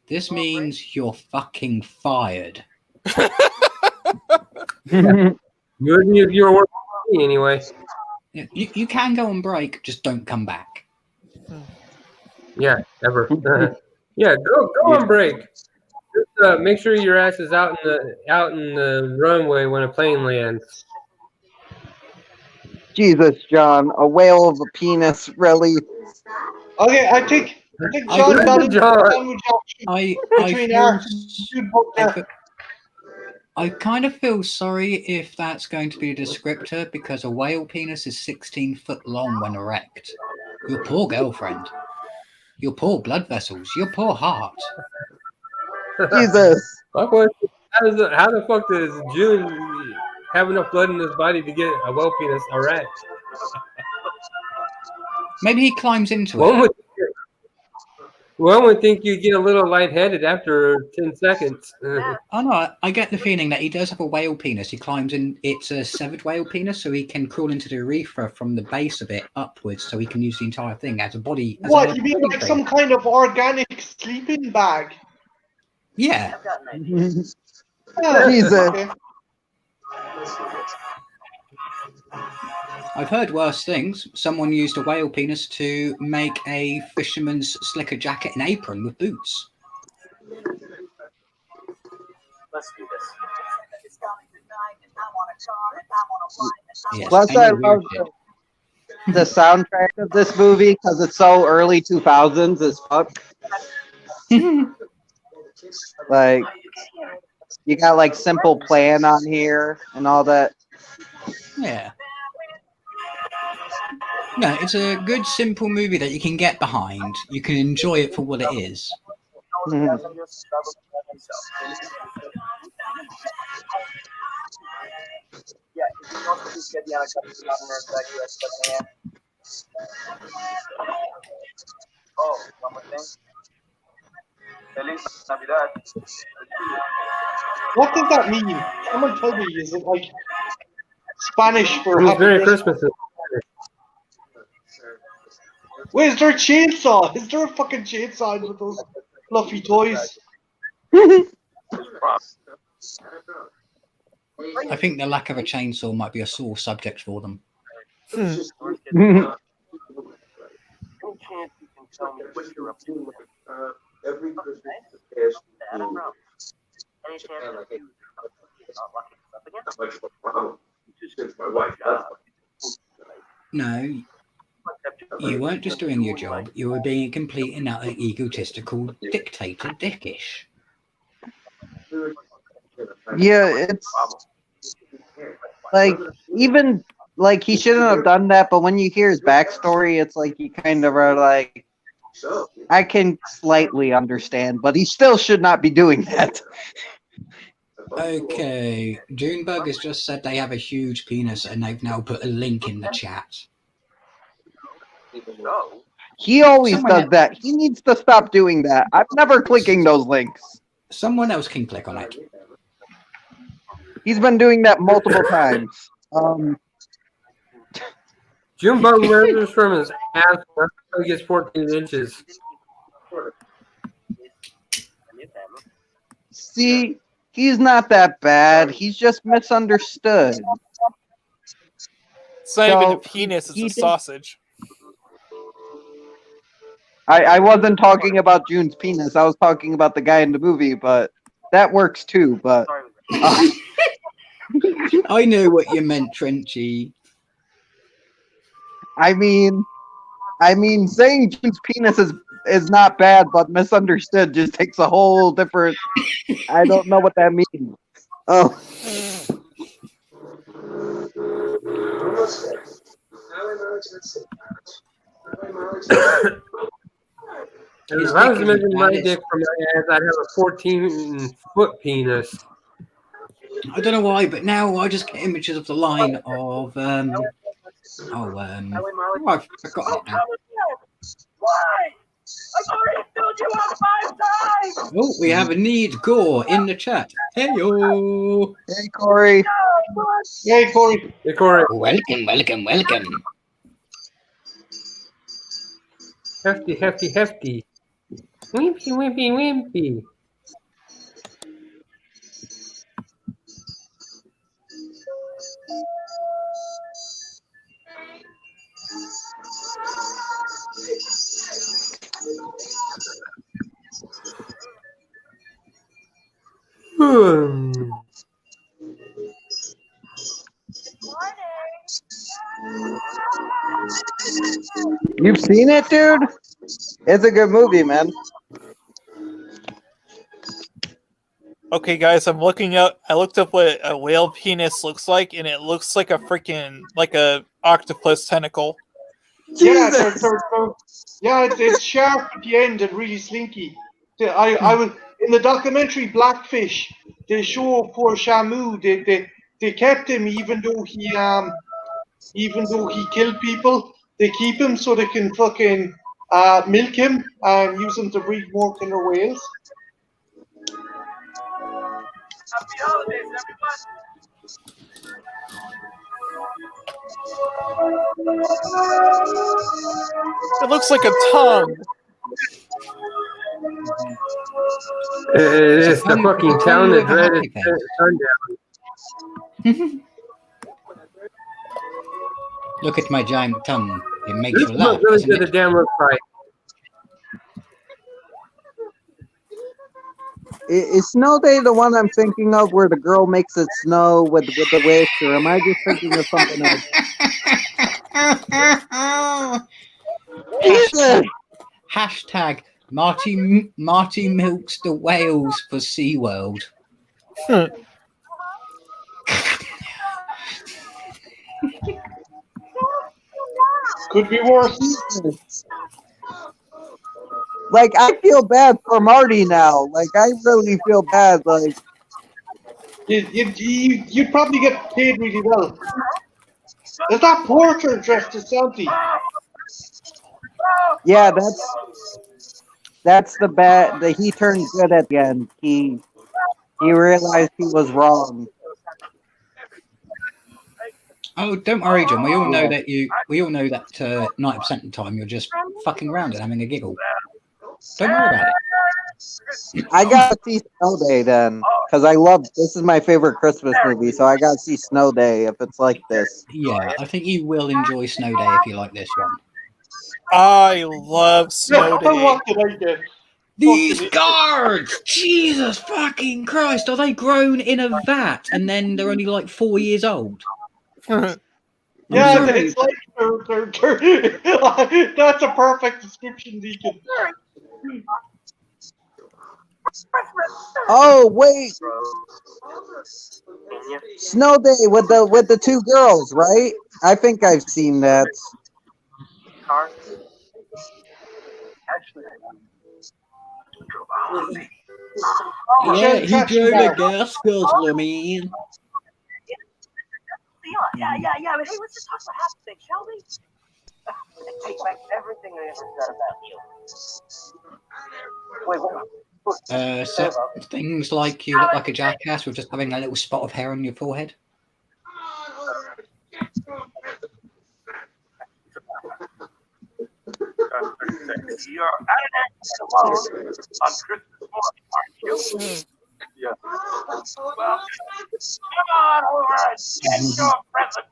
This means you're fucking fired. Good news, you're working for me anyway. You can go on break, just don't come back. Yeah, ever. Yeah, go on break. Just make sure your ass is out in the runway when a plane lands. Jesus, John, a whale of a penis, really? Okay, I think I John feel- got into John. the sandwich action I between feel, our two book there. I kind of feel sorry if that's going to be a descriptor because a whale penis is 16 foot long when erect. Your poor girlfriend. Your poor blood vessels. Your poor heart. Jesus. How the fuck does June have enough blood in his body to get a whale penis erect? Maybe he climbs into One it. would think you'd get a little lightheaded after 10 seconds. Oh no, I get the feeling that he does have a whale penis. He climbs in. It's a severed whale penis, so he can crawl into the urethra from the base of it upwards, so he can use the entire thing as a body. As What, a you mean body like thing. some kind of organic sleeping bag? Yeah. Yeah, Jesus. okay. I've heard worse things. Someone used a whale penis to make a fisherman's slicker jacket and apron with boots. Let's do this. Yes, Plus, any I weird love shit. the soundtrack of this movie because it's so early 2000s as fuck. Like, you got like Simple Plan on here and all that. Yeah. No, it's a good, simple movie that you can get behind. You can enjoy it for what it is. Mhm. Yeah, if you want to get the Unaccompanied Minors that you expect, oh, one more thing. Feliz Navidad. What does that mean? Someone tell me, is it like Spanish for It was Happy Merry Christmas? Christmas. Wait, is there a chainsaw? Is there a fucking chainsaw with those fluffy toys? I think the lack of a chainsaw might be a sore subject for them. Any chance you can tell me what you're up to? Every Christmas past Any chance that you not locking us up again? Not much of a problem since my wife does. No, you weren't just doing your job. You were being a complete and utter egotistical dictator dickish. Yeah, it's like even like he shouldn't have done that. But when you hear his backstory, it's like you kind of are like, I can slightly understand, but he still should not be doing that. Okay, Junebug has just said they have a huge penis, and they've now put a link in the chat. No. He always Someone does else- that. He needs to stop doing that. I'm never clicking those links. Someone else can click on it. He's been doing that multiple times. Junebug measures from his ass. That's how he gets 14 inches. See, he's not that bad. He's just misunderstood. It's not even So, a penis; it's he a did- sausage. I wasn't talking about June's penis. I was talking about the guy in the movie, but that works too. But I know what you meant, Trenchy. I mean, saying June's penis is not bad, but misunderstood just takes a whole different. I don't know what that means. Oh, If I was measuring my dick from my ass, I'd have a 14-foot penis. I don't know why, but now I just get images of the line of I've forgotten it now. Why? I've already filled you up 5 times! Oh, we have a need gore in the chat. Hey yo! hey Corey. Hey, Corey. Hey, Corey. Welcome. Hefty. Wimpy. You've seen it, dude? It's a good movie, man. Okay, guys, I'm looking up. I looked up what a whale penis looks like, and it looks like a freaking a octopus tentacle. Yeah, it's sharp at the end and really slinky. I was in the documentary Blackfish. They show poor Shamu. They kept him even though he killed people. They keep him so they can fucking milk him and use him to breed more killer whales. Happy holidays, It looks like a tongue. It's the fucking town that dreaded sundown. Look at my giant tongue. It makes This you laugh, looks really doesn't good. it? The damn looks right. Is Snow Day the one I'm thinking of where the girl makes it snow with the wish, or am I just thinking of something else? Hashtag Marty milks the whales for SeaWorld. Could be worse. Like, I feel bad for Marty now. Like, I really feel bad. Like, You'd probably get paid really well. Is that Porter dressed as Santi? yeah, that's the bad. He turned good at the end. He realized he was wrong. Oh, don't worry, John. We all know that 90% of the time you're just fucking around and having a giggle. Don't worry about it. I gotta see Snow Day then, because this is my favorite Christmas movie, so I gotta see Snow Day if it's like this. Yeah, I think you will enjoy Snow Day if you like this one. I love Snow Day. What did I get? These guards! Jesus fucking Christ! Are they grown in a vat and then they're only like 4 years old? Yeah, sorry. it's like that's a perfect description, Deacon. Oh wait, Snow Day with the two girls, right? I think I've seen that. Yeah, he Traction drove a bar. gas guzzler, man. Yeah. But hey, let's just talk about half things, shall we? I take back everything I ever said about you. Wait, what? So things like you look like a jackass with just having a little spot of hair on your forehead. You're at an accident alone on Christmas morning, aren't you? Yeah. Well, come on over and get your present,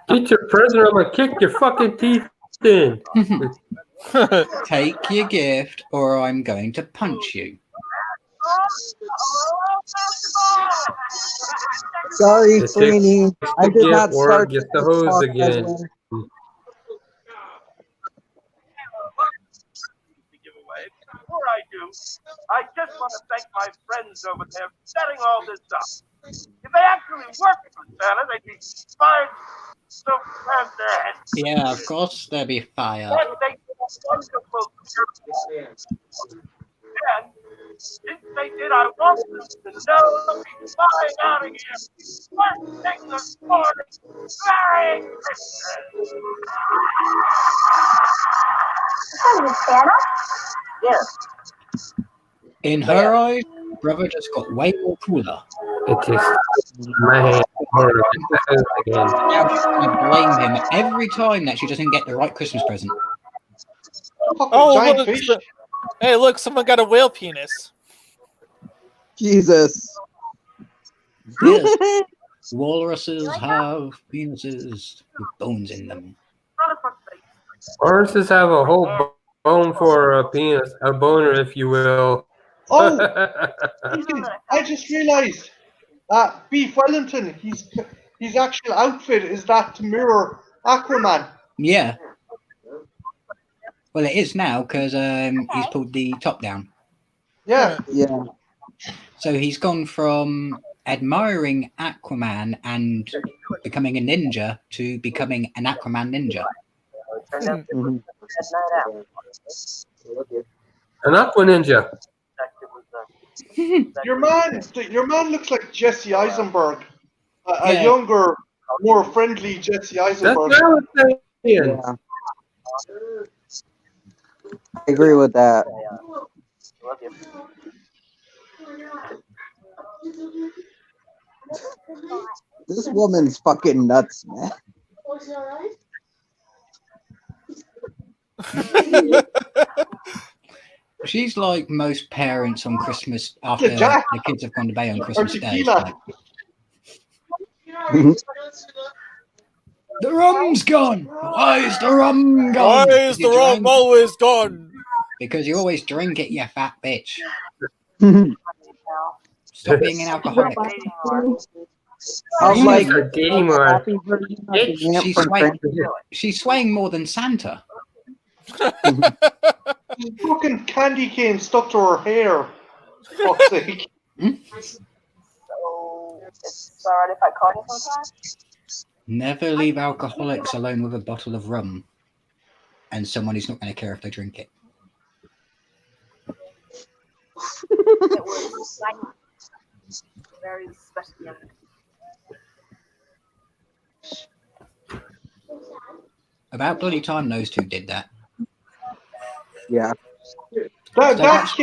Get your present, I'm gonna kick your fucking teeth in. Take your gift, or I'm going to punch you. Sorry, Just Freeney. I the did gift not or start get the this hose talk again. Before I do, I just want to thank my friends over there for setting all this up. If they actually worked for Santa, they'd be fired so fast their heads. Yeah, of course they'll be fired. But they did a wonderful job. And since they did, I want them to know they'll be flying out of here first thing this morning. Merry Christmas! Hello, Santa. Yes. In her eyes, brother just got way more cooler. It just my hand harder again. Now she's gonna blame him every time that she doesn't get the right Christmas present. Oh, Giant look! fish. Hey, look! Someone got a whale penis. Jesus. Yes, walruses have penises with bones in them. Horses have a whole bone for a penis, a boner, if you will. Oh, I just realised that Beef Wellington, his actual outfit is that to mirror Aquaman. Yeah. Well, it is now because he's pulled the top down. Yeah. Yeah. So he's gone from admiring Aquaman and becoming a ninja to becoming an Aquaman ninja. Mhm. An Aqua Ninja. Your man looks like Jesse Eisenberg, a Yeah. younger, more friendly Jesse That's Eisenberg. what I was saying. Yeah. I agree with that. This woman's fucking nuts, man. She's like most parents on Christmas after Jack. the kids have gone to bed on Christmas Day. tequila. Like, the rum's gone. Why is the rum gone? Why is the rum always gone? Because you always drink it, you fat bitch. Stop being an alcoholic. I was like, a gamer. happy version of the lamp She's from swaying, Francis. she's swaying more than Santa. There's fucking candy cane stuck to her hair. For fuck's sake. So it's alright if I call you sometimes? Never leave alcoholics alone with a bottle of rum and someone who's not going to care if they drink it. It was very special. About bloody time those two did that. Yeah. That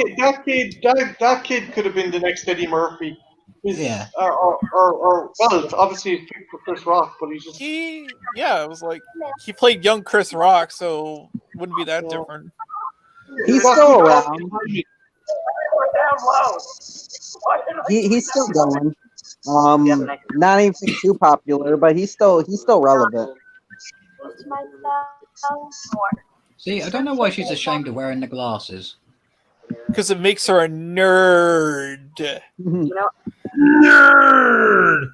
kid could have been the next Eddie Murphy. Yeah. Or well, obviously he's picked for Chris Rock, but he's just It was like he played young Chris Rock, so wouldn't be that different. He's still around. He's still going. Not anything too popular, but he's still relevant. See, I don't know why she's ashamed of wearing the glasses. Because it makes her a nerd. You know, Nerd.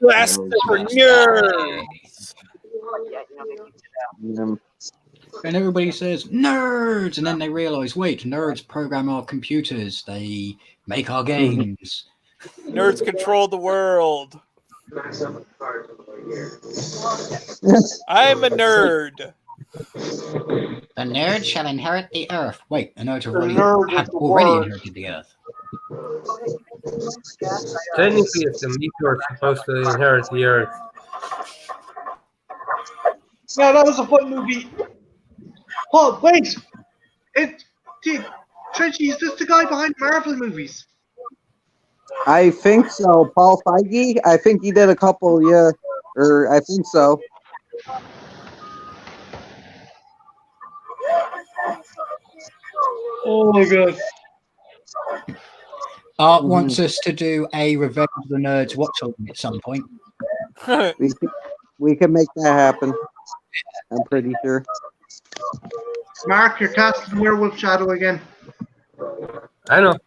Glasses for nerds. but yeah, you know, they keep it out. And everybody says, nerds! And then they realize, wait, nerds program our computers. They make our games. Nerds control the world. I'm a nerd. The nerds shall inherit the earth. Wait, the nerds nerd is have the already word. inherited the earth. Technically, it's the meteor supposed to inherit the earth. Yeah, that was a fun movie. Oh, wait! Trenchy, is this the guy behind Marvel movies? I think so. Paul Feige? I think he did a couple, yeah. Or I think so. Oh my god. Art wants us to do a Revenge of the Nerds watch along at some point. We can make that happen. I'm pretty sure. Mark, you're casting Werewolf Shadow again. I know.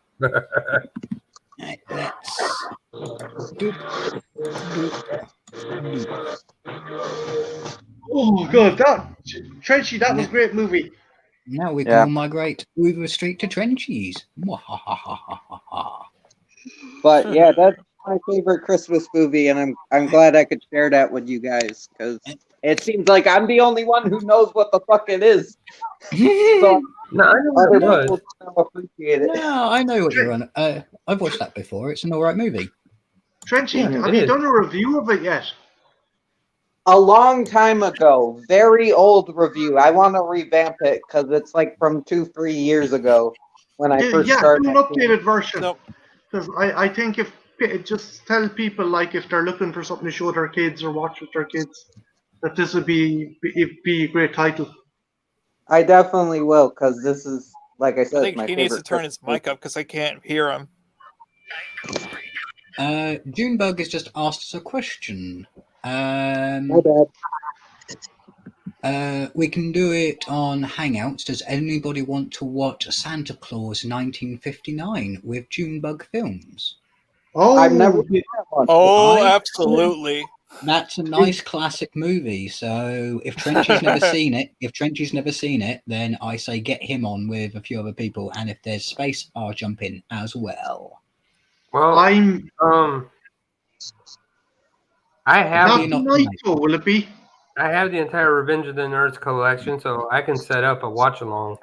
Right, let's do. Oh god, Trenchy, that was a great movie. Now we can Yeah. all migrate over straight to Trenchies. But yeah, that's my favorite Christmas movie, and I'm glad I could share that with you guys because it seems like I'm the only one who knows what the fuck it is. So No, I know what other it was. people don't appreciate it. No, I know what you're on. I've watched that before. It's an alright movie. Trenchy, Yeah, have it you is. done a review of it yet? A long time ago, very old review. I want to revamp it because it's like from 2-3 years ago when I first Yeah, started. do an updated version. Nope. Because I think if just tell people like if they're looking for something to show their kids or watch with their kids, that this would be a great title. I definitely will because this is, like I I said, think my he favorite. needs to turn his Christmas mic up because I can't hear him. Junebug has just asked us a question. My bad. We can do it on Hangouts. Does anybody want to watch Santa Claus 1959 with Junebug Films? Oh, I've never seen that one. Oh, I- absolutely. That's a nice classic movie. So if Trenchy's never seen it, then I say get him on with a few other people, and if there's space, I'll jump in as well. Well, I'm I have Probably not not tonight, tonight. though, will it be? I have the entire Revenge of the Nerds collection, so I can set up a watch along.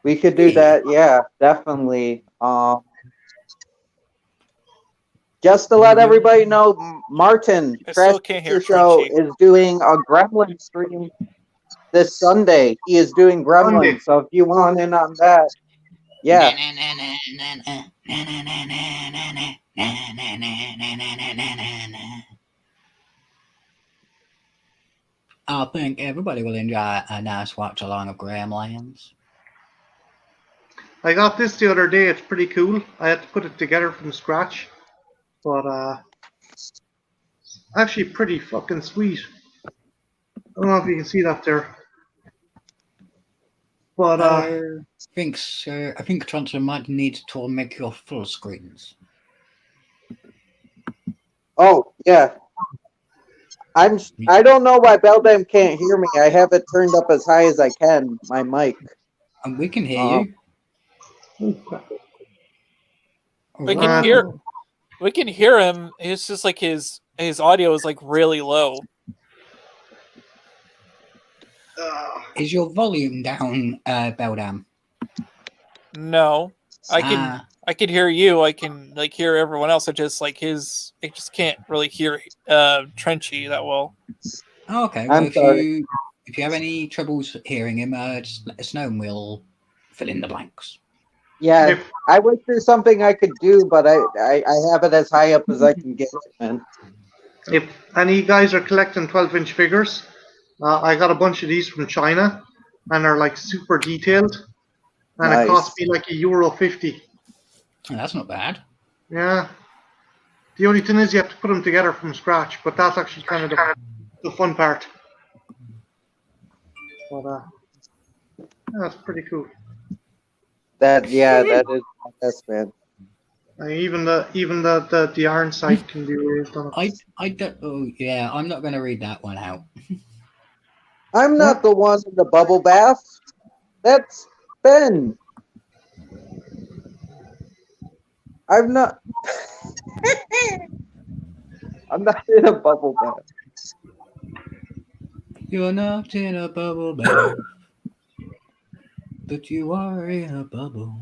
We could do that. Yeah, definitely. Just to let everybody know, Martin I still Trash can't hear Show Trenchy. is doing a Gremlin stream this Sunday. He is doing Gremlin, Sunday. so if you want in on that, yeah. I think everybody will enjoy a nice watch along of Gremlins. I got this the other day. It's pretty cool. I had to put it together from scratch, but actually pretty fucking sweet. I don't know if you can see that there, but I think Tronson might need to make your full screens. Oh, yeah. I don't know why Beldam can't hear me. I have it turned up as high as I can, my mic. And we can hear you. We can hear. We can hear him. It's just like his audio is like really low. Is your volume down, Beldam? No, I can hear you. I can like hear everyone else. I just can't really hear Trenchy that well. Okay. Well, I'm if sorry. you have any troubles hearing him, just let us know and we'll fill in the blanks. Yeah, I wish there's something I could do, but I have it as high up as I can get it, man. if any guys are collecting 12-inch figures, I got a bunch of these from China, and they're like super detailed, and Nice. it cost me like €1.50. Oh, that's not bad. Yeah. The only thing is you have to put them together from scratch, but that's actually kind of the fun part. But that's pretty cool. That is my best, man. Even the iron sight can be raised on it. I don't. Oh yeah, I'm not going to read that one out. I'm not the one in the bubble bath. That's Ben. I'm not. I'm not in a bubble bath. You're not in a bubble bath, but you are in a bubble.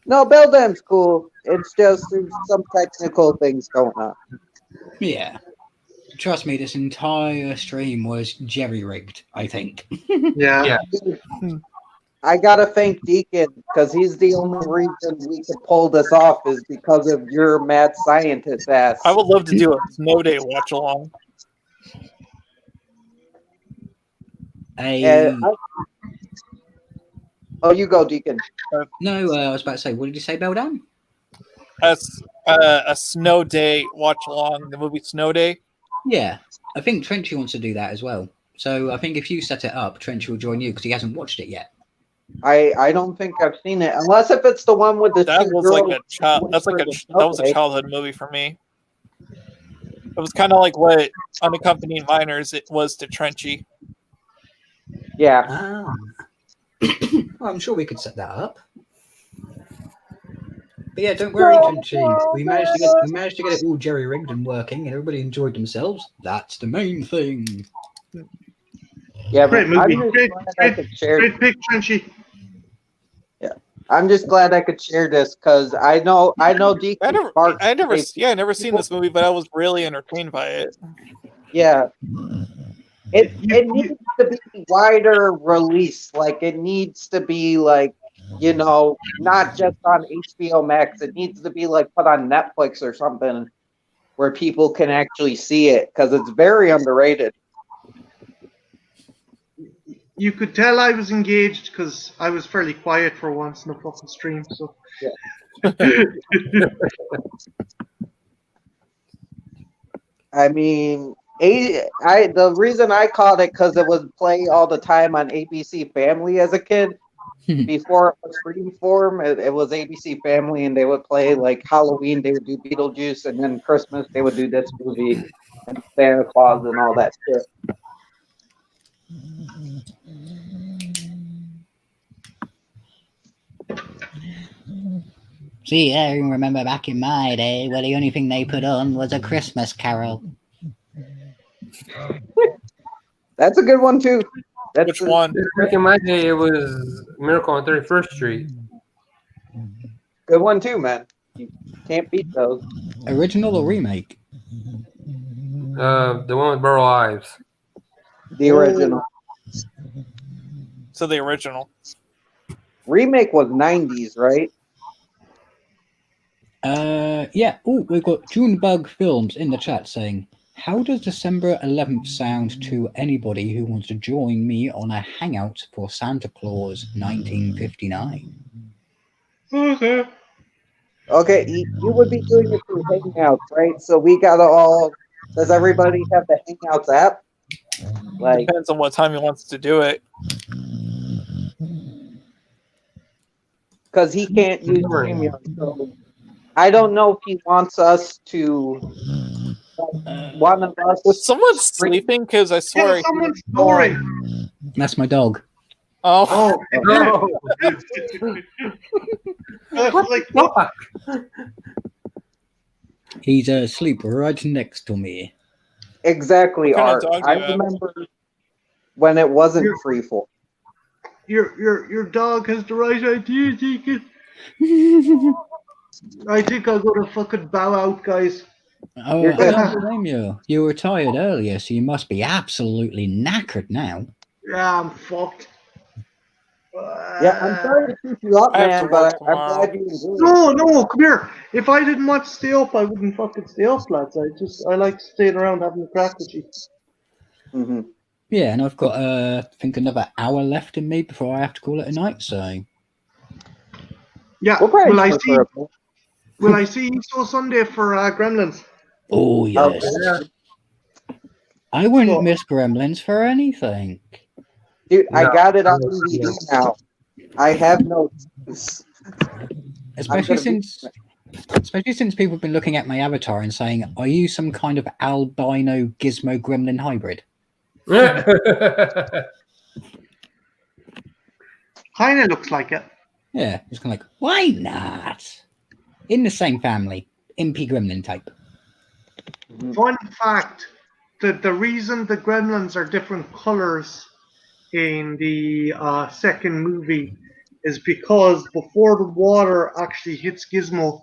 No, Bell Dam's cool. It's just there's some technical things going on. Yeah. Trust me, this entire stream was jerry-rigged, I think. Yeah. I gotta thank Deacon because he's the only reason we could pull this off is because of your mad scientist ass. I would love to do a snow day watch along. Oh, you go, Deacon. No, I was about to say, what did you say, Beldam? A snow day watch along, the movie Snow Day. Yeah, I think Trenchy wants to do that as well. So I think if you set it up, Trenchy will join you because he hasn't watched it yet. I don't think I've seen it unless if it's the one with the That two was girls. like a child. That was a childhood movie for me. It was kind of like what Unaccompanied Minors it was to Trenchy. Yeah. Well, I'm sure we could set that up. But yeah, don't worry, Trenchy. We managed to get it all jerry-rigged and working, and everybody enjoyed themselves. That's the main thing. Yeah, Great movie. Great pick, Trenchy. Yeah, I'm just glad I could share this because I know Deacon. I never seen this movie, but I was really entertained by it. Yeah. It needs to be wider release. Like it needs to be like, not just on HBO Max. It needs to be like put on Netflix or something where people can actually see it because it's very underrated. You could tell I was engaged because I was fairly quiet for once in the fucking stream. So yeah. I mean, the reason I called it because it was play all the time on ABC Family as a kid. Before it was Freeform, it was ABC Family, and they would play like Halloween. They would do Beetlejuice, and then Christmas they would do this movie and Santa Claus and all that shit. See, I remember back in my day where the only thing they put on was A Christmas Carol. That's a good one too. Which one? Back in my day, it was Miracle on 31st Street. Good one too, man. You can't beat those. Original or remake? The one with Burl Ives. The original. So the original. Remake was 90s, right? Yeah. Oh, we've got Junebug Films in the chat saying, how does December 11th sound to anybody who wants to join me on a hangout for Santa Claus 1959? Okay, you would be doing it through Hangouts, right? So we gotta all. Does everybody have the Hangouts app? Like, depends on what time he wants to do it. Because he can't use StreamYard, so I don't know if he wants us to. One of us. Was someone sleeping? Because I swear. Yeah, someone's snoring. That's my dog. Oh. No. Like, He's asleep right next to me. Exactly, What kind Art. of dog do I you have? remember when it wasn't Freeform. Your dog has the right idea, Deacon. I think I'll go to fucking bow out, guys. Oh, I don't blame you. You were tired earlier, so you must be absolutely knackered now. Yeah, I'm fucked. Yeah, I'm sorry to keep you up, I have to man, work but I'm tomorrow. glad you enjoyed it. No, come here. If I didn't want to stay up, I wouldn't fucking stay up, lads. I like staying around having a crack with you. Mm-hmm. Yeah, and I've got, I think, another hour left in me before I have to call it a night, so... Yeah, We'll will I see you so Sunday for Gremlins? Oh, yes. Okay. I wouldn't So- miss Gremlins for anything. Dude, I No, got it on no, DVD no. now. I have no excuse. Especially gonna be- since people have been looking at my avatar and saying, "Are you some kind of albino gizmo gremlin hybrid?" Kind of looks like it. Yeah, it's kind of like, why not? In the same family, impy gremlin type. Fun fact: the reason the gremlins are different colors in the second movie is because before the water actually hits Gizmo,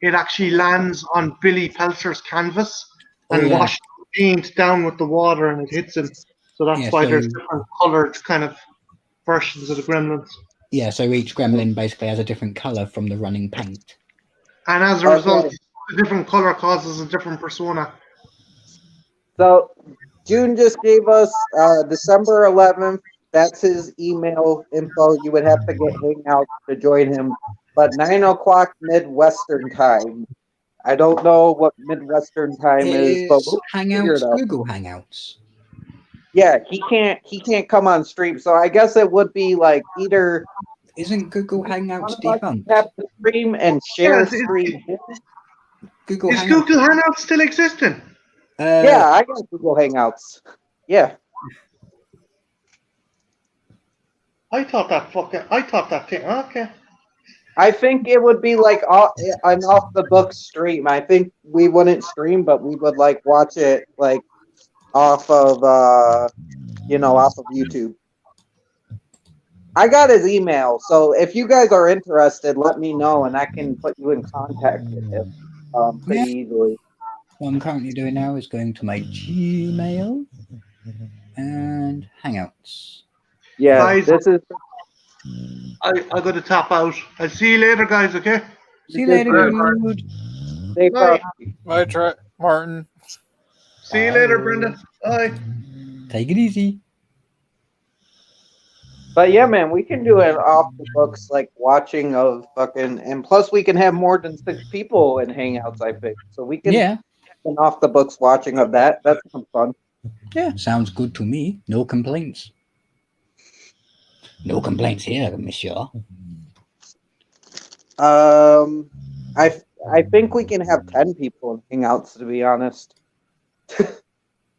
it actually lands on Billy Peltzer's canvas and yeah. washes the paint down with the water, and it hits him. So that's Yeah, why so- there's different colored kind of versions of the gremlins. Yeah, so each gremlin basically has a different color from the running paint. And as a Okay. result, a different color causes a different persona. So June just gave us December 11th. That's his email info. You would have to get Hangout to join him, but 9 o'clock Midwestern time. I don't know what Midwestern time is, but we'll figure Hangouts, it out. Google Hangouts. Yeah, he can't come on stream, so I guess it would be like either Isn't Google Hangouts one of us defunct? have to stream and share Yeah, screen. Google Is Hangouts. Google Hangouts still existing? Yeah, I got Google Hangouts. Yeah. I thought that thing. Okay. I think it would be like an off the book stream. I think we wouldn't stream, but we would like watch it like off of off of YouTube. I got his email, so if you guys are interested, let me know and I can put you in contact with him pretty easily. What I'm currently doing now is going to my Gmail and Hangouts. Yeah, Guys, this is I got to tap out. I'll see you later, guys. Okay. See you later, dude. Safe Bye. out. Martin. See you later, Brenda. Bye. Take it easy. But yeah, man, we can do an off the books like watching of fucking, and plus we can have more than 6 people in Hangouts. I think so. We can Yeah, an off the books watching of that. That's some fun. yeah, sounds good to me. No complaints. No complaints here, monsieur. I think we can have 10 people in Hangouts. To be honest,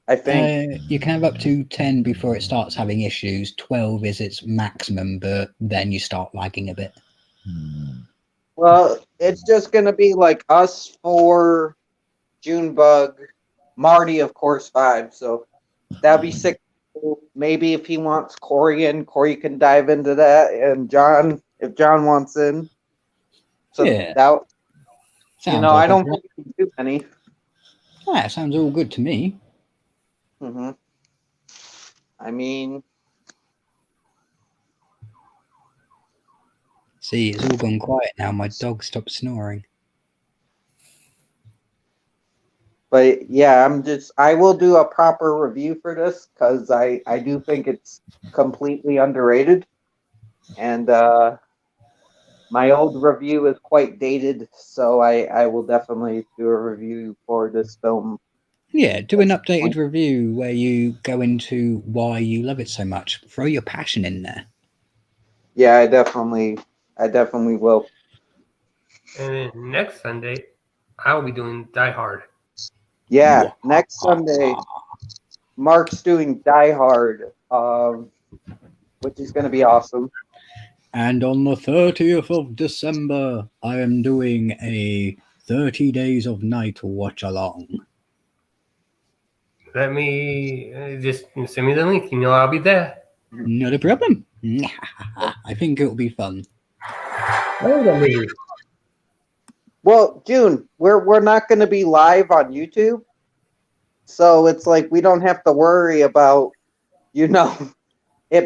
I think. You can have up to 10 before it starts having issues. 12 is its maximum, but then you start lagging a bit. Well, it's just gonna be like us 4, Junebug, Marty, of course, 5. So that'd be 6 people. Maybe if he wants Corey in, Corey can dive into that, and John, if John wants in. So Yeah. that, Sounds I like don't think we can do any. Yeah, sounds all good to me. Mm-hmm. I mean, See, it's all gone quiet now. My dog stopped snoring. but yeah, I will do a proper review for this because I do think it's completely underrated. And my old review is quite dated, so I will definitely do a review for this film. Yeah, do an updated review where you go into why you love it so much. Throw your passion in there. Yeah, I definitely will. And then next Sunday, I will be doing Die Hard. Yeah, next Sunday, Mark's doing Die Hard, which is going to be awesome. And on the 30th of December, I am doing a 30 Days of Night watch along. Let me just send me the link. I'll be there. Not a problem. I think it'll be fun. Well, June, we're not going to be live on YouTube, so it's like we don't have to worry about it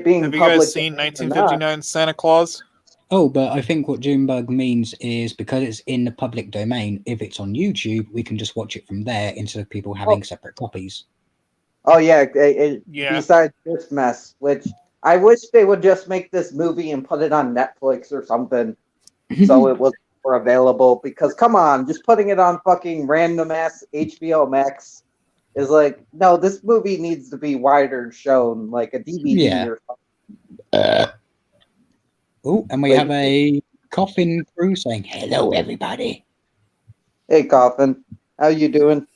being Have you public. guys seen 1959 Santa Claus? Oh, but I think what Junebug means is because it's in the public domain, if it's on YouTube, we can just watch it from there instead of people having separate copies. Oh yeah, Yeah. besides this mess, which I wish they would just make this movie and put it on Netflix or something, so it was more available. Because come on, just putting it on fucking random ass HBO Max is like, no, this movie needs to be wider shown, like a DVD Yeah. or something. Oh, and we Like- have a coffin crew saying, "Hello, everybody." Hey, Coffin, how you doing?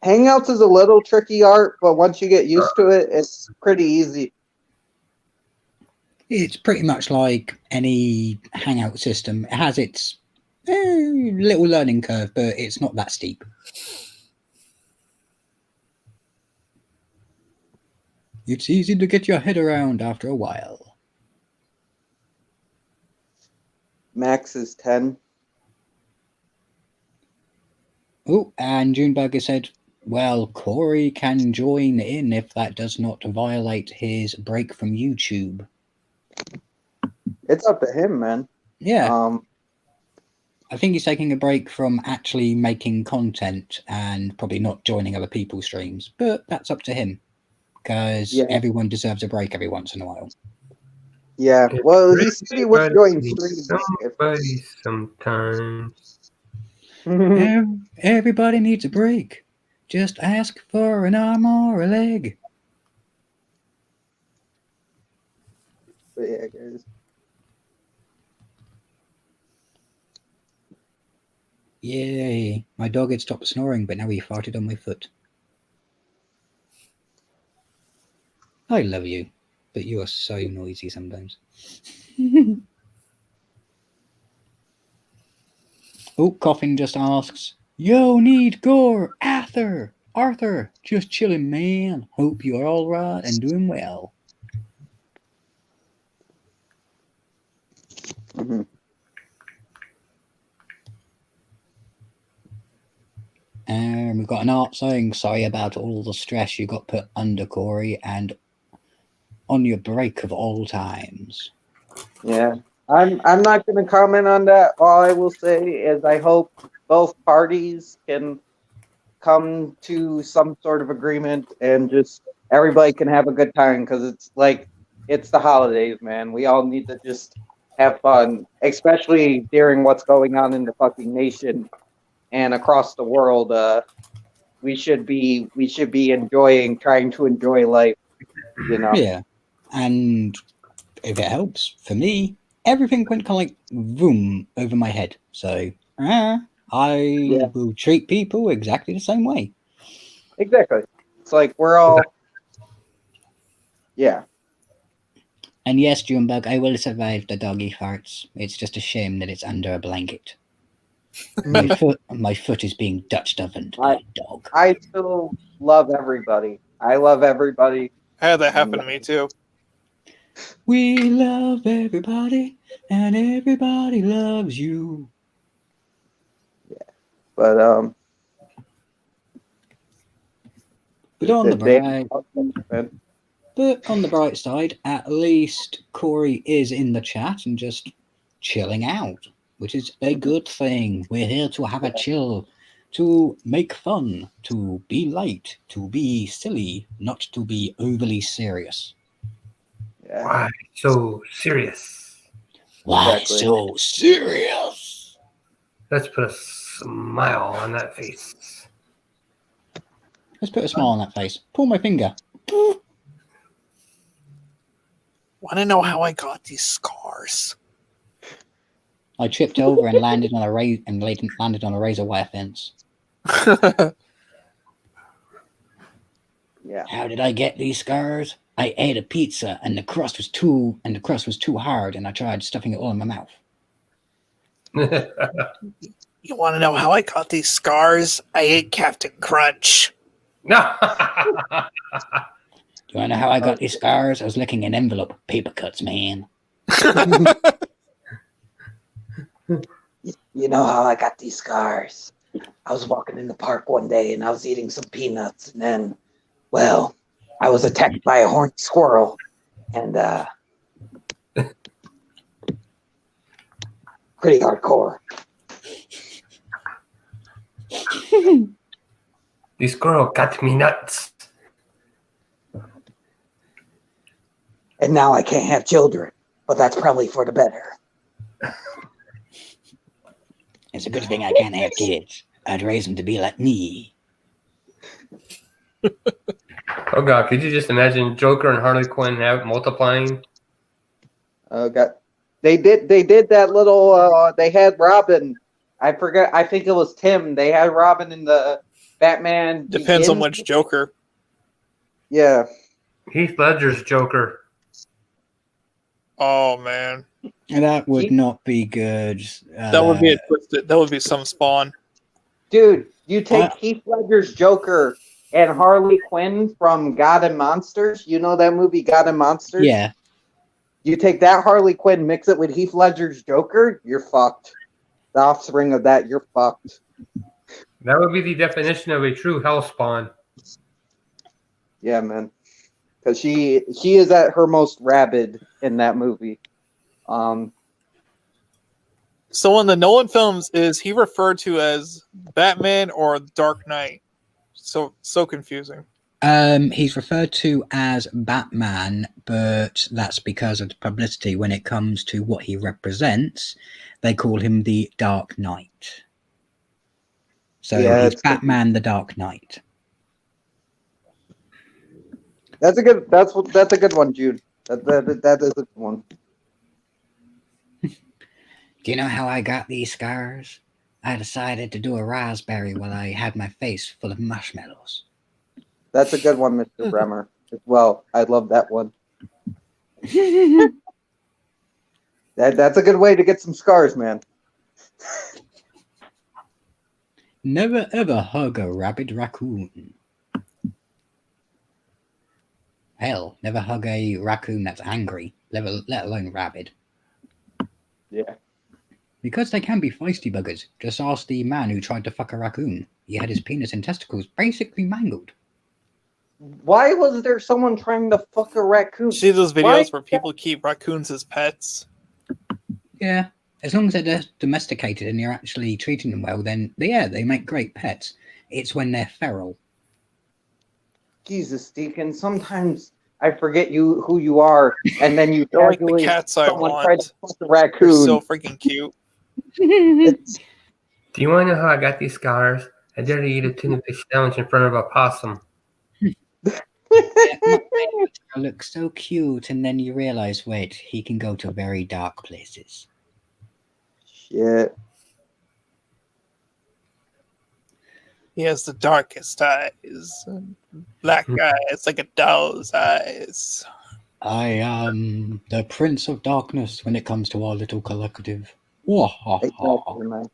Hangouts is a little tricky art, but once you get used to it, it's pretty easy. It's pretty much like any Hangout system. It has its little learning curve, but it's not that steep. It's easy to get your head around after a while. Max is 10. Oh, and Juneberger said, well, Corey can join in if that does not violate his break from YouTube. It's up to him, man. Yeah. I think he's taking a break from actually making content and probably not joining other people's streams, but that's up to him because everyone deserves a break every once in a while. Yeah, well, he said he would join streams. Everybody sometimes. Everybody needs a break. Just ask for an arm or a leg. But yeah, guys. Yay. My dog had stopped snoring, but now he farted on my foot. I love you, but you are so noisy sometimes. Oh, Coffin just asks, yo, need gore, Arthur, just chilling, man. Hope you're all right and doing well. Mm-hmm. And we've got an art saying, sorry about all the stress you got put under, Corey, and on your break of all times. Yeah, I'm not going to comment on that. All I will say is I hope both parties can come to some sort of agreement and just everybody can have a good time because it's like it's the holidays, man. We all need to just have fun, especially during what's going on in the fucking nation and across the world. We should be trying to enjoy life, you know. Yeah, and if it helps, for me, everything went kind of like boom over my head. So I will treat people exactly the same way. Exactly. It's like we're all, yeah. And yes, Junebug, I will survive the doggy farts. It's just a shame that it's under a blanket. My foot is being Dutch ovened by a dog. I still love everybody. I love everybody. I had that happen to me too. We love everybody, and everybody loves you. Yeah, but on the bright side, at least Corey is in the chat and just chilling out, which is a good thing. We're here to have a chill, to make fun, to be light, to be silly, not to be overly serious. Yeah. Why so serious? Why so serious? Let's put a smile on that face. Let's put a smile on that face. Pull my finger. Want to know how I got these scars? I tripped over and landed on a razor wire fence. Yeah. How did I get these scars? I ate a pizza and the crust was too hard, and I tried stuffing it all in my mouth. You want to know how I got these scars? I ate Captain Crunch. No. Do you want to know how I got these scars? I was licking an envelope of paper cuts, man. You know how I got these scars? I was walking in the park one day and I was eating some peanuts, and then, well, I was attacked by a horned squirrel, and pretty hardcore. This squirrel got me nuts. And now I can't have children, but that's probably for the better. It's a good thing I can't have kids. I'd raise him to be like me. Oh god, could you just imagine Joker and Harley Quinn multiplying? Oh god, they did that little. They had Robin. I forget. I think it was Tim. They had Robin in the Batman. Depends on Begins. which Joker. Yeah. Heath Ledger's Joker. Oh man, That would not be good. that would be a twisted. That would be some Spawn. Dude, you take Heath Ledger's Joker and Harley Quinn from God and Monsters. You know that movie, God and Monsters? Yeah. You take that Harley Quinn, mix it with Heath Ledger's Joker, you're fucked. The offspring of that, you're fucked. That would be the definition of a true hellspawn. Yeah, man. Because she is at her most rabid in that movie. So in the Nolan films, is he referred to as Batman or Dark Knight? So confusing. He's referred to as Batman, but that's because of the publicity. When it comes to what he represents, they call him the Dark Knight. So Yeah, he's it's Batman the Dark Knight. That's a good one, Jude. That is a good one. Do you know how I got these scars? I decided to do a raspberry while I had my face full of marshmallows. That's a good one, Mr. Bremer, as well. I love that one. That's a good way to get some scars, man. Never ever hug a rabid raccoon. Hell, never hug a raccoon that's angry, let alone rabid. Yeah. Because they can be feisty buggers. Just ask the man who tried to fuck a raccoon. He had his penis and testicles basically mangled. Why was there someone trying to fuck a raccoon? See those videos where people keep raccoons as pets? Yeah. As long as they're domesticated and you're actually treating them well, then yeah, they make great pets. It's when they're feral. Jesus, Deacon, sometimes I forget who you are, and then you They're like the casually cats I someone tried to want. fuck a raccoon. They're so freaking cute. Do you want to know how I got these scars? I dare to eat a tuna fish sandwich in front of a possum. I look so cute, and then you realize, wait, he can go to very dark places. Shit. He has the darkest eyes. Black eyes like a doll's eyes. I am the Prince of Darkness when it comes to our little collective. Exactly, man.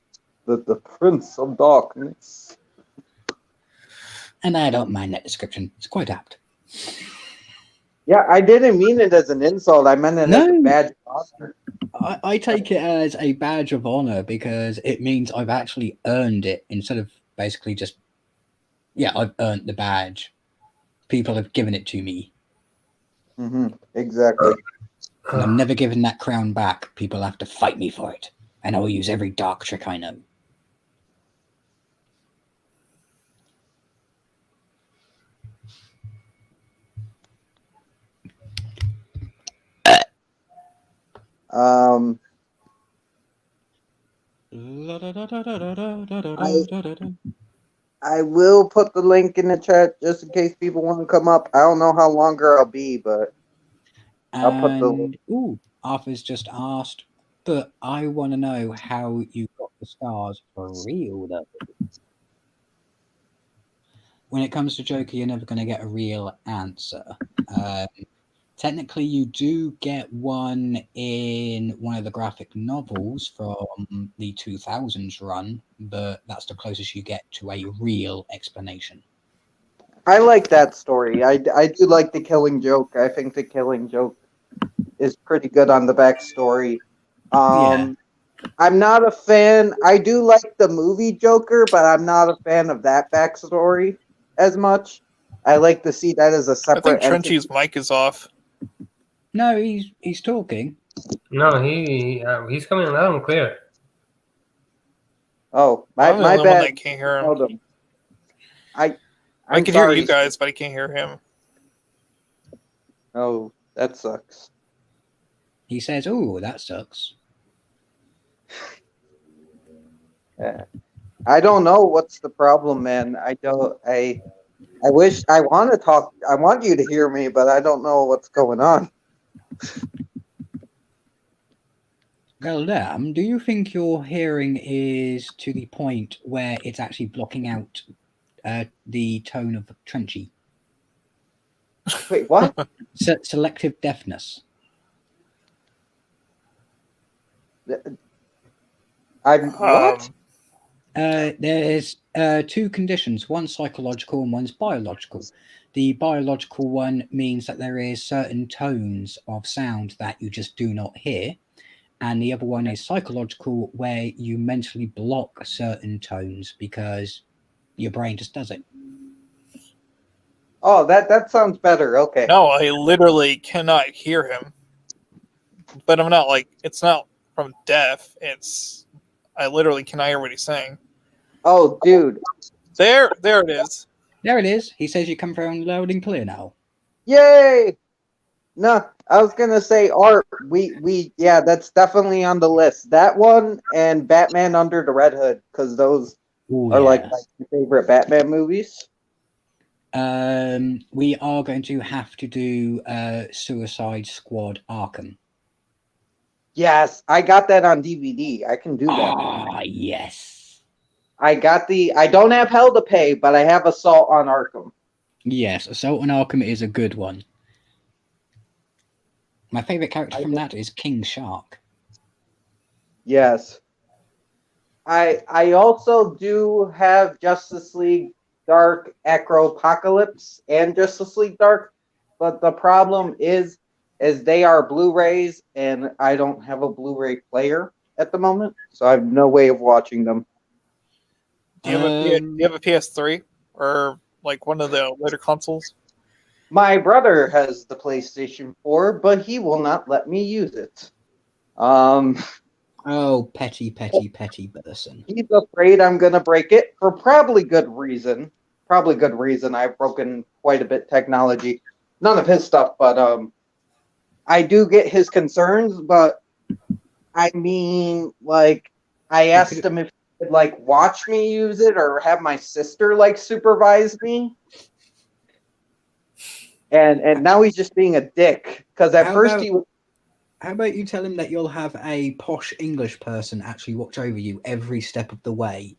The Prince of Darkness. And I don't mind that description. It's quite apt. Yeah, I didn't mean it as an insult. I meant it as a badge of honor. I take it as a badge of honor because it means I've actually earned it instead of basically just, yeah, I've earned the badge. People have given it to me. Mm-hmm. Exactly. And I'm never giving that crown back. People have to fight me for it. And I will use every dark trick I know. I will put the link in the chat just in case people want to come up. I don't know how longer I'll be, but I'll put the link. Ooh, Arthur's just asked, but I want to know how you got the scars for real, though. When it comes to Joker, you're never going to get a real answer. Technically, you do get one in one of the graphic novels from the 2000s run, but that's the closest you get to a real explanation. I like that story. I do like the Killing Joke. I think the Killing Joke is pretty good on the backstory. Yeah. I'm not a fan. I do like the movie Joker, but I'm not a fan of that backstory as much. I like to see that as a separate I think Trenchy's mic is off. No, he's talking. No, he's coming loud and clear. Oh, I'm the my only bad. one that can't hear him. Hold on. I can sorry. hear you guys, but I can't hear him. Oh, that sucks. He says, "Oh, that sucks." Yeah. I don't know what's the problem, man. I don't. I wish I want to talk. I want you to hear me, but I don't know what's going on. Galdam, do you think your hearing is to the point where it's actually blocking out the tone of Trenchy? Wait, what? Selective deafness. I'm what? There's two conditions, one's psychological and one's biological. The biological one means that there is certain tones of sound that you just do not hear. And the other one is psychological, where you mentally block certain tones because your brain just does it. Oh, that sounds better. Okay. No, I literally cannot hear him. But I'm not like, it's not from deaf. It's, I literally cannot hear what he's saying. Oh, dude. There it is. There it is. He says you come from loud and clear now. Yay! No, I was gonna say art. Yeah, that's definitely on the list. That one and Batman Under the Red Hood, because those Ooh, are yeah. like my favorite Batman movies. We are going to have to do Suicide Squad Arkham. Yes, I got that on DVD. I can do that. Ah, yes. I don't have Hell to Pay, but I have Assault on Arkham. Yes, Assault on Arkham is a good one. My favorite character from that is King Shark. Yes. I also do have Justice League Dark Acropocalypse and Justice League Dark, but the problem is they are Blu-rays and I don't have a Blu-ray player at the moment, so I have no way of watching them. Do you have a PS3 or like one of the later consoles? My brother has the PlayStation 4, but he will not let me use it. Oh, petty person. He's afraid I'm going to break it for probably good reason. Probably good reason. I've broken quite a bit technology. None of his stuff, but I do get his concerns, but I mean, like, I asked him if he could, like, watch me use it or have my sister, like, supervise me. And now he's just being a dick. Because at first he was... How about you tell him that you'll have a posh English person actually watch over you every step of the way?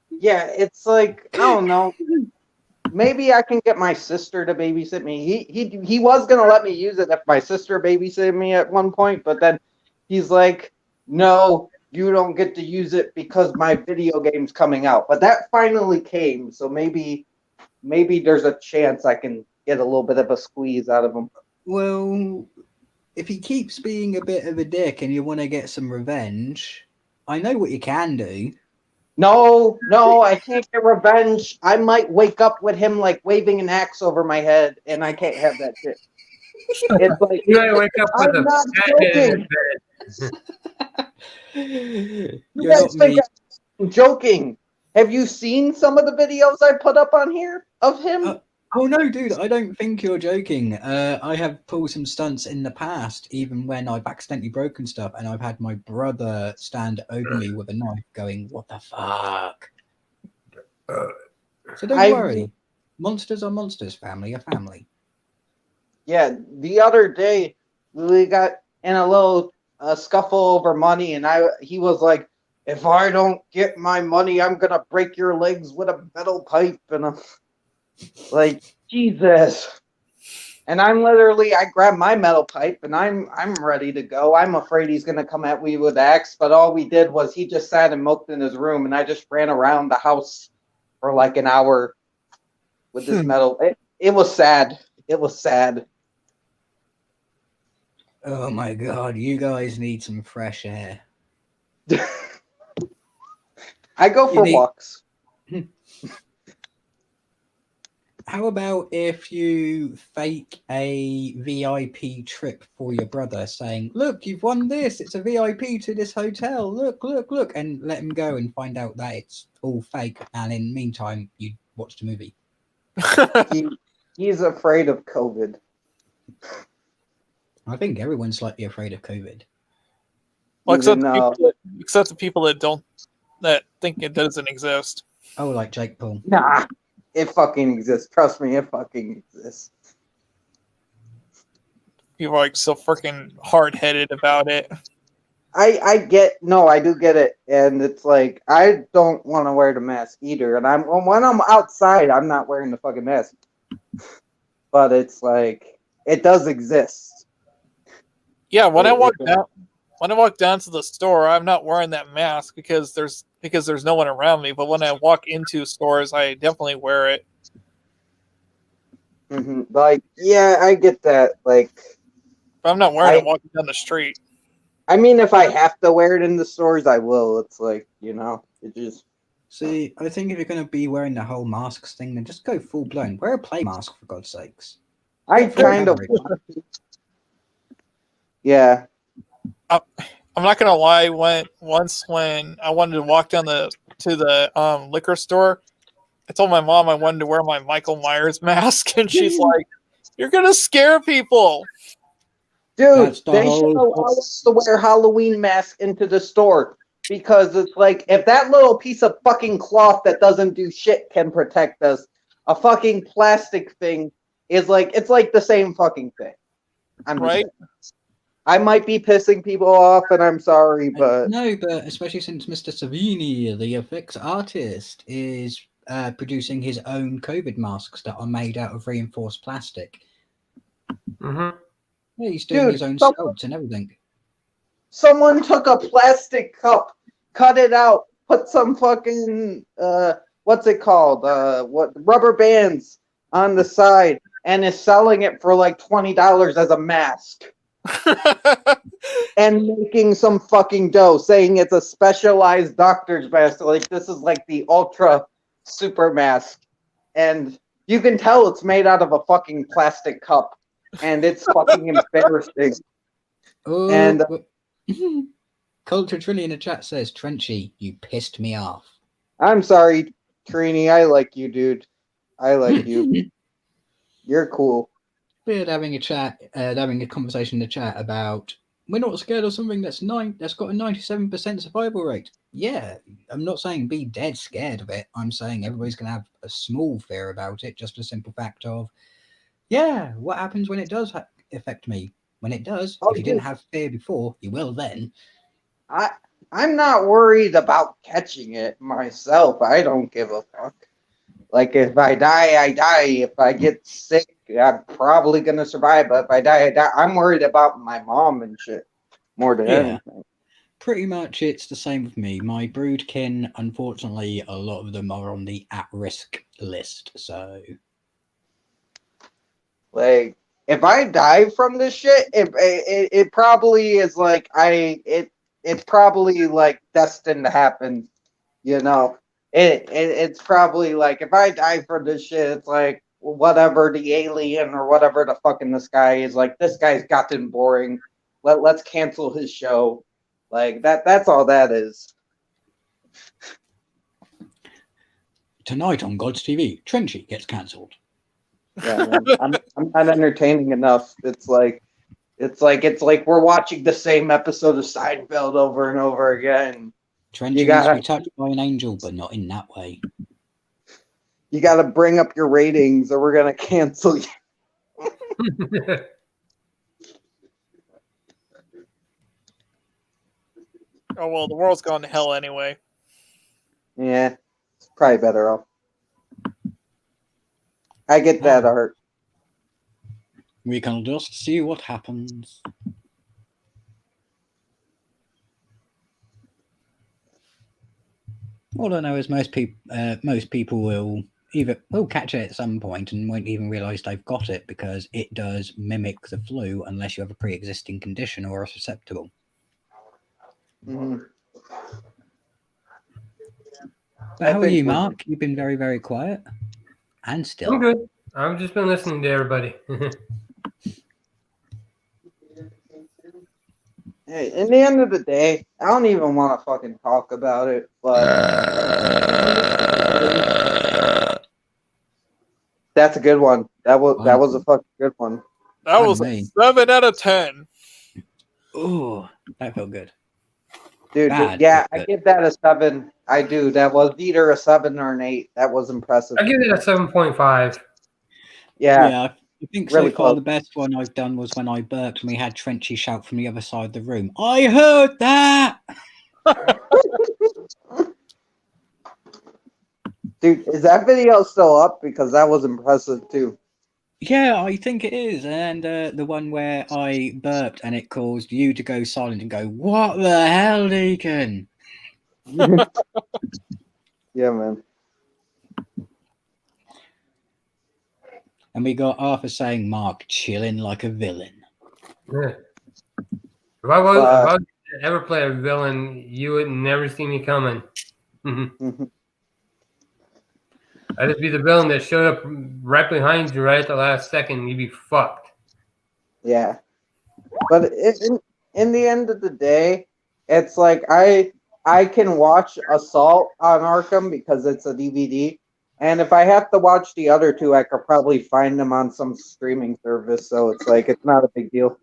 Yeah, it's like, I don't know. Maybe I can get my sister to babysit me. He was gonna let me use it if my sister babysitted me at one point, but then he's like, no, you don't get to use it because my video game's coming out. But that finally came, so maybe there's a chance I can get a little bit of a squeeze out of him. Well, if he keeps being a bit of a dick and you want to get some revenge, I know what you can do. No, I can't get revenge. I might wake up with him like waving an axe over my head, and I can't have that shit. It's like You might wake up with I'm a not Batman in joking. bed. You guys think I'm joking? Have you seen some of the videos I put up on here of him? Oh no, dude, I don't think you're joking. I have pulled some stunts in the past, even when I've accidentally broken stuff, and I've had my brother stand over me with a knife going, what the fuck? So don't worry. Monsters are monsters, family are family. Yeah, the other day, we got in a little scuffle over money, and he was like, if I don't get my money, I'm going to break your legs with a metal pipe. And I'm like, Jesus. And I grabbed my metal pipe and I'm ready to go. I'm afraid he's going to come at me with axe, but all we did was he just sat and moped in his room and I just ran around the house for like an hour with this metal. It was sad. It was sad. Oh my God, you guys need some fresh air. I go for walks. How about if you fake a VIP trip for your brother saying, look, you've won this. It's a VIP to this hotel. Look, and let him go and find out that it's all fake. And in the meantime, you watch the movie. He's afraid of COVID. I think everyone's slightly afraid of COVID. Well, except the people that don't that think it doesn't exist. Oh, like Jake Paul. Nah, it fucking exists. Trust me, it fucking exists. People are like so freaking hard headed about it. I do get it, and it's like I don't want to wear the mask either. And when I'm outside, I'm not wearing the fucking mask. But it's like it does exist. Yeah, when I walk down to the store, I'm not wearing that mask because there's no one around me. But when I walk into stores, I definitely wear it. Mm-hmm. Like, yeah, I get that. Like, But I'm not wearing it walking down the street. I mean, if I have to wear it in the stores, I will. It's like, it just. See, I think if you're going to be wearing the whole masks thing, then just go full blown. Wear a play mask, for God's sakes. I kind of. Yeah. I'm not gonna lie. When I wanted to walk down to the liquor store, I told my mom I wanted to wear my Michael Myers mask, and she's like, "You're gonna scare people." Dude, they should allow us to wear Halloween masks into the store because it's like if that little piece of fucking cloth that doesn't do shit can protect us, a fucking plastic thing is like it's like the same fucking thing. Right? I might be pissing people off, and I'm sorry, but no, but especially since Mr. Savini, the effects artist, is producing his own COVID masks that are made out of reinforced plastic. Mm-hmm. Yeah, he's doing his own sculpts and everything. Someone took a plastic cup, cut it out, put some fucking what's it called? Rubber bands on the side, and is selling it for like $20 as a mask. And making some fucking dough, saying it's a specialized doctor's mask. Like this is like the ultra super mask, and you can tell it's made out of a fucking plastic cup, and it's fucking embarrassing. Oh, and Culture Trilly in the chat says, "Trenchy, you pissed me off." I'm sorry, Trini. I like you, dude. I like you. You're cool. We're having a conversation in the chat about we're not scared of something that's got a 97% survival rate. Yeah, I'm not saying be dead scared of it. I'm saying everybody's gonna have a small fear about it, just for the simple fact of, yeah, what happens when it does affect me? When it does, if you didn't have fear before, you will then. I'm not worried about catching it myself. I don't give a fuck. Like, if I die, I die. If I get sick, I'm probably going to survive. But if I die, I die. I'm worried about my mom and shit more than anything. Pretty much it's the same with me. My broodkin, unfortunately, a lot of them are on the at-risk list, so... Like, if I die from this shit, it probably is like, it's probably, like, destined to happen, It's probably like if I die from this shit, it's like whatever the alien or whatever the fuck in the sky is like. This guy's gotten boring. Let's cancel his show. Like that's all that is. Tonight on God's TV, Trenchy gets cancelled. Yeah, I'm not entertaining enough. It's like we're watching the same episode of Seinfeld over and over again. Trenchy needs to be touched by an angel, but not in that way. You got to bring up your ratings, or we're gonna cancel you. Oh well, the world's gone to hell anyway. Yeah, it's probably better off. I get that, Art. We can just see what happens. All I know is most people will catch it at some point and won't even realise they've got it because it does mimic the flu unless you have a pre-existing condition or are susceptible. Mm-hmm. But how are you, Mark? You've been very, very quiet. And still. I'm good. I've just been listening to everybody. Hey, in the end of the day, I don't even want to fucking talk about it, but that's a good one. That was a fucking good one. That was a 7 out of 10. Oh, that felt good. Dude, Bad, yeah, I but give that a 7. I do. That was either a 7 or an 8. That was impressive. I give it a 7.5. Yeah, I think really so far close. the best one I've done was when I burped and we had Trenchy shout from the other side of the room, "I heard that!" Dude, is that video still up? Because that was impressive too. Yeah, I think it is. And the one where I burped and it caused you to go silent and go, "What the hell, Deacon?" Yeah, man. And we got Arthur saying, "Mark chilling like a villain." Yeah. If I was to ever play a villain, you would never see me coming. I'd just be the villain that showed up right behind you right at the last second, and you'd be fucked. Yeah. But in the end of the day, it's like I can watch Assault on Arkham because it's a DVD. And if I have to watch the other two, I could probably find them on some streaming service. So it's like it's not a big deal.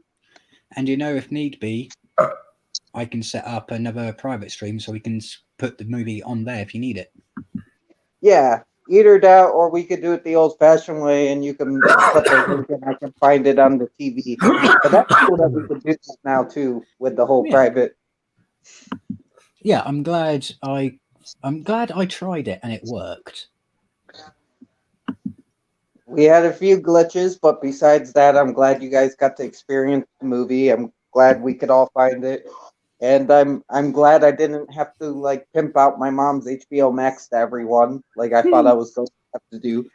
And if need be, I can set up another private stream so we can put the movie on there if you need it. Yeah, either that or we could do it the old-fashioned way, and you can put the link and I can find it on the TV. But that's cool that we could do that now too with the whole private. Yeah, I'm glad I tried it and it worked. We had a few glitches, but besides that, I'm glad you guys got to experience the movie. I'm glad we could all find it. And I'm glad I didn't have to like pimp out my mom's HBO Max to everyone like I thought I was going to have to do.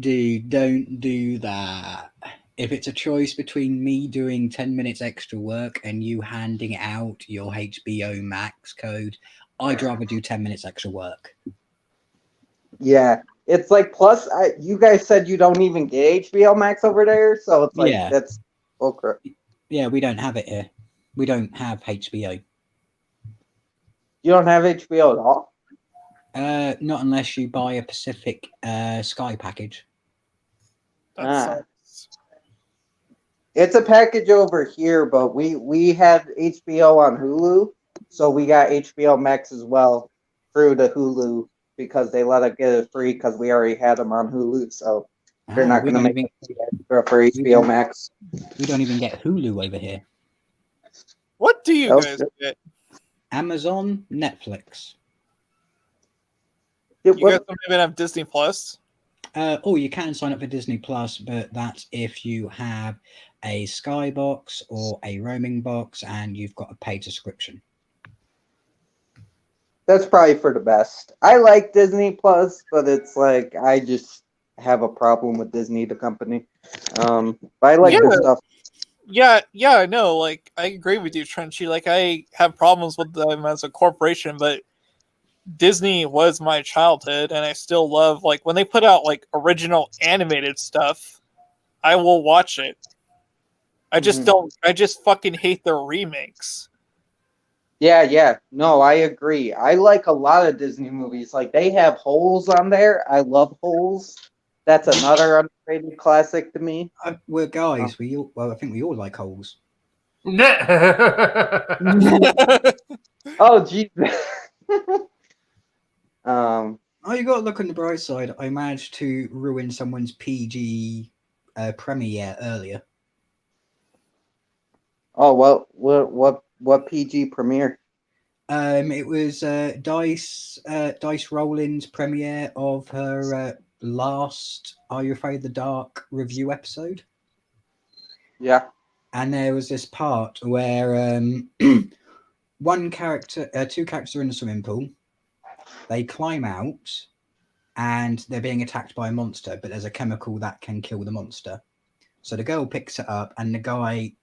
Dude, don't do that. If it's a choice between me doing 10 minutes extra work and you handing out your HBO Max code, I'd rather do 10 minutes extra work. Yeah, it's like plus you guys said you don't even get HBO Max over there, so it's like that's crap. Yeah, we don't have it here. We don't have HBO. You don't have HBO at all? Not unless you buy a Pacific Sky package. It's a package over here, but we had HBO on Hulu, so we got HBO Max as well through the Hulu because they let us get it free because we already had them on Hulu. So they're not going to make it extra for HBO Max. We don't even get Hulu over here. What do you guys get? Amazon, Netflix. You guys don't even have Disney Plus? You can sign up for Disney Plus, but that's if you have a Skybox or a roaming box and you've got a paid subscription. That's probably for the best. I like Disney Plus, but it's like I just have a problem with Disney, the company. But I like the stuff. Yeah, I know. Like, I agree with you, Trenchy. Like, I have problems with them as a corporation, but Disney was my childhood, and I still love, like, when they put out, like, original animated stuff, I will watch it. I just I just fucking hate their remakes. Yeah. No, I agree. I like a lot of Disney movies. Like, they have Holes on there. I love Holes. That's another underrated classic to me. We're guys. I think we all like Holes. Oh, Jesus. You got to look on the bright side. I managed to ruin someone's PG premiere earlier. Oh, well, what PG premiere? It was Dice Rowland's premiere of her last Are You Afraid of the Dark review episode. Yeah. And there was this part where two characters are in a swimming pool. They climb out and they're being attacked by a monster, but there's a chemical that can kill the monster. So the girl picks it up and the guy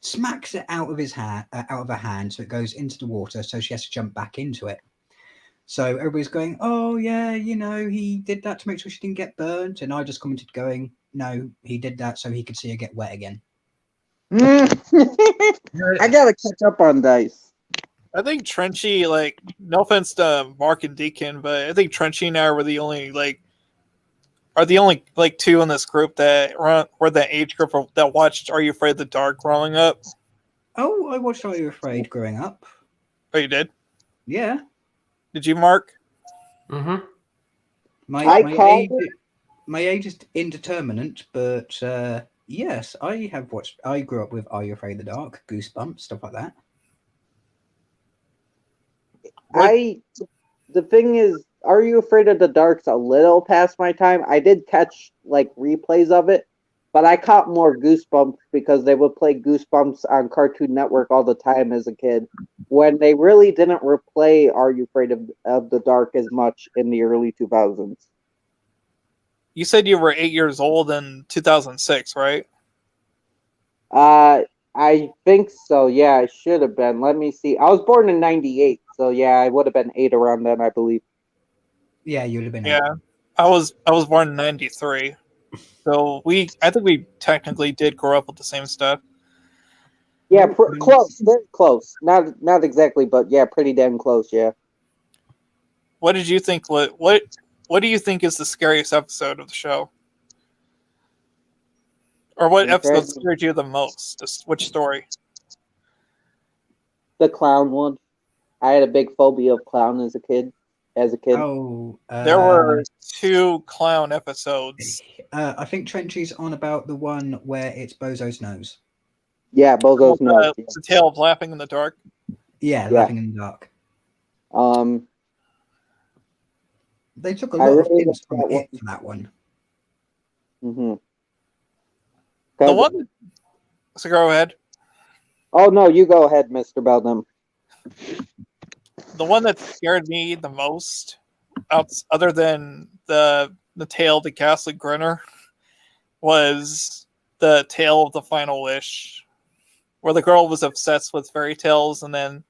smacks it out of her hand, so it goes into the water, so she has to jump back into it. So everybody's going, "Oh yeah, he did that to make sure she didn't get burnt," and I just commented going, "No, he did that so he could see her get wet again." I gotta catch up on Dice. I think Trenchy, like, no offense to Mark and Deacon, but I think Trenchy and I were the only two in this group that were that age group that watched Are You Afraid of the Dark growing up. Oh, I watched Are You Afraid growing up. Oh, you did? Yeah. Did you, Mark? Mm-hmm. My age is indeterminate, but yes, I have watched. I grew up with Are You Afraid of the Dark, Goosebumps, stuff like that. The thing is, Are You Afraid of the Dark's a little past my time. I did catch like replays of it, but I caught more Goosebumps because they would play Goosebumps on Cartoon Network all the time as a kid, when they really didn't replay Are You Afraid of the Dark as much in the early 2000s. You said you were 8 years old in 2006, right? I think so. Yeah, I should have been. Let me see. I was born in '98, so yeah, I would have been 8 around then, I believe. Yeah, you would have been. Yeah, I was born in '93, so I think we technically did grow up with the same stuff. Yeah, close, very close. Not exactly, but yeah, pretty damn close. Yeah. What did you think? What do you think is the scariest episode of the show? Or what episode scared you the most? Just which story? The clown one. I had a big phobia of clown as a kid. Oh, there were 2 clown episodes. I think Trenchy's on about the one where it's Bozo's nose. Yeah, Bozo's nose. The tale of laughing in the dark. Yeah, laughing in the dark. They took a lot of hints from it for that one. Mm-hmm. The one. So go ahead. Oh no, you go ahead, Mr. Beldam. The one that scared me the most, other than the tale of the ghastly grinner, was the tale of the final wish, where the girl was obsessed with fairy tales, and then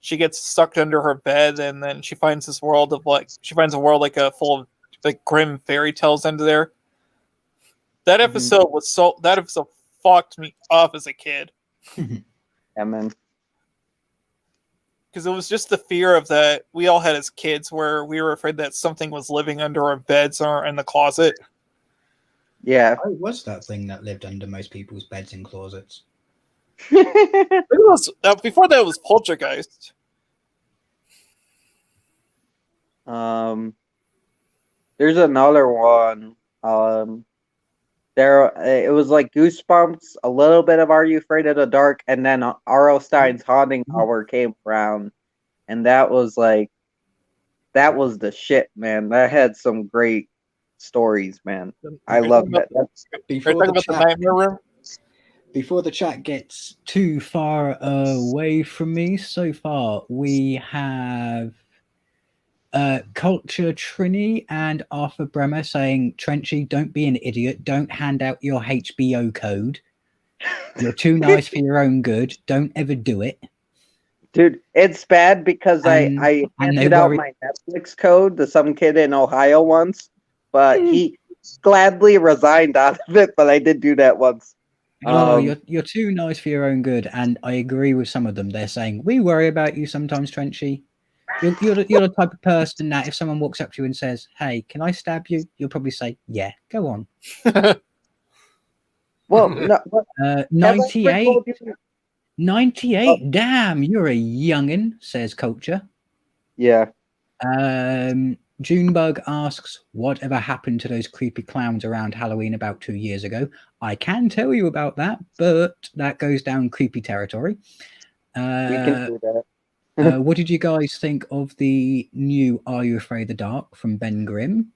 she gets sucked under her bed, and then she finds this world of a world like full of like grim fairy tales under there. That episode that episode fucked me up as a kid. Yeah, man. Because it was just the fear of that we all had as kids, where we were afraid that something was living under our beds or in the closet. Yeah. I was that thing that lived under most people's beds and closets. Before that, it was Poltergeist. There's another one. It was like Goosebumps, a little bit of Are You Afraid of the Dark, and then R.L. Stein's Haunting Hour came around, and that was the shit, man. That had some great stories, man. I love that. Before the chat gets too far away from me, so far we have Culture Trini and Arthur Bremer saying, Trenchy, don't be an idiot. Don't hand out your HBO code. You're too nice for your own good. Don't ever do it. Dude, it's bad because I handed out my Netflix code to some kid in Ohio once, but he gladly resigned out of it, but I did do that once. Oh, you're too nice for your own good, and I agree with some of them. They're saying, we worry about you sometimes, Trenchy. You're the type of person that if someone walks up to you and says, hey, can I stab you? You'll probably say, yeah, go on. Well, no, 98? 98? Damn, you're a youngin', says Culture. Yeah. Junebug asks, whatever happened to those creepy clowns around Halloween about 2 years ago? I can tell you about that, but that goes down creepy territory. We can do that. What did you guys think of the new Are You Afraid of the Dark from Ben Grimm?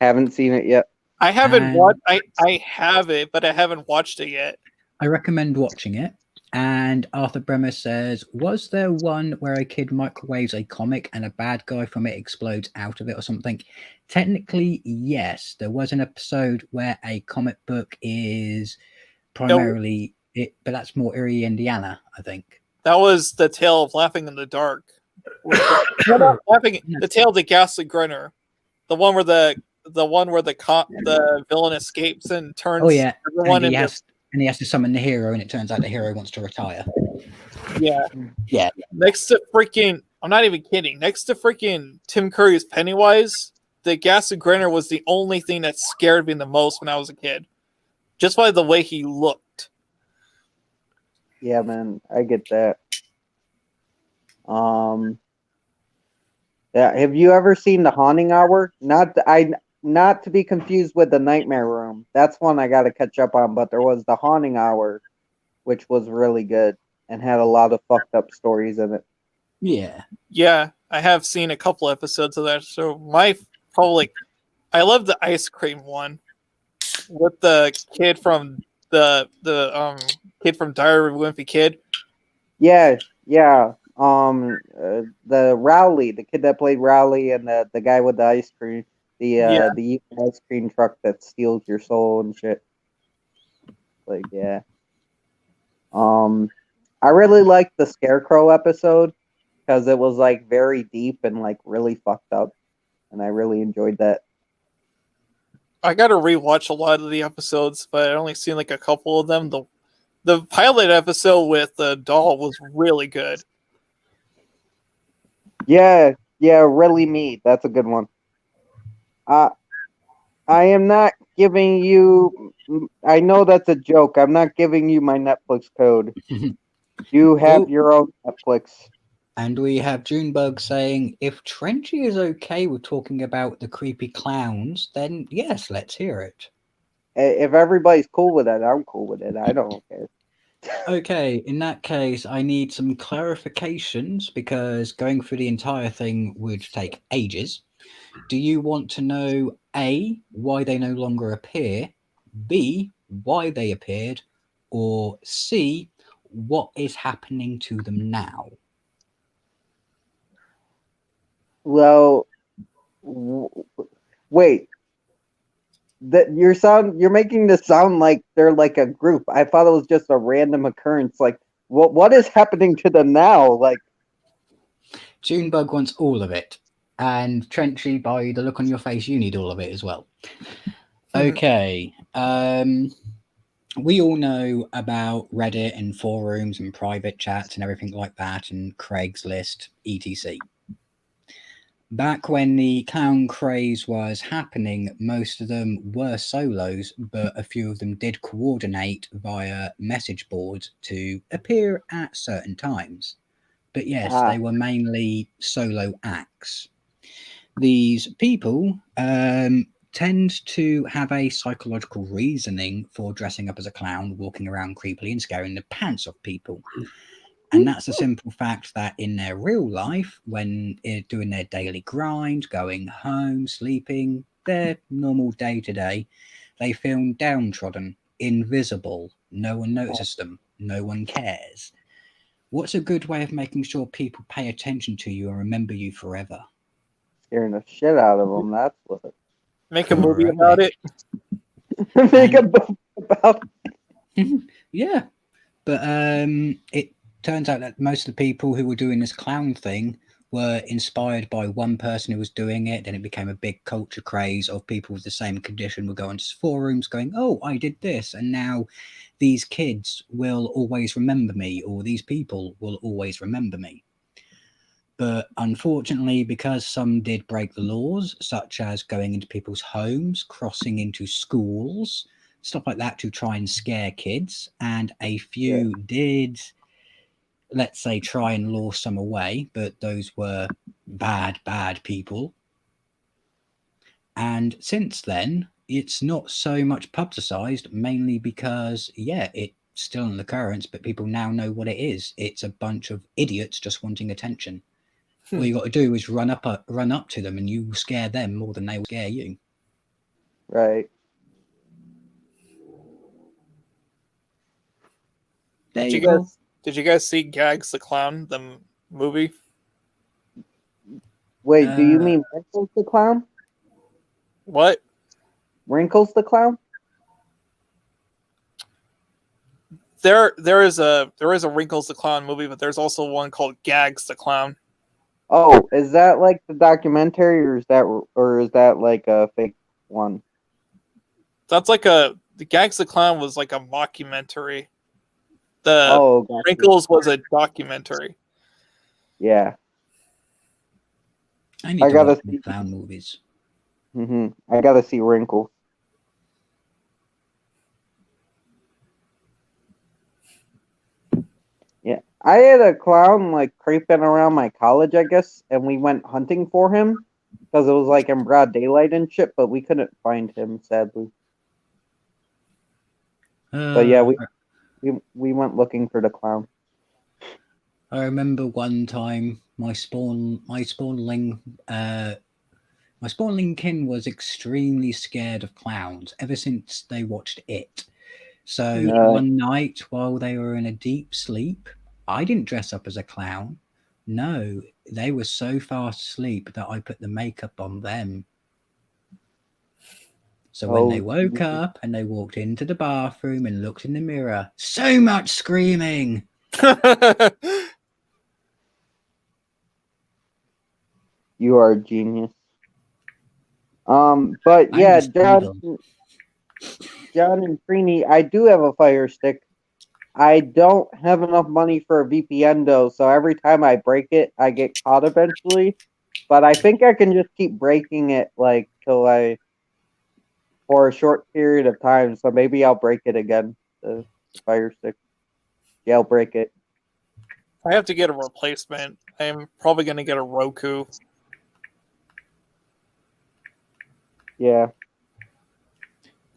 Haven't seen it yet. I haven't watched. I have it, but I haven't watched it yet. I recommend watching it. And Arthur Bremer says, was there one where a kid microwaves a comic and a bad guy from it explodes out of it or something? Technically, yes. There was an episode where a comic book is primarily it, but that's more Erie, Indiana, I think. That was the tale of Laughing in the Dark. The tale of the ghastly grinner. The one where the villain escapes and turns everyone into. And he has to summon the hero, and it turns out the hero wants to retire. Yeah. Next to freaking, I'm not even kidding. Next to freaking Tim Curry's Pennywise, the ghastly grinner was the only thing that scared me the most when I was a kid, just by the way he looked. Yeah, man, I get that. Yeah, have you ever seen The Haunting Hour? Not to be confused with The Nightmare Room. That's one I got to catch up on. But there was The Haunting Hour, which was really good and had a lot of fucked up stories in it. Yeah. Yeah, I have seen a couple episodes of that. So my probably, I love the ice cream one with the kid from the kid from Diary of a Wimpy Kid. Yeah, yeah. The Rowley, the kid that played Rowley, and the guy with the ice cream, Yeah, the ice cream truck that steals your soul and shit. Like, yeah. I really liked the Scarecrow episode because it was like very deep and like really fucked up, and I really enjoyed that. I got to rewatch a lot of the episodes, but I only seen like a couple of them. The pilot episode with the doll was really good. Yeah, yeah, really me. That's a good one. Uh, I am not giving you. I know that's a joke. I'm not giving you my Netflix code. You have Oh, your own Netflix. and we have Junebug saying, if Trenchy is okay with talking about the creepy clowns, then yes, let's hear it. If everybody's cool with it, I'm cool with it. I don't care. Okay, in that case, I need some clarifications because going through the entire thing would take ages. Do you want to know A, why they no longer appear, B, why they appeared, or C, what is happening to them now? Well, wait. That you're making this sound like they're like a group. I thought it was just a random occurrence. Like, what is happening to them now? Like, Junebug wants all of it. And Trenchy, by the look on your face, you need all of it as well. Okay. We all know about Reddit and forums and private chats and everything like that, and Craigslist, etc. Back when the clown craze was happening, most of them were solos, but a few of them did coordinate via message boards to appear at certain times. But yes, they were mainly solo acts. These people tend to have a psychological reasoning for dressing up as a clown, walking around creepily and scaring the pants off people. And that's the simple fact that in their real life, when doing their daily grind, going home, sleeping, their normal day to day, they feel downtrodden, invisible, no one notices them, no one cares. What's a good way of making sure people pay attention to you and remember you forever? scaring the shit out of them. That's what. Make a movie about it. Make a book about. Yeah, but it turns out that most of the people who were doing this clown thing were inspired by one person who was doing it. Then it became a big culture craze of people with the same condition would go into forums going, "Oh, I did this," and now these kids will always remember me, or these people will always remember me. But unfortunately, because some did break the laws, such as going into people's homes, crossing into schools, stuff like that to try and scare kids, and a few did, let's say, try and lure some away, but those were bad, bad people. And since then, it's not so much publicized, mainly because, yeah, it's still an occurrence, but people now know what it is. It's a bunch of idiots just wanting attention. All you got to do is run up to them, and you will scare them more than they will scare you. Right. There Did you you go. guys did you guys see Gags the Clown, the movie? Wait, do you mean Wrinkles the Clown? What? Wrinkles the Clown? There is a Wrinkles the Clown movie, but there's also one called Gags the Clown. Oh, is that like the documentary, or is that like a fake one? That's like the Gags the Clown was like a mockumentary. The Gotcha. Wrinkles was a documentary. Yeah. I need I to gotta watch see. clown movies. I gotta see Wrinkles. I had a clown like creeping around my college, I guess, and we went hunting for him because it was like in broad daylight and shit, but we couldn't find him, sadly. But yeah, we went looking for the clown. I remember one time my spawnling kin was extremely scared of clowns ever since they watched It. So one night while they were in a deep sleep, I didn't dress up as a clown. No, they were so fast asleep that I put the makeup on them. So when they woke up and they walked into the bathroom and looked in the mirror, so much screaming. You are a genius. But yeah, John and Trini, I do have a Fire Stick. I don't have enough money for a VPN though, so every time I break it, I get caught eventually. But I think I can just keep breaking it like for a short period of time. So maybe I'll break it again. The Fire Stick, jailbreak it. I have to get a replacement. I'm probably going to get a Roku. Yeah.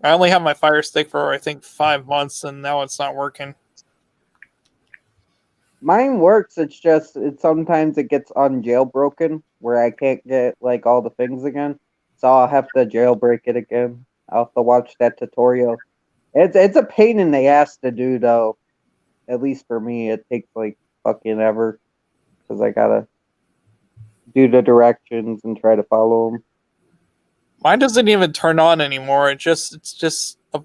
I only have my Fire Stick for I think 5 months, and now it's not working. Mine works. It's just sometimes it gets unjailbroken where I can't get like all the things again. So I'll have to jailbreak it again. I'll have to watch that tutorial. It's a pain in the ass to do though. At least for me, it takes like fucking ever because I gotta do the directions and try to follow them. Mine doesn't even turn on anymore. It's just a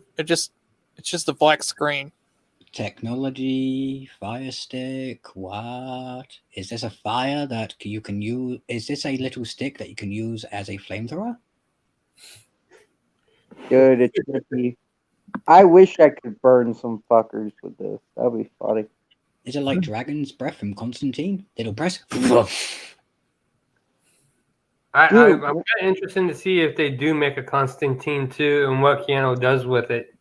black screen. Technology, Fire Stick, what? Is this a fire that you can use? Is this a little stick that you can use as a flamethrower? Dude, it's tricky. I wish I could burn some fuckers with this. That'd be funny. Is it like Dragon's Breath from Constantine? It'll press. I'm kind of interested to see if they do make a Constantine 2 and what Keanu does with it.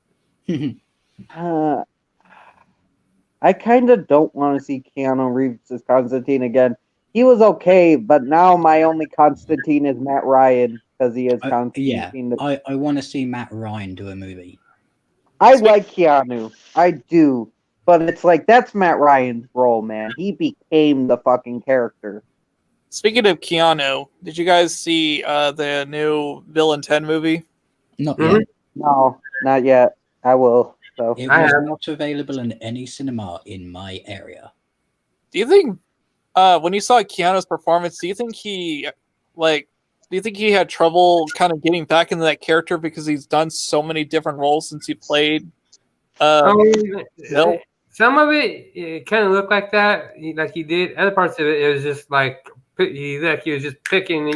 I kind of don't want to see Keanu Reeves as Constantine again. He was okay, but now my only Constantine is Matt Ryan because he is Constantine. Yeah, I want to see Matt Ryan do a movie. I like Keanu. I do. But it's like, that's Matt Ryan's role, man. He became the fucking character. Speaking of Keanu, did you guys see the new Bill and Ted movie? Not yet. No, not yet. I will. So it was not available in any cinema in my area. Do you think when you saw Keanu's performance, do you think he had trouble kind of getting back into that character because he's done so many different roles since he played Bill? Some of it kind of looked like that, like he did. Other parts of it was just like he was just picking,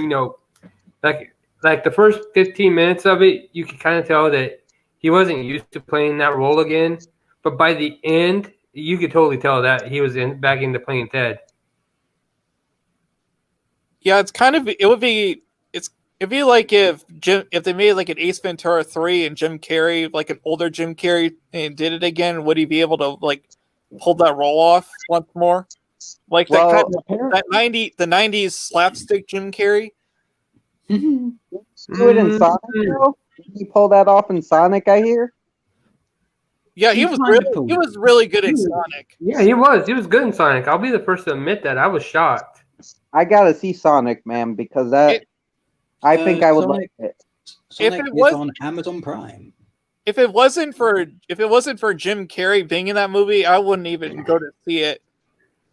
like the first 15 minutes of it, you could kind of tell that he wasn't used to playing that role again. But by the end, you could totally tell that he was back into playing Ted. Yeah, it'd be like if they made like an Ace Ventura 3 and Jim Carrey, like an older Jim Carrey, and did it again. Would he be able to like pull that role off once more? Like the 90s slapstick Jim Carrey? Do it in Sonic, bro? Did he pull that off in Sonic, I hear? Yeah, he was really good in Sonic. Yeah, he was. He was good in Sonic. I'll be the first to admit that. I was shocked. I gotta see Sonic, man, because I think I would like it. Sonic is on Amazon Prime. If it wasn't for Jim Carrey being in that movie, I wouldn't even go to see it.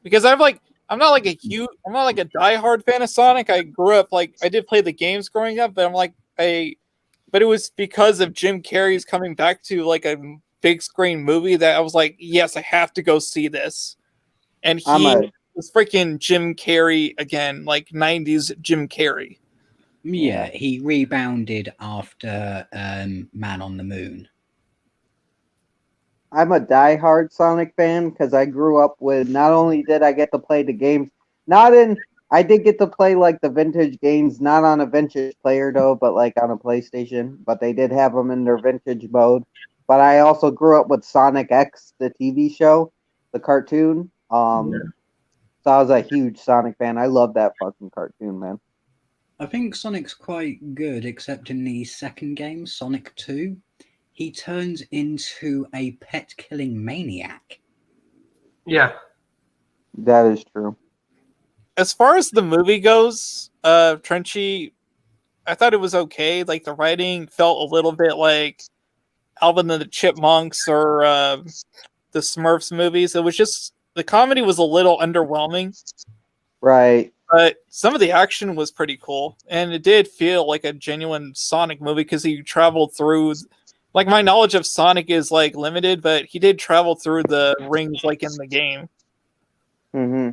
Because I'm not like a diehard fan of Sonic. I grew up I did play the games growing up, but but it was because of Jim Carrey's coming back to like a big screen movie that I was like, yes, I have to go see this. And he was freaking Jim Carrey again, like 90s Jim Carrey. Yeah, he rebounded after Man on the Moon. I'm a diehard Sonic fan because I grew up with. Not only did I get to play the games, I did get to play like the vintage games, not on a vintage player though, but like on a PlayStation. But they did have them in their vintage mode. But I also grew up with Sonic X, the TV show, the cartoon. So I was a huge Sonic fan. I love that fucking cartoon, man. I think Sonic's quite good, except in the second game, Sonic 2. He turns into a pet-killing maniac. Yeah. That is true. As far as the movie goes, Trenchy, I thought it was okay. Like the writing felt a little bit like Alvin and the Chipmunks or the Smurfs movies. It was just the comedy was a little underwhelming, Right. but some of the action was pretty cool, and it did feel like a genuine Sonic movie because he traveled through. Like my knowledge of Sonic is like limited, but he did travel through the rings like in the game. Mm-hmm.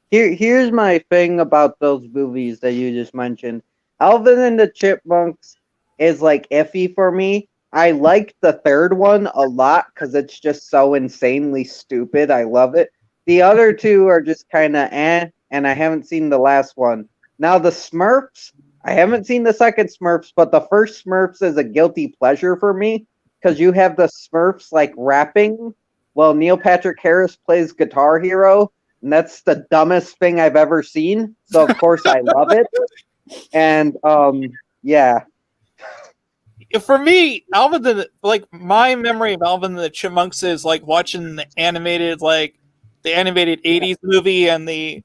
Here's my thing about those movies that you just mentioned. Alvin and the Chipmunks is like iffy for me. I like the third one a lot because it's just so insanely stupid. I love it. The other two are just kind of and I haven't seen the last one. Now the Smurfs, I haven't seen the second Smurfs, but the first Smurfs is a guilty pleasure for me because you have the Smurfs like rapping. Well, Neil Patrick Harris plays Guitar Hero, and that's the dumbest thing I've ever seen. So of course I love it. And yeah. For me, my memory of Alvin and the Chipmunks is like watching the animated 80s movie and the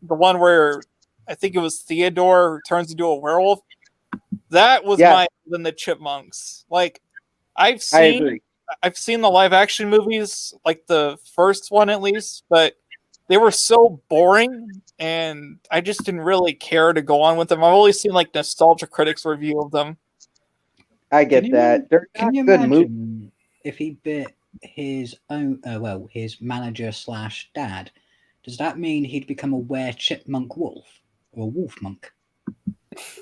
one where I think it was Theodore who turns into a werewolf. That was my Alvin and the Chipmunks. Like I've seen the live action movies, like the first one at least, but they were so boring and I just didn't really care to go on with them. I've only seen like Nostalgia Critics review of them. I get that. They're Can not you good movies. imagine if he bit his own, his manager / dad? Does that mean he'd become a were-chipmunk wolf or a wolf monk?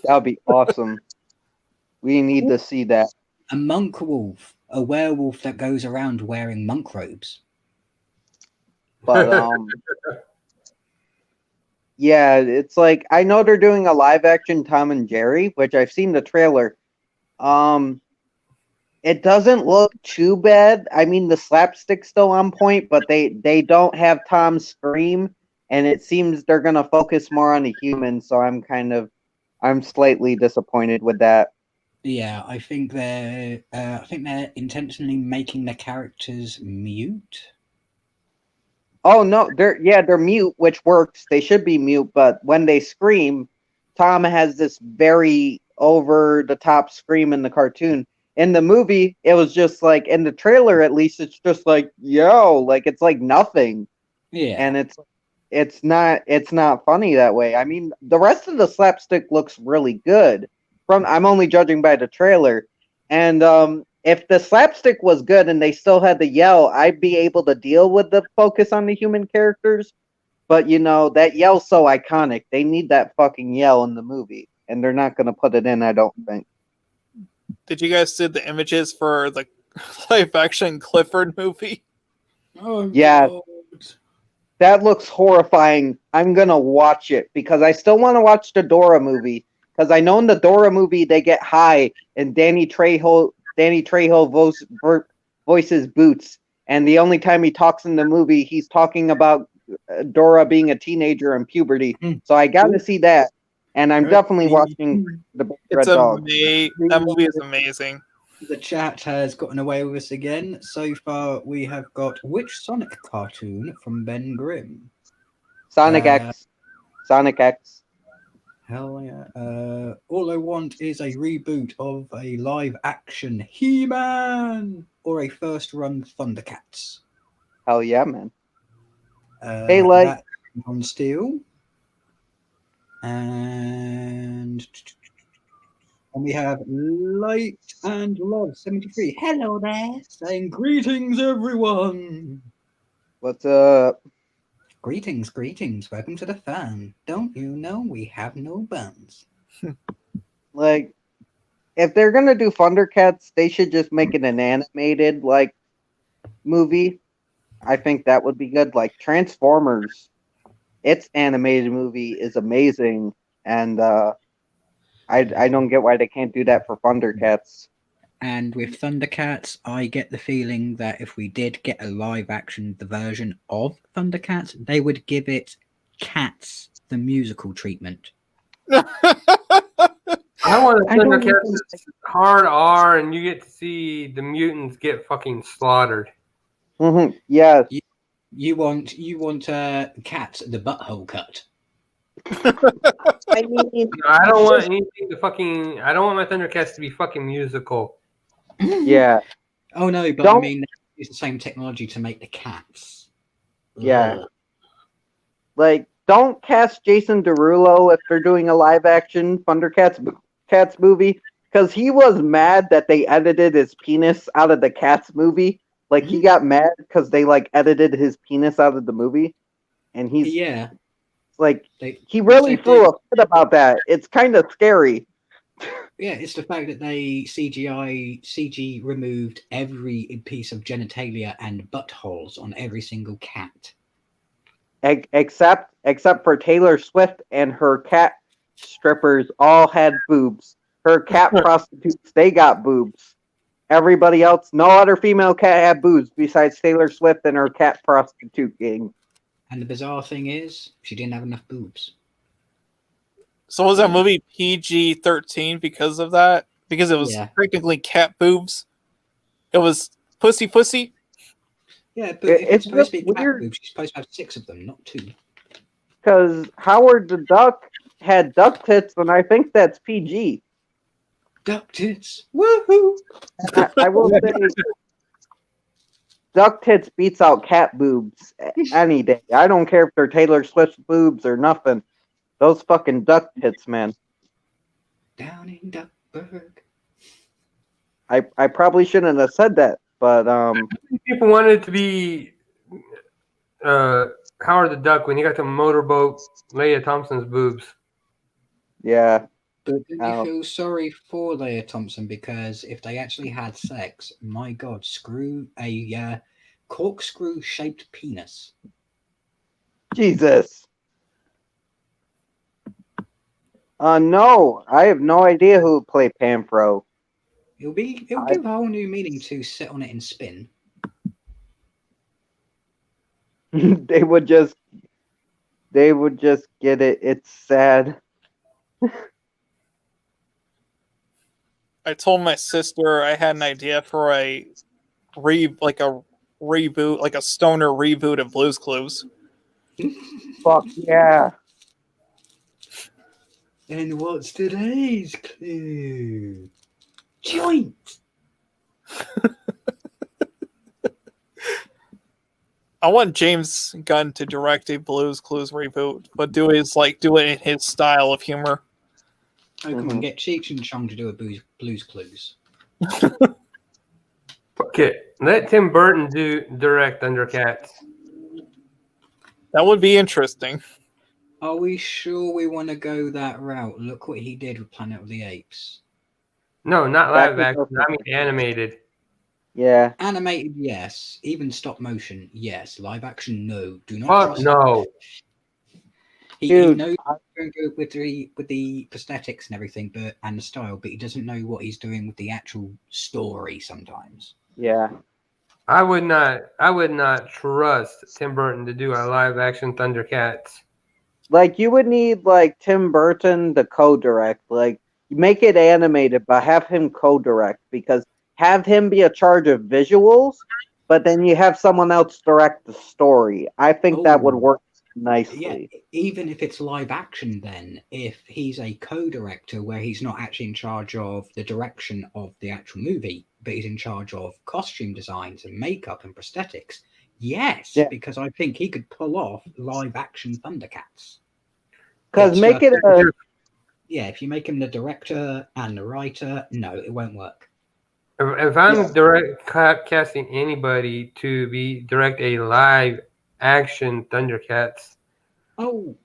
That would be awesome. We need to see that. A monk wolf, a werewolf that goes around wearing monk robes. But yeah, it's like I know they're doing a live action Tom and Jerry, which I've seen the trailer. It doesn't look too bad. I mean, the slapstick's still on point, but they don't have Tom scream, and it seems they're gonna focus more on the human. So I'm slightly disappointed with that. Yeah, I think they're intentionally making the characters mute. Oh no, they're mute, which works. They should be mute, but when they scream, Tom has this very over the top scream in the cartoon. In the movie, it was just like in the trailer at least it's just like, yo, like it's like nothing. Yeah. And it's not funny that way. I mean, the rest of the slapstick looks really good. I'm only judging by the trailer. And if the slapstick was good and they still had the yell, I'd be able to deal with the focus on the human characters. But that yell's so iconic. They need that fucking yell in the movie, and they're not going to put it in, I don't think. Did you guys see the images for the live action Clifford movie? Oh yeah. God. That looks horrifying. I'm going to watch it because I still want to watch the Dora movie. Because I know in the Dora movie they get high and Danny Trejo voices Boots, and the only time he talks in the movie, he's talking about Dora being a teenager and puberty. So I got to see that, and I'm definitely watching the Red Dog. That movie is amazing. The chat has gotten away with us again. So far, we have got which Sonic cartoon from Ben Grimm? Sonic X. Sonic X. Hell yeah. All I want is a reboot of a live-action He-Man or a first-run Thundercats. Hell yeah, man. Hey, like on Steel. And we have Light and Love 73. Hello there, saying greetings, everyone. What's up? Greetings. Welcome to the fun. Don't you know we have no buns? Like, if they're gonna do Thundercats, they should just make it an animated movie. I think that would be good. Like Transformers, its animated movie is amazing, and I don't get why they can't do that for Thundercats. And with Thundercats, I get the feeling that if we did get a live action version of Thundercats, they would give it Cats the musical treatment. I want a I don't Thundercats even- that's hard R, and you get to see the mutants get fucking slaughtered. Yes. You want Cats the butthole cut. I mean, I don't want anything to fucking. I don't want my Thundercats to be fucking musical. yeah, Oh no, but I Don't- mean, it's the same technology to make the cats. Yeah. Ugh. like don't cast Jason Derulo if they're doing a live action Cats movie, because he was mad that they edited his penis out of the Cats movie. Like he got mad because they like edited his penis out of the movie, and he's Yeah, like they, he really they- threw a fit about that. It's kind of scary. yeah. It's the fact that they CG removed every piece of genitalia and buttholes on every single cat. Except for Taylor Swift and her cat strippers all had boobs. Her cat prostitutes, they got boobs. Everybody else, no other female cat had boobs besides Taylor Swift and her cat prostitute gang. And the bizarre thing is, she didn't have enough boobs. So was that movie PG-13 because of that? Because it was Yeah. technically cat boobs. It was pussy. Yeah, but It- if it's it's supposed to be just cat weird. boobs, she's supposed to have 6 of them, not 2. Because Howard the Duck had duck tits, and I think that's PG. Duck tits, woohoo! I will say, duck tits beats out cat boobs any day. I don't care if they're Taylor Swift boobs or nothing. Those fucking duck tits, man. Down in Duckburg. I probably shouldn't have said that, but People wanted to be Howard the Duck when he got to motorboat Leia Thompson's boobs. yeah. But then you Oh. feel sorry for Leia Thompson, because if they actually had sex, my god, screw a corkscrew shaped penis. Jesus. No, I have no idea who would play Panfro. It'll give a whole new meaning to sit on it and spin. they would just get it. It's sad. I told my sister I had an idea for a reboot, like a stoner reboot of Blue's Clues. Fuck yeah. And what's today's clue? Joint. I want James Gunn to direct a Blue's Clues reboot, but do it in his style of humor. Oh, come on, Mhm. get Cheech and Chong to do a Blues Clues. Fuck it. Let Tim Burton direct Thundercats. That would be interesting. Are we sure we want to go that route? Look what he did with Planet of the Apes. No, not That live was action. I mean animated. Yeah. Animated, yes. Even stop motion, yes. Live action, no. Do not Fuck trust no. He Dude, knows with the prosthetics and everything, and the style, but he doesn't know what he's doing with the actual story sometimes. Yeah. I would not trust Tim Burton to do a live action Thundercats. Like you would need like Tim Burton to co-direct. Like make it animated, but have him co-direct, because have him be a charge of visuals, but then you have someone else direct the story. I think that would Oh. work Yeah, nicely. even if it's live action, then if he's a co-director where he's not actually in charge of the direction of the actual movie, but he's in charge of costume designs and makeup and prosthetics, yes, Yeah. because I think he could pull off live action Thundercats. Because It's make just- it a Yeah, if you make him the director and the writer, no, it won't work. If I'm casting anybody to direct a live action Thundercats, Oh,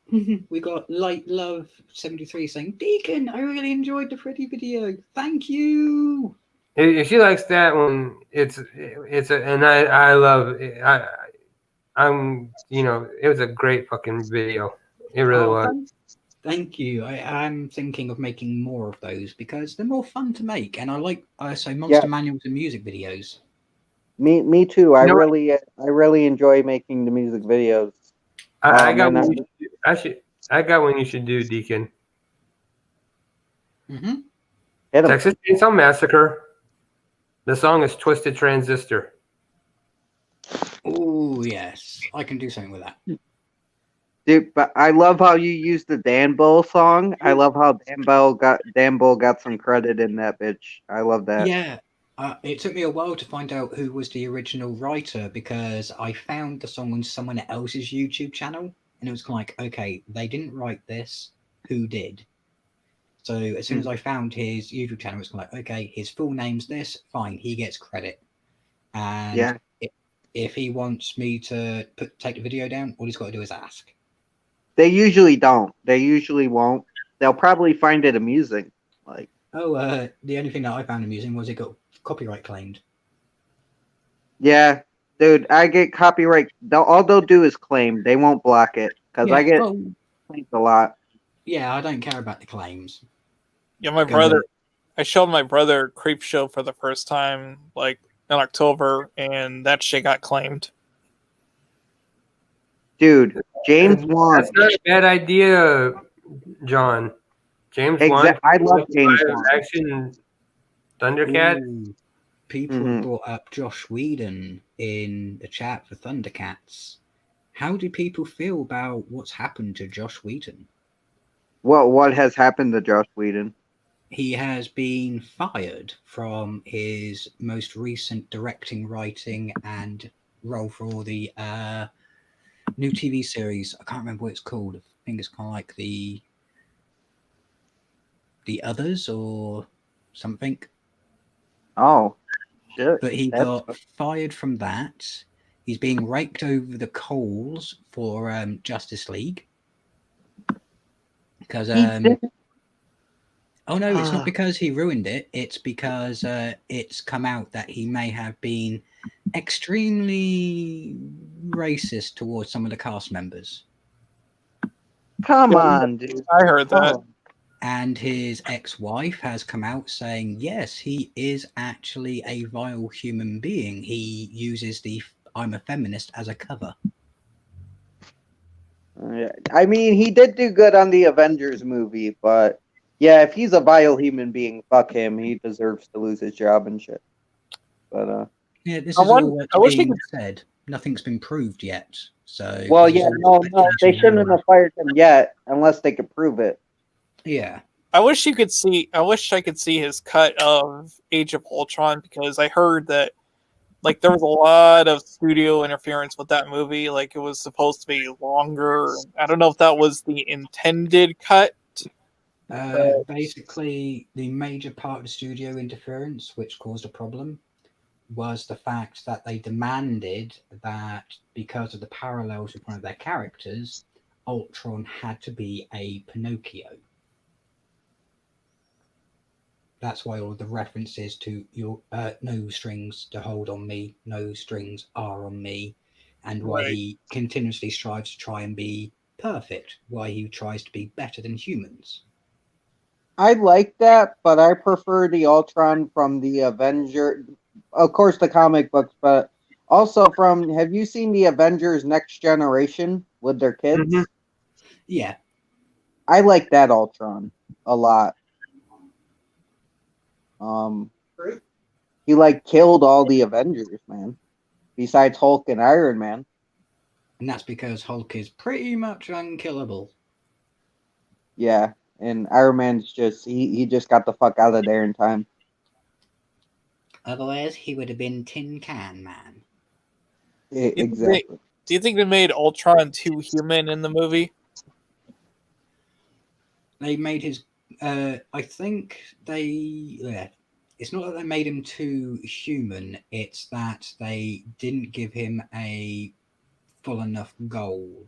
we got Light Love 73 saying, Deacon, I really enjoyed the Freddy video. Thank you. if she likes that one, and I love it. I'm it was a great fucking video. It really was. Thank you. I'm thinking of making more of those because they're more fun to make, and I like so monster manuals and music videos. Me too. I You know what? really enjoy making the music videos. I got and one. I got one you should do, Deacon. Mm-hmm. hit 'em. Texas Chainsaw Massacre. The song is "Twisted Transistor." Oh yes, I can do something with that. Dude, but I love how you use the Dan Bull song. I love how Dan Bull got some credit in that bitch. I love that. Yeah, it took me a while to find out who was the original writer because I found the song on someone else's YouTube channel, and it was like, okay, they didn't write this. Who did? So as soon as I found his YouTube channel, it's like, okay, his full name's this. Fine, he gets credit. And Yeah. if he wants me to take the video down, all he's got to do is ask. They usually don't. They usually won't. They'll probably find it amusing. Like, oh, the only thing that I found amusing was it got copyright claimed. yeah, dude, I get copyright. All they'll do is claim. They won't block it because I get claimed a lot. Yeah, I don't care about the claims. Yeah, my brother. I showed my brother Creep Show for the first time, like in October, and that shit got claimed. Dude, James Wan. That's not a bad idea, John. James Wan. I love James Wan. Action Thundercat. Ooh, people brought up Josh Whedon in the chat for Thundercats. How do people feel about what's happened to Josh Whedon? What has happened to Josh Whedon? He has been fired from his most recent directing, writing, and role for the new TV series. I can't remember what it's called. I think it's kind of like the Others or something. Oh, shit. But he got fired from that. He's being raked over the coals for Justice League. Because oh no, it's not because he ruined it. It's because it's come out that he may have been extremely racist towards some of the cast members. Come on, dude. I heard that. And his ex-wife has come out saying, yes, he is actually a vile human being. He uses the "I'm a feminist" as a cover. I mean, he did do good on the Avengers movie, but yeah, if he's a vile human being, fuck him. He deserves to lose his job and shit. But yeah, this is all what's being said. Nothing's been proved yet. So well, yeah, no, they shouldn't have fired him yet unless they could prove it. Yeah. I wish I could see his cut of Age of Ultron because I heard that like there was a lot of studio interference with that movie. Like it was supposed to be longer. I don't know if that was the intended cut. Basically, the major part of the studio interference, which caused a problem, was the fact that they demanded that because of the parallels with one of their characters, Ultron had to be a Pinocchio. That's why all the references to your no strings to hold on me, no strings are on me, and why he continuously strives to try and be perfect, why he tries to be better than humans. I like that, but I prefer the Ultron from the Avenger, of course, the comic books, but also from. Have you seen the Avengers Next Generation with their kids? Mm-hmm. Yeah, I like that Ultron a lot. He like killed all the Avengers, man. Besides Hulk and Iron Man. And that's because Hulk is pretty much unkillable. Yeah, and Iron Man's just he just got the fuck out of there in time. Otherwise, he would have been Tin Can Man. Exactly. Do you think they made Ultron too human in the movie? They made his. I think they. Yeah, it's not that they made him too human. It's that they didn't give him a full enough goal.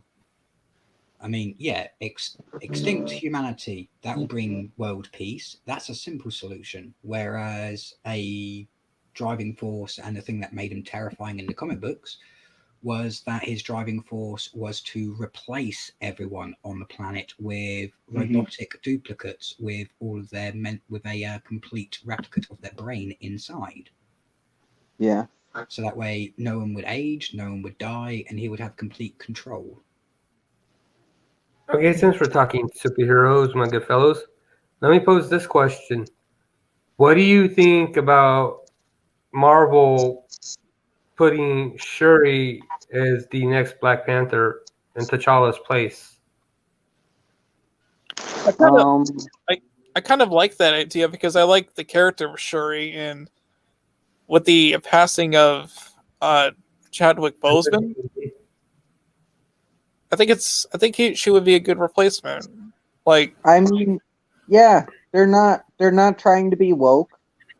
I mean, yeah, extinct humanity, that will bring world peace. That's a simple solution. Whereas a driving force and the thing that made him terrifying in the comic books was that his driving force was to replace everyone on the planet with robotic duplicates with all of their with a complete replicate of their brain inside. Yeah. So that way, no one would age, no one would die, and he would have complete control. Okay, since we're talking superheroes, my good fellows, let me pose this question. What do you think about Marvel putting Shuri as the next Black Panther in T'Challa's place? I kind of like that idea because I like the character of Shuri, and with the passing of Chadwick Boseman, I think she would be a good replacement. Like, I mean, yeah, they're not trying to be woke.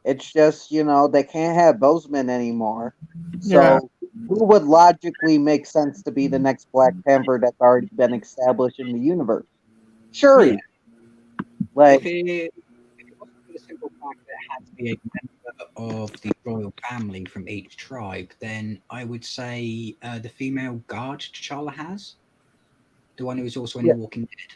It's just, they can't have Bozeman anymore. So who would logically make sense to be the next Black Panther that's already been established in the universe? Shuri. Yeah. Like, if it wasn't for the simple fact that it had to be a member of the royal family from each tribe, then I would say the female guard T'Challa has, the one who was also in Yeah. The Walking Dead.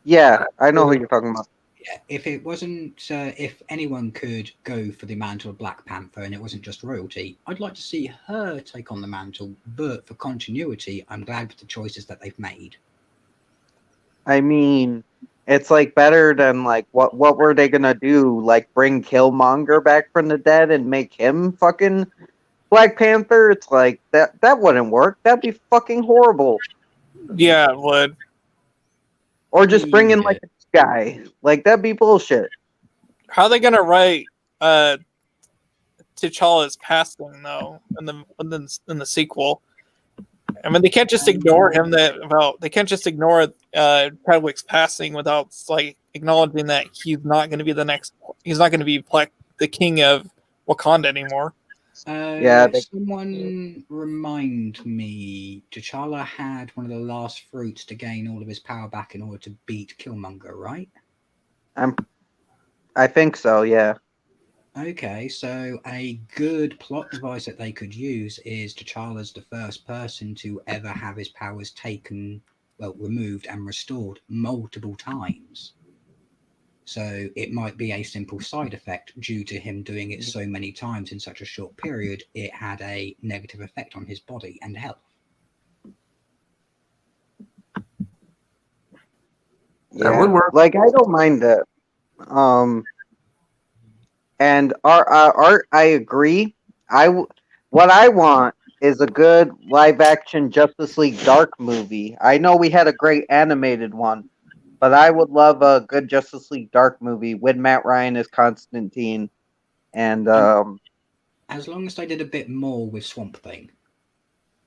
Yeah, I know who you're talking about. Yeah, if it wasn't, if anyone could go for the mantle of Black Panther and it wasn't just royalty, I'd like to see her take on the mantle. But for continuity, I'm glad with the choices that they've made. I mean, it's like better than like what were they gonna do? Like bring Killmonger back from the dead and make him fucking Black Panther? It's like that wouldn't work. That'd be fucking horrible. yeah, it would. Or just bring in like a guy. Like that'd be bullshit. How are they gonna write T'Challa's passing though in the sequel? I mean, they can't just ignore him. They can't just ignore Chadwick's passing without like acknowledging that he's not going to be the next. He's not going to be the king of Wakanda anymore. Someone remind me, T'Challa had one of the last fruits to gain all of his power back in order to beat Killmonger, right? I think so, yeah. Okay, so a good plot device that they could use is T'Challa's the first person to ever have his powers removed and restored multiple times. So it might be a simple side effect due to him doing it so many times in such a short period. It had a negative effect on his body and health. That would work. Like I don't mind that. And Art, I agree. What I want is a good live action Justice League Dark movie. I know we had a great animated one, but I would love a good Justice League Dark movie with Matt Ryan as Constantine. And as long as they did a bit more with Swamp Thing.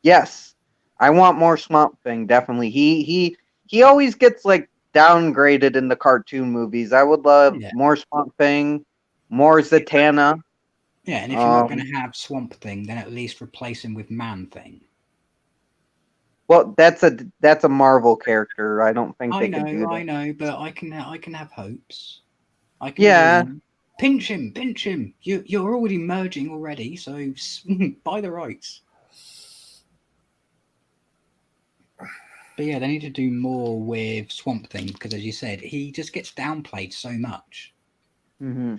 Yes, I want more Swamp Thing. Definitely. He always gets like downgraded in the cartoon movies. I would love more Swamp Thing, more Zatanna. Yeah, and if you're not going to have Swamp Thing, then at least replace him with Man Thing. Well, that's a Marvel character. I don't think they could do that. I know, but I can have hopes. I can pinch him. You're already merging already, so buy the rights. But yeah, they need to do more with Swamp Thing because, as you said, he just gets downplayed so much. Mm-hmm.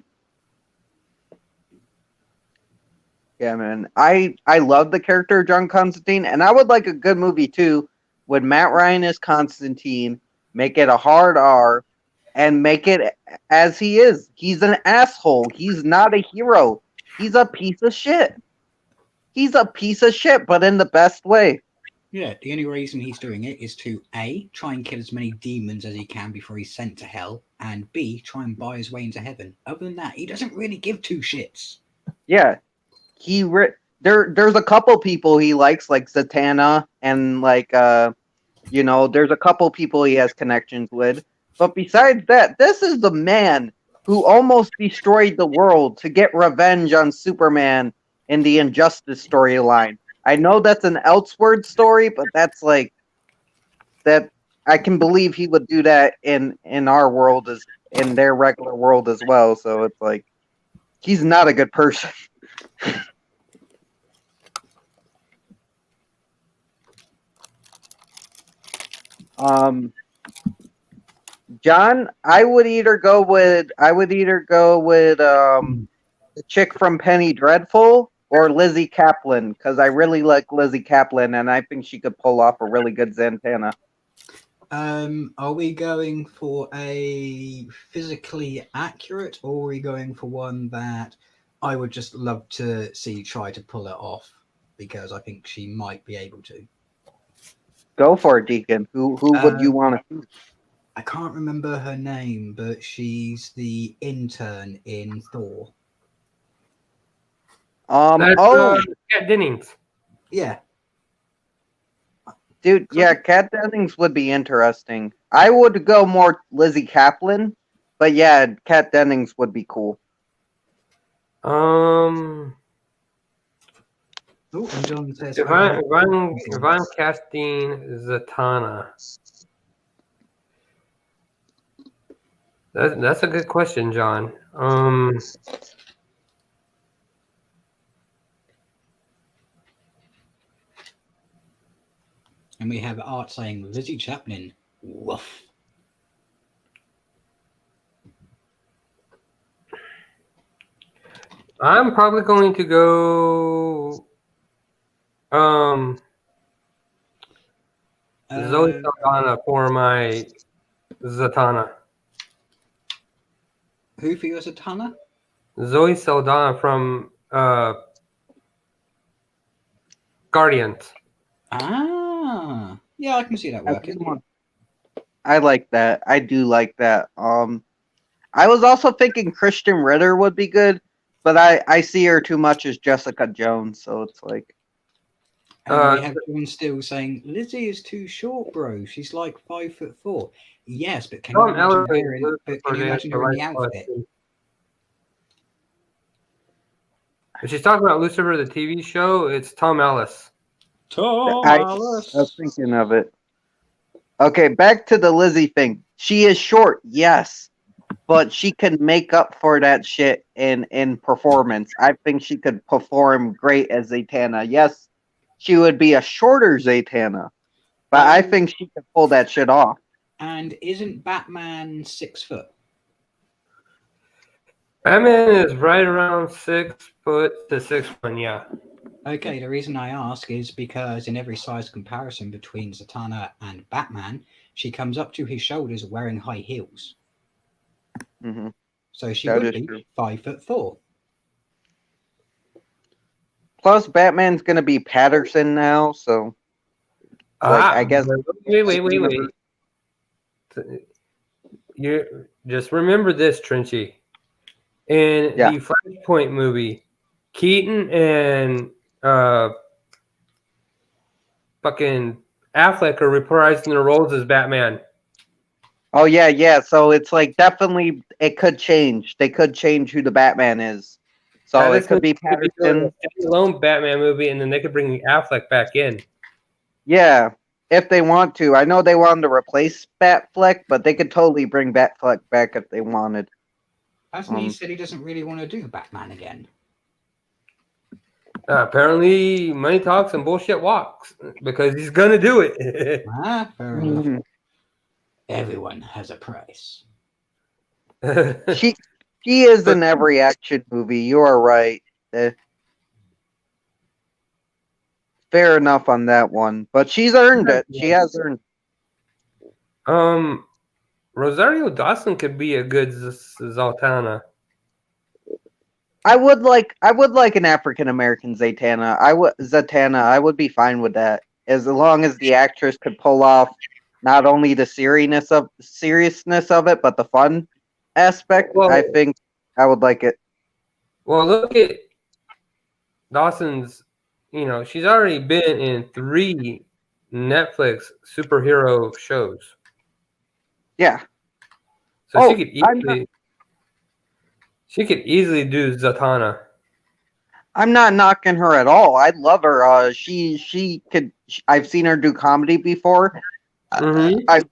Yeah, man. I love the character of John Constantine, and I would like a good movie too with Matt Ryan as Constantine, make it a hard R, and make it as he is. He's an asshole. He's not a hero. He's a piece of shit. He's a piece of shit, but in the best way. Yeah, the only reason he's doing it is to A, try and kill as many demons as he can before he's sent to hell, and B, try and buy his way into heaven. Other than that, he doesn't really give two shits. Yeah. There's a couple people he likes, like Zatanna, and like there's a couple people he has connections with. But besides that, this is the man who almost destroyed the world to get revenge on Superman in the Injustice storyline. I know that's an Elseworld story, but that's like that. I can believe he would do that in our world, as in their regular world as well. So it's like he's not a good person. John, I would either go with the chick from Penny Dreadful or Lizzie Kaplan, because I really like Lizzie Kaplan and I think she could pull off a really good Zatanna. Are we going for a physically accurate, or are we going for one that I would just love to see try to pull it off? Because I think she might be able to. Go for it, Deacon. Who would you want to see? I can't remember her name, but she's the intern in Thor. Kat Dennings. Yeah. Dude, yeah, Kat Dennings would be interesting. I would go more Lizzie Kaplan, but yeah, Kat Dennings would be cool. Oh, and John says, If I'm casting Zatanna, that's a good question, John. and we have Art saying Lizzie Chaplin. Woof. I'm probably going to go Zoe Saldana for my Zatanna. Who for your Zatanna? Zoe Saldana from Guardians. Ah, yeah, I can see that working. I like that. I do like that. I was also thinking Christian Ritter would be good, but I see her too much as Jessica Jones, so it's like. And we have John still saying Lizzie is too short, bro. She's like 5'4". Yes, but can you imagine her in the outfit? If she's talking about Lucifer, the TV show, it's Tom Ellis. I was thinking of it. Okay, back to the Lizzie thing. She is short, yes, but she can make up for that shit in performance. I think she could perform great as Zatanna. Yes, she would be a shorter Zatanna, but I think she could pull that shit off. And isn't Batman 6 foot? Batman is right around 6 foot to 6'1", yeah. Okay, the reason I ask is because in every size comparison between Zatanna and Batman, she comes up to his shoulders wearing high heels. Mm-hmm. So she would be 5'4". Plus, Batman's gonna be Patterson now, so I guess. Wait. You just remember this, Trenchy. In the Flashpoint movie, Keaton and fucking Affleck are reprising their roles as Batman. Oh yeah. So it's like definitely it could change. They could change who the Batman is. So it could be Patterson. Standalone Batman movie, and then they could bring Affleck back in. Yeah, if they want to. I know they wanted to replace Batfleck, but they could totally bring Batfleck back if they wanted. Hasn't he said he doesn't really want to do Batman again? Apparently, money talks and bullshit walks, because he's gonna do it. Fair enough. Everyone has a price. She is in every action movie. You are right. Fair enough on that one, but she's earned it. She has earned it. Rosario Dawson could be a good Zatanna. I would like an African American Zatanna. I would be fine with that, as long as the actress could pull off not only the seriousness of it, but the fun aspect. Well, I think I would like it. Well, look at Dawson's. She's already been in 3 Netflix superhero shows. Yeah. So she could easily do Zatanna. I'm not knocking her at all. I love her. She could. I've seen her do comedy before. Mm-hmm. I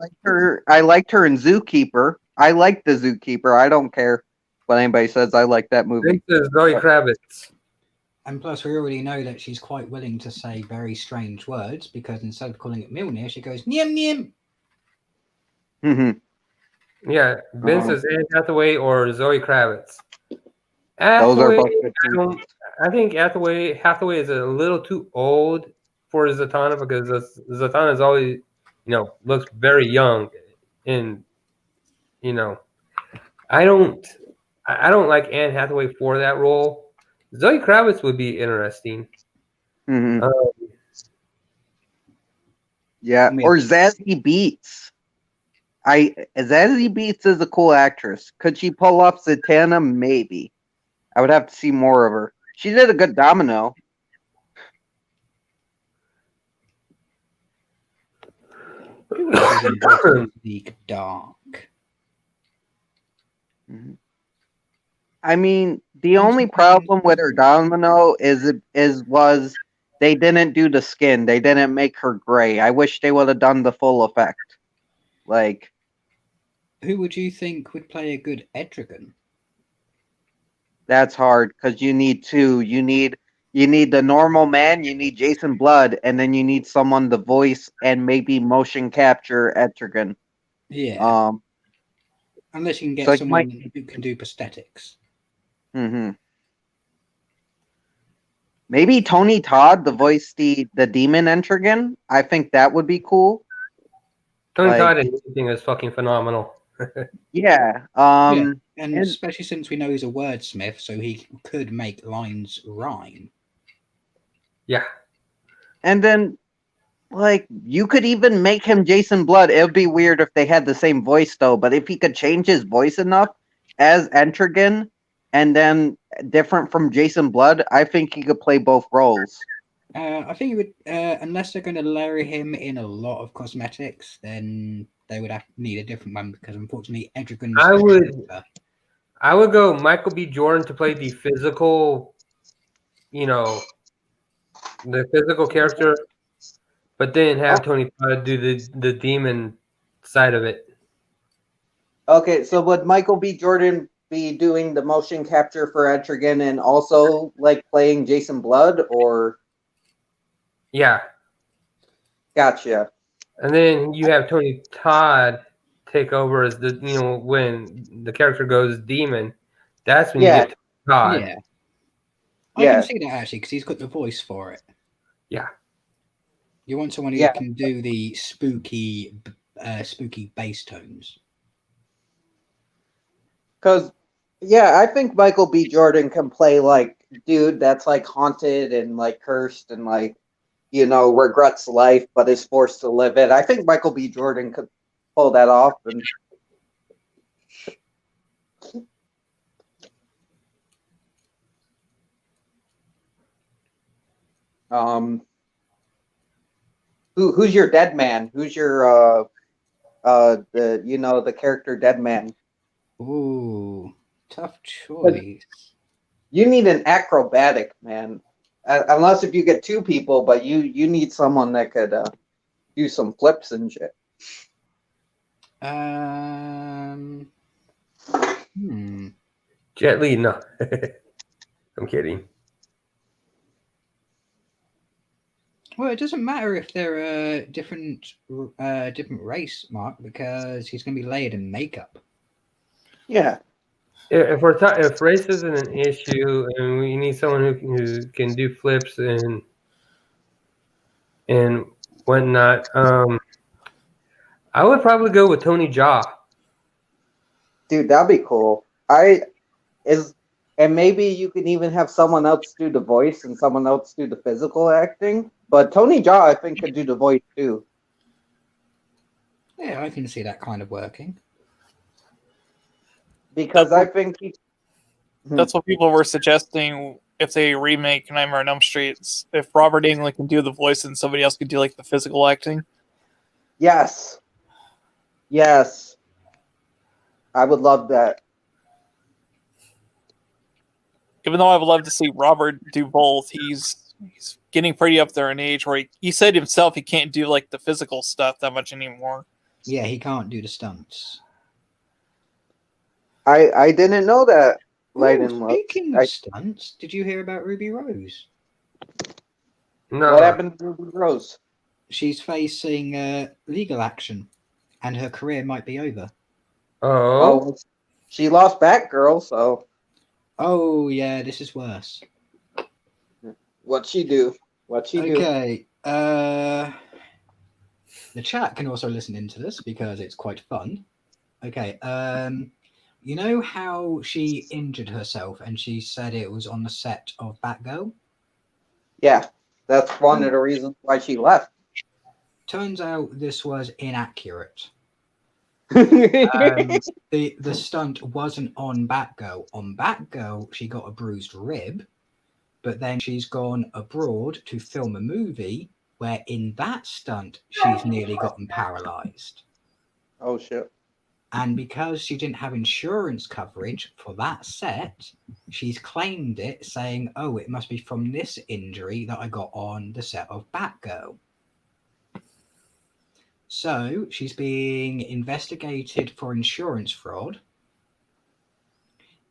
liked her in Zookeeper. I like the Zookeeper. I don't care what anybody says. I like that movie. Zoe Kravitz. And plus, we already know that she's quite willing to say very strange words, because instead of calling it Mjolnir, she goes Niem Niem. Yeah, Ben says Anne Hathaway or Zoe Kravitz. Those are Hathaway, both good I think Hathaway is a little too old for Zatanna because Zatanna is always, looks very young, and I don't like Anne Hathaway for that role. Zoe Kravitz would be interesting. Yeah, or Zazie Beetz. Zazie Beetz is a cool actress. Could she pull off Zatanna? Maybe. I would have to see more of her. She did a good Domino. Who else is in Justice League Dark? I mean, the only problem with her Domino was they didn't do the skin. They didn't make her gray. I wish they would have done the full effect. Like, who would you think would play a good Etrigan? That's hard because you need two. You need the normal man. You need Jason Blood, and then you need someone to voice and maybe motion capture Etrigan. Yeah. Unless you can get someone who can do prosthetics. Maybe Tony Todd to voice the demon Etrigan. I think that would be cool. Tony Todd in anything is fucking phenomenal. Yeah. And especially since we know he's a wordsmith, so he could make lines rhyme. Yeah. And then, you could even make him Jason Blood. It would be weird if they had the same voice, though. But if he could change his voice enough as Etrigan, and then different from Jason Blood, I think he could play both roles. I think it would, unless they're going to layer him in a lot of cosmetics, then they would need a different one because unfortunately, Etrigan's. I would go Michael B. Jordan to play the physical, the physical character, but then have Tony Todd do the demon side of it. Okay, so would Michael B. Jordan be doing the motion capture for Etrigan and also playing Jason Blood, or? Yeah. Gotcha. And then you have Tony Todd take over as when the character goes demon. That's when you get Todd. Yeah. I can see that actually because he's got the voice for it. Yeah. You want someone who can do the spooky bass tones. Because, I think Michael B. Jordan can play dude that's haunted and cursed and regrets life but is forced to live it. I think Michael B. Jordan could pull that off. And who's your dead man? Who's your the character dead man? Ooh, tough choice. You need an acrobatic man. Unless if you get two people, but you need someone that could do some flips and shit. Jet Li, no. I'm kidding. Well, it doesn't matter if they're a different race, Mark, because he's going to be layered in makeup. Yeah. If race isn't an issue, and we need someone who can do flips and whatnot, I would probably go with Tony Jaa. Dude, that'd be cool. And maybe you can even have someone else do the voice and someone else do the physical acting. But Tony Jaa, I think, could do the voice too. Yeah, I can see that kind of working. Because I think that's what people were suggesting if they remake Nightmare on Elm Street. If Robert Englund can do the voice and somebody else can do the physical acting. Yes. I would love that. Even though I would love to see Robert do both, he's getting pretty up there in age where he said himself he can't do the physical stuff that much anymore. Yeah, he can't do the stunts. I didn't know that. Speaking of stunts, did you hear about Ruby Rose? No. What happened to Ruby Rose? She's facing legal action and her career might be over. Oh, Well, she lost Batgirl, so Oh yeah, this is worse. what'd she do? What'd she do? Okay. The chat can also listen into this because it's quite fun. Okay. You know how she injured herself and she said it was on the set of Batgirl? Yeah, that's one of the reasons why she left. Turns out this was inaccurate. Yeah, The stunt wasn't on Batgirl. On Batgirl, she got a bruised rib, but then she's gone abroad to film a movie where in that stunt she's nearly gotten paralyzed. oh shit. And because she didn't have insurance coverage for that set, she's claimed it, saying, "Oh, it must be from this injury that I got on the set of Batgirl." So she's being investigated for insurance fraud,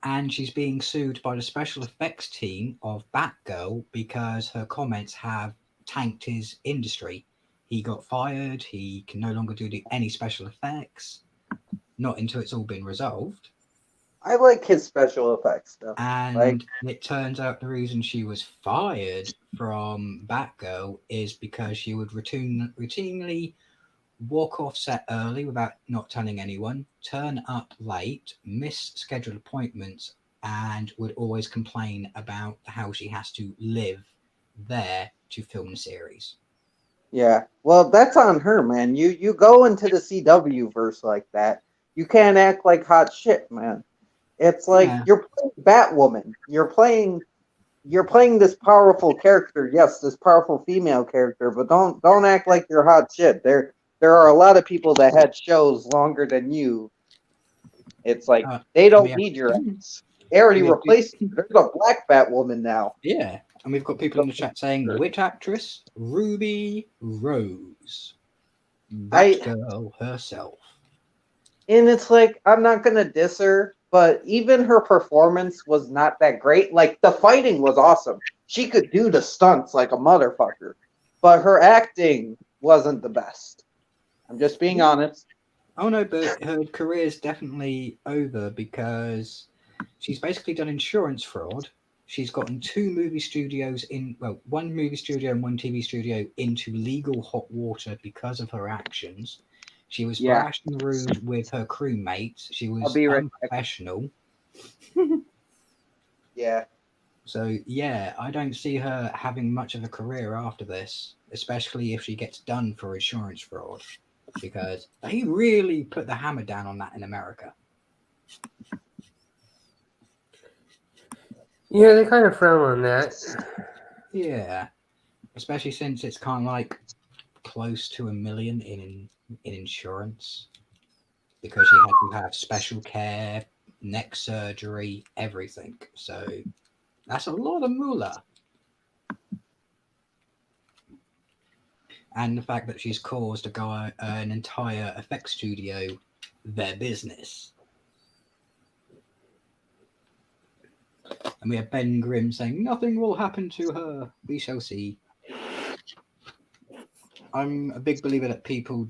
and she's being sued by the special effects team of Batgirl because her comments have tanked his industry. He got fired. He can no longer do any special effects. Not until it's all been resolved. I like his special effects stuff. And it turns out the reason she was fired from Batgirl is because she would routinely walk off set early without not telling anyone, turn up late, miss scheduled appointments, and would always complain about how she has to live there to film the series. Yeah, well, that's on her, man. You go into the CW verse like that, you can't act like hot shit, man. It's like Yeah. you're playing Batwoman. You're playing this powerful character. Yes, this powerful female character, but don't act like you're hot shit. There are a lot of people that had shows longer than you. It's like they don't yeah. need your ass. They already Yeah. replaced you. There's a black Batwoman now. Yeah, and we've got people in the chat saying, which actress? Ruby Rose. Batgirl herself. And it's like, I'm not gonna diss her, but even her performance was not that great. Like the fighting was awesome. She could do the stunts like a motherfucker. But her acting wasn't the best. I'm just being honest. Oh no, but her career is definitely over because she's basically done insurance fraud. She's gotten one movie studio and one TV studio into legal hot water because of her actions. She was brash and rude with her crewmates. She was unprofessional. Yeah. So yeah, I don't see her having much of a career after this, especially if she gets done for insurance fraud, because they really put the hammer down on that in America. Yeah, they kind of frown on that. Yeah, especially since it's kind of like close to $1 million in insurance, because you had to have special care, neck surgery, everything. So that's a lot of moolah. And the fact that she's caused an entire effects studio their business. And we have Ben Grimm saying, nothing will happen to her. We shall see. I'm a big believer that people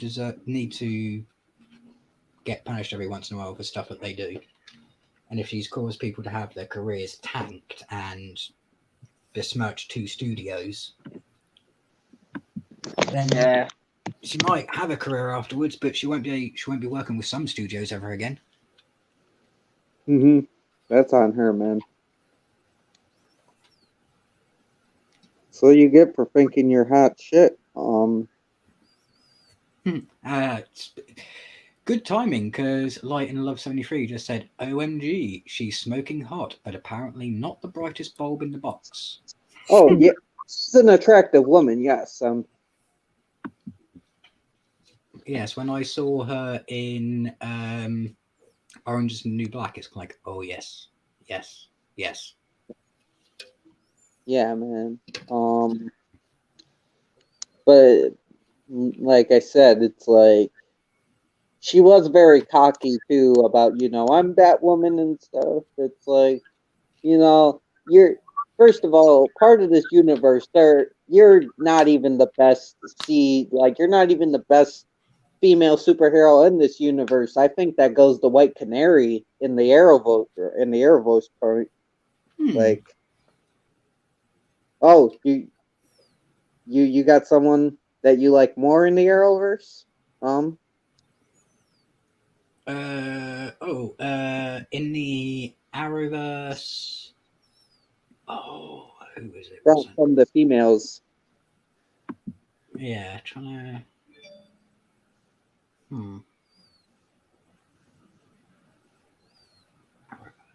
need to get punished every once in a while for stuff that they do. And if she's caused people to have their careers tanked and besmirched 2 studios, then she might have a career afterwards, but she won't be working with some studios ever again. That's on her, man. So you get for thinking you're hot shit. It's good timing, because Light in Love 73 just said, OMG, she's smoking hot, but apparently not the brightest bulb in the box. Oh, yeah. She's an attractive woman, yes. Yes, when I saw her in Orange is the New Black, it's like, oh, yes. Yes. Yes. Yeah, man. But like I said, it's like she was very cocky too about, I'm Batwoman and stuff. It's like, you're first of all part of this universe. You're not even the best you're not even the best female superhero in this universe, I think that goes to White Canary in the Arrowverse part. Like, oh, you got someone that you like more in the Arrowverse? In the Arrowverse. Oh, who is it? From the females. Yeah, trying to.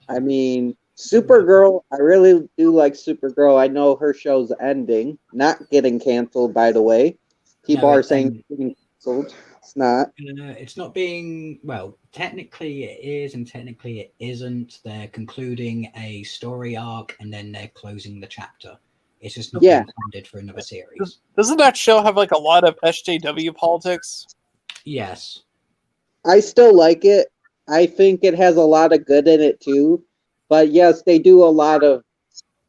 I mean, Supergirl, I really do like Supergirl. I know her show's ending, not getting canceled, by the way. People are saying it's getting canceled. It's not. It's not being, well, technically it is and technically it isn't. They're concluding a story arc and then they're closing the chapter. It's just not being funded for another series. Doesn't that show have like a lot of SJW politics? Yes. I still like it. I think it has a lot of good in it too. But yes, they do a lot of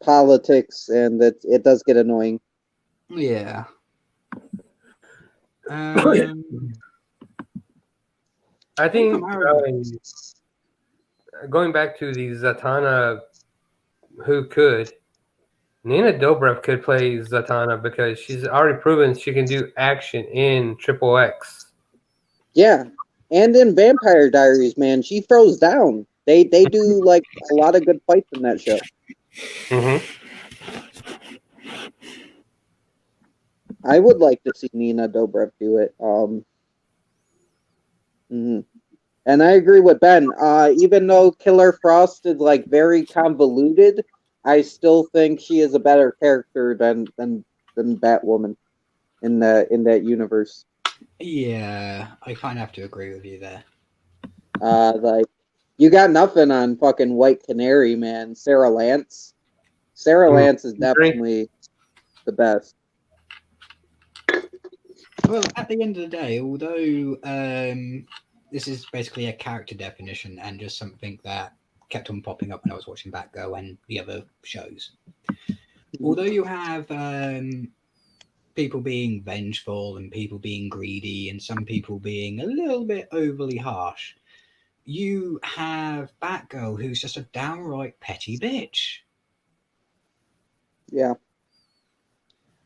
politics and it does get annoying. Yeah. I think going back to the Zatanna, who could, Nina Dobrev could play Zatanna because she's already proven she can do action in Triple X. Yeah, and in Vampire Diaries, man, she throws down. They do like a lot of good fights in that show. Mm-hmm. I would like to see Nina Dobrev do it. And I agree with Ben. Even though Killer Frost is like very convoluted, I still think she is a better character than Batwoman in that universe. Yeah, I kind of have to agree with you there. Like you got nothing on fucking White Canary, man. Sarah Lance. Sarah Lance is definitely the best. Well, at the end of the day, although this is basically a character definition and just something that kept on popping up when I was watching Batgirl and the other shows. Although you have people being vengeful and people being greedy and some people being a little bit overly harsh, you have Batgirl who's just a downright petty bitch. Yeah.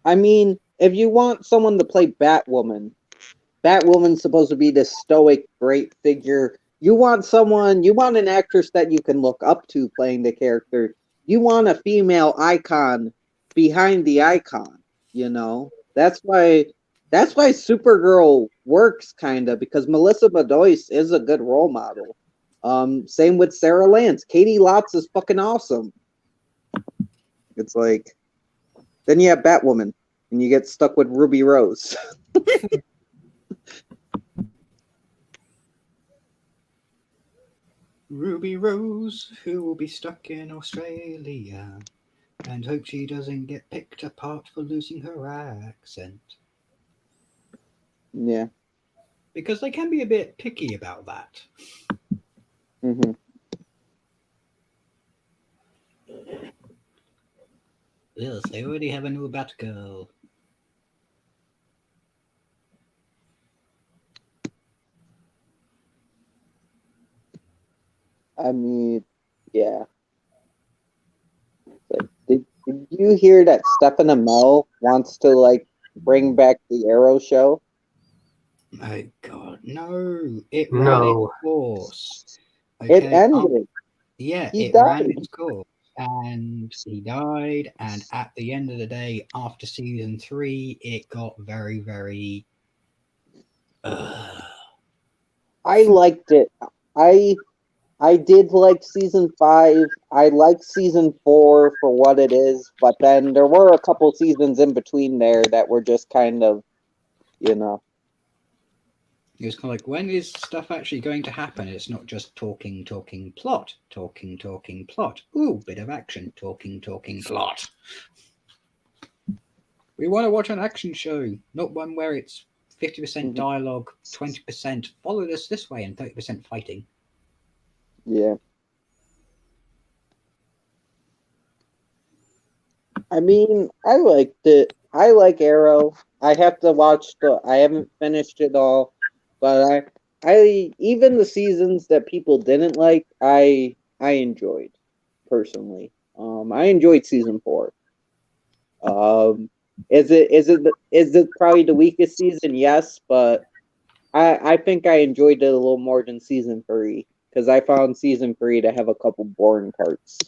I mean, if you want someone to play Batwoman's supposed to be this stoic, great figure. You want an actress that you can look up to playing the character. You want a female icon behind the icon, you know? That's why Supergirl works kinda, because Melissa Benoist is a good role model. Same with Sarah Lance. Katie Lotz is fucking awesome. It's like, then you have Batwoman, and you get stuck with Ruby Rose. Ruby Rose, who will be stuck in Australia and hope she doesn't get picked apart for losing her accent. Yeah. Because they can be a bit picky about that. Mm-hmm. Yes, they already have a new Batgirl. I mean, yeah. Like, did you hear that Stephen Amell wants to like bring back the Arrow show? Oh God, no! It ran its course. Okay? It ended. It ran its course, and he died. And at the end of the day, after season 3, it got very, very. I liked it. I did like season 5. I liked season 4 for what it is, but then there were a couple seasons in between there that were just kind of, you know. It was kind of like, when is stuff actually going to happen? It's not just talking, plot. Talking, plot. Ooh, bit of action. Talking, plot. We want to watch an action show, not one where it's 50% dialogue, 20% follow us this way, and 30% fighting. Yeah. I mean, I liked it. I like Arrow. I have to watch I haven't finished it all. But I even the seasons that people didn't like, I enjoyed personally. I enjoyed season 4. Is it probably the weakest season? Yes, but I think I enjoyed it a little more than season 3 because I found season 3 to have a couple boring parts.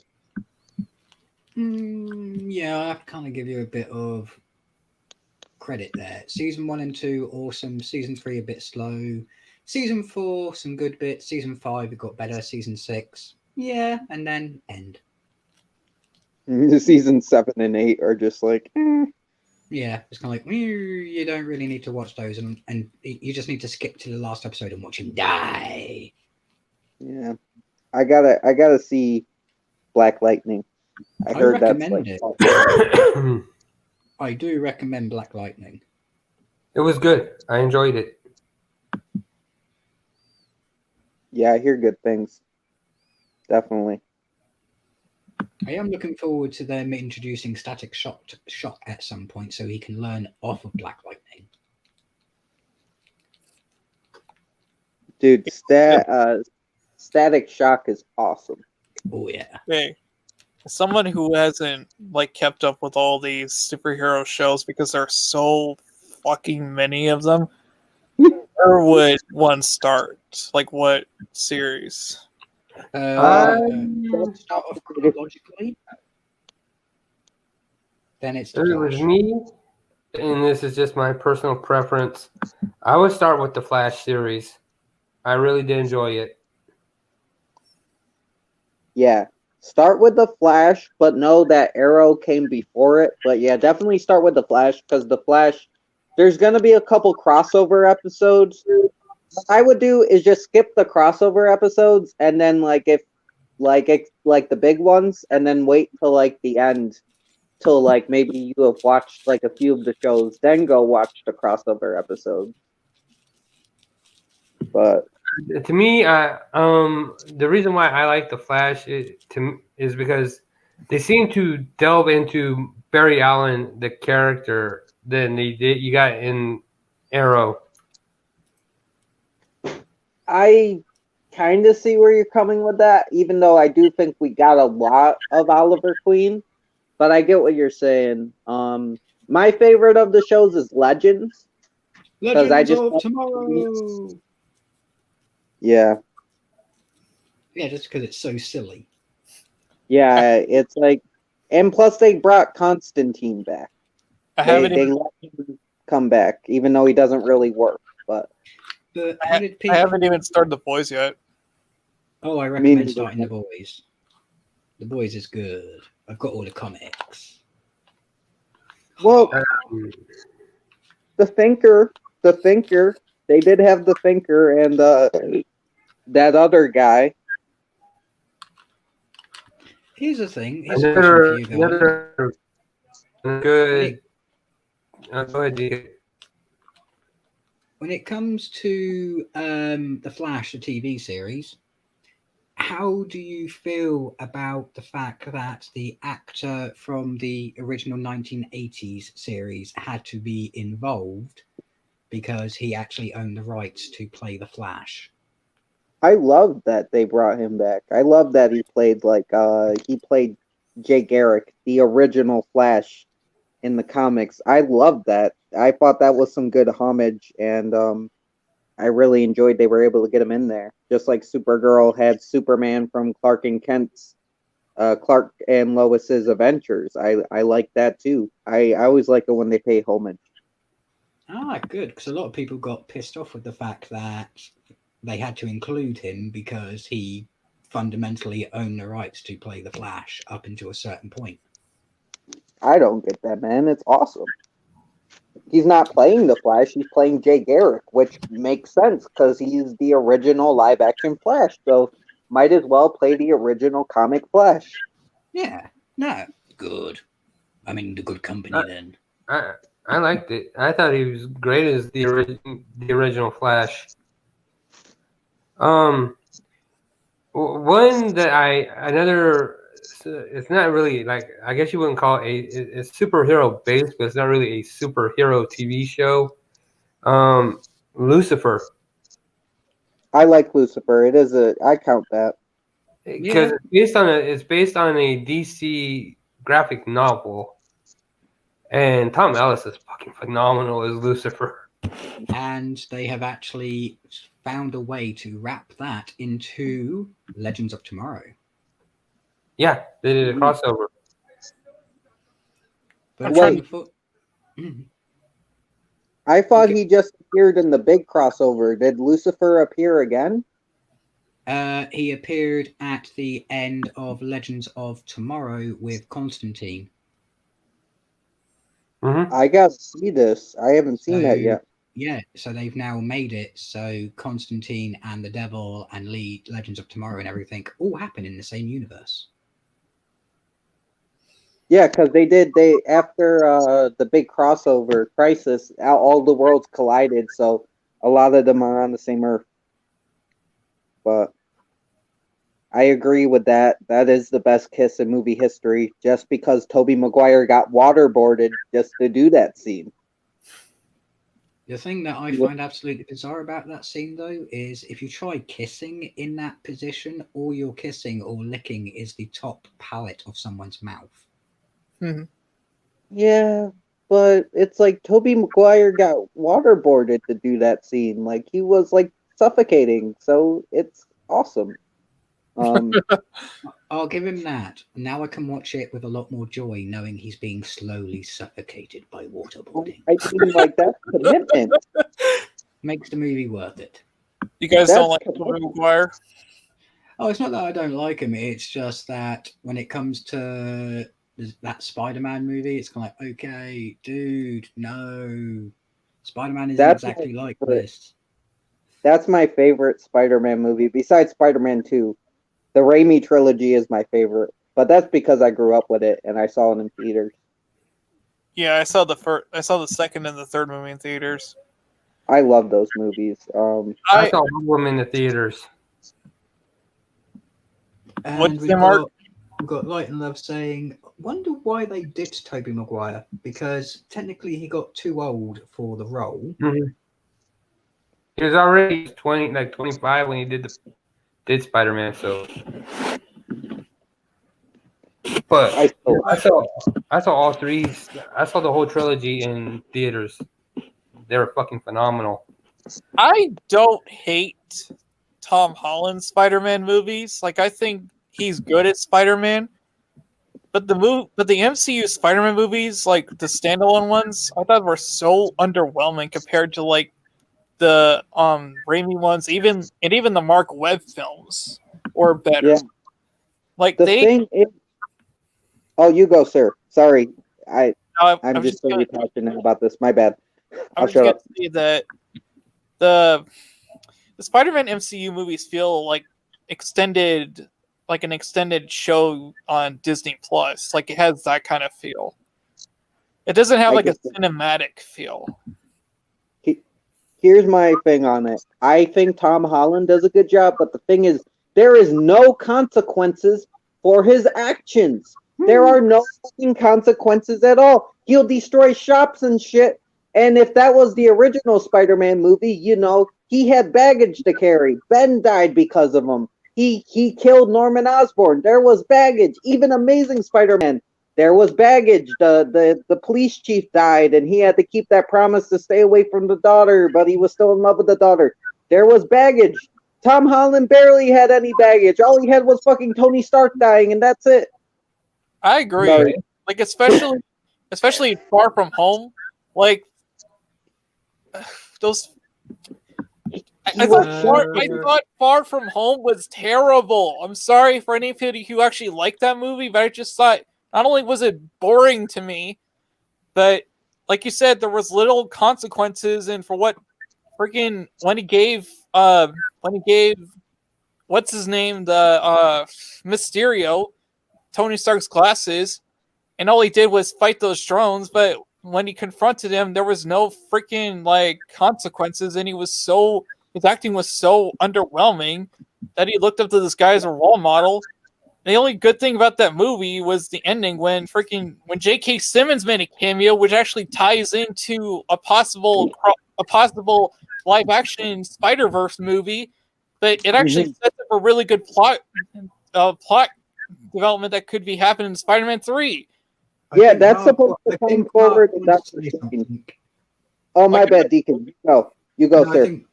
Yeah, I have to kind of give you a bit of credit there. Season 1 and 2, awesome. Season 3, a bit slow. Season 4, some good bits. Season 5, it got better. Season 6, yeah, and then end. Season 7 and 8 are just like, Yeah, it's kind of like, you don't really need to watch those, and you just need to skip to the last episode and watch him die. yeah. I gotta see Black Lightning. I heard that's recommend like it. I do recommend Black Lightning. It was good. I enjoyed it. Yeah, I hear good things. Definitely. I am looking forward to them introducing Static Shock at some point so he can learn off of Black Lightning. Dude, Static Shock is awesome. Oh yeah. Hey, as someone who hasn't like kept up with all these superhero shows because there are so fucking many of them, where would one start? Like what series? Let's start off chronologically. Then it's the If it was Flash. me, and this is just my personal preference, I would start with the Flash series. I really did enjoy it. Yeah. Start with the Flash, but know that Arrow came before it. But yeah, definitely start with the Flash because the Flash, there's gonna be a couple crossover episodes. What I would do is just skip the crossover episodes and then like the big ones, and then wait till like the end, till like maybe you have watched like a few of the shows, then go watch the crossover episodes. But To me, the reason why I like the Flash is because they seem to delve into Barry Allen, the character, than you got in Arrow. I kind of see where you're coming with that, even though I do think we got a lot of Oliver Queen. But I get what you're saying. My favorite of the shows is Legends. Legends of Tomorrow. Yeah. Yeah, just because it's so silly. Yeah, it's like, and plus they brought Constantine back. They let him come back, even though he doesn't really work. But how did people... I haven't even started The Boys yet. Oh, I recommend starting The Boys. The Boys is good. I've got all the comics. Well, the Thinker. They did have the Thinker and that other guy. Here's the thing. Here's a question for you guys. Good. Go ahead, Deacon. When it comes to The Flash, the TV series, how do you feel about the fact that the actor from the original 1980s series had to be involved because he actually owned the rights to play the Flash? I love that they brought him back. I love that he played Jay Garrick, the original Flash in the comics. I love that. I thought that was some good homage, and I really enjoyed they were able to get him in there. Just like Supergirl had Superman from Clark and Lois's Adventures. I like that too. I always like it when they pay homage. Ah, good, because a lot of people got pissed off with the fact that they had to include him because he fundamentally owned the rights to play the Flash up until a certain point. I don't get that, man. It's awesome. He's not playing the Flash, he's playing Jay Garrick, which makes sense because he's the original live-action Flash, so might as well play the original comic Flash. Yeah, no, good. I'm in the good company then. I liked it. I thought he was great as the original Flash. One that it's not really like, I guess you wouldn't call it it's superhero based, but it's not really a superhero TV show. Lucifer. I like Lucifer. It is I count that. Because it's based on a DC graphic novel, and Tom Ellis is fucking phenomenal as Lucifer. And they have actually found a way to wrap that into Legends of Tomorrow. Yeah, they did a crossover. But Wait. I thought he just appeared in the big crossover. Did Lucifer appear again? He appeared at the end of Legends of Tomorrow with Constantine. I gotta see this. I haven't seen that yet. Yeah, so they've now made it so Constantine and the Devil and Legends of Tomorrow and everything all happen in the same universe. Yeah, because after the big crossover crisis, all the worlds collided, so a lot of them are on the same Earth. But I agree with that. That is the best kiss in movie history, just because Tobey Maguire got waterboarded just to do that scene. The thing that I find absolutely bizarre about that scene, though, is if you try kissing in that position, all you're kissing or licking is the top palate of someone's mouth. Mm-hmm. Yeah, but it's like Tobey Maguire got waterboarded to do that scene. Like, he was, like, suffocating, so it's awesome. I'll give him that. Now I can watch it with a lot more joy, knowing he's being slowly suffocated by waterboarding. I mean, like, that's commitment. Makes the movie worth it. You guys don't like Tobey Maguire? Oh, it's not that I don't like him. It's just that when it comes to that Spider-Man movie, it's kind of like, okay, dude, no. Spider-Man isn't exactly like this. That's my favorite Spider-Man movie, besides Spider-Man 2. The Raimi trilogy is my favorite, but that's because I grew up with it and I saw it in theaters. Yeah, I saw the second and the third movie in theaters. I love those movies. I saw one of them in the theaters. And we've got Light and Love saying, wonder why they ditched Tobey Maguire, because technically he got too old for the role. Mm-hmm. He was already 25 when he did Spider-Man, so. But I saw all three. I saw the whole trilogy in theaters. They were fucking phenomenal. I don't hate Tom Holland's Spider-Man movies. Like, I think he's good at Spider-Man. But the MCU Spider-Man movies, like the standalone ones, I thought were so underwhelming compared to like the Raimi ones, even the Mark Webb films were better. Yeah. Like thing is, oh, you go, sir. Sorry, I'm just very passionate about this. My bad. I'll shut up. Say that the Spider-Man MCU movies feel like an extended show on Disney Plus. Like, it has that kind of feel. It doesn't have like a cinematic feel. Here's my thing on it. I think Tom Holland does a good job, but the thing is, there is no consequences for his actions. There are no fucking consequences at all. He'll destroy shops and shit. And if that was the original Spider-Man movie, you know, he had baggage to carry. Ben died because of him. He killed Norman Osborn. There was baggage. Even Amazing Spider-Man, there was baggage. The police chief died, and he had to keep that promise to stay away from the daughter, but he was still in love with the daughter. There was baggage. Tom Holland barely had any baggage. All he had was fucking Tony Stark dying, and that's it. I agree. Sorry. Like, especially Far From Home, like those. I thought Far From Home was terrible. I'm sorry for anybody who actually liked that movie, but I just thought not only was it boring to me, but like you said, there was little consequences, and for what freaking when he gave what's his name, the Mysterio, Tony Stark's glasses, and all he did was fight those drones, but when he confronted him, there was no freaking like consequences, and his acting was so underwhelming that he looked up to this guy as a role model. The only good thing about that movie was the ending when J.K. Simmons made a cameo, which actually ties into a possible live action Spider-Verse movie, but it actually sets up a really good plot development that could be happening in Spider-Man 3. Yeah, that's supposed to come forward. Oh, my bad, Deacon. You go, sir. I think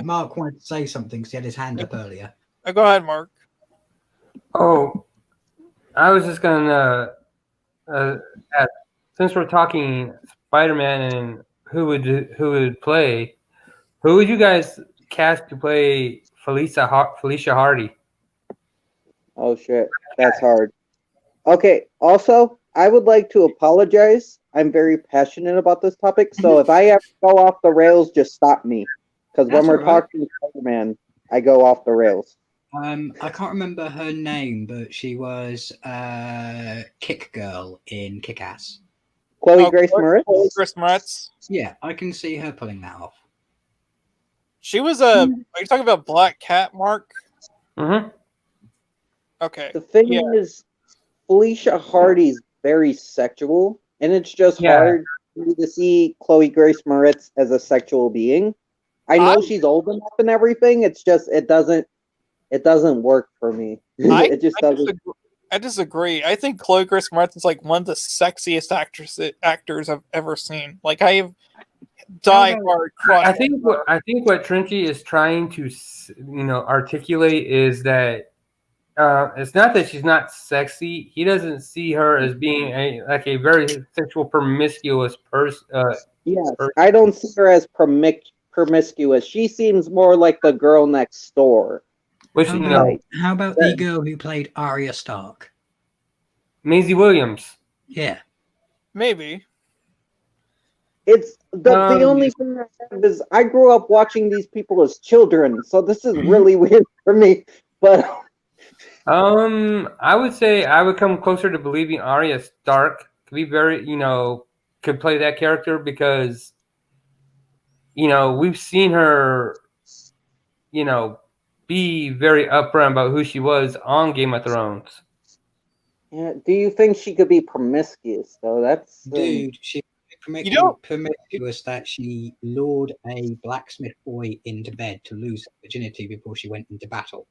Mark wanted to say something because he had his hand up earlier. Go ahead, Mark. Oh, I was just gonna ask, since we're talking Spider-Man and who would play, who would you guys cast to play Felicia Hardy? Oh shit, that's hard. Okay. Also, I would like to apologize. I'm very passionate about this topic, so if I ever go off the rails, just stop me. Because when we're talking Spider-Man, I go off the rails. I can't remember her name, but she was Kick Girl in Kick-Ass. Chloe Grace Moretz? Chloe Grace Moretz. Yeah, I can see her pulling that off. She was are you talking about Black Cat, Mark? Mm-hmm. Okay. The thing is, Felicia Hardy's very sexual, and it's just hard for me to see Chloe Grace Moretz as a sexual being. I know she's old enough and everything. It's just it doesn't work for me. It just doesn't. I disagree. I think Chloe Grace Moretz is like one of the sexiest actors I've ever seen. Like I have die-hard crush. I think what Trenchy is trying to articulate is that it's not that she's not sexy. He doesn't see her as being a very sexual, promiscuous person. Yes, I don't see her as promiscuous. She seems more like the girl next door. Which how about the girl who played Arya Stark? Maisie Williams. Yeah, maybe. It's the only thing I have is I grew up watching these people as children, so this is really weird for me. But I would say I would come closer to believing Arya Stark could be very, could play that character because, we've seen her, be very upfront about who she was on Game of Thrones. Yeah, do you think she could be promiscuous though? That's dude, she promiscuous that she lured a blacksmith boy into bed to lose her virginity before she went into battle.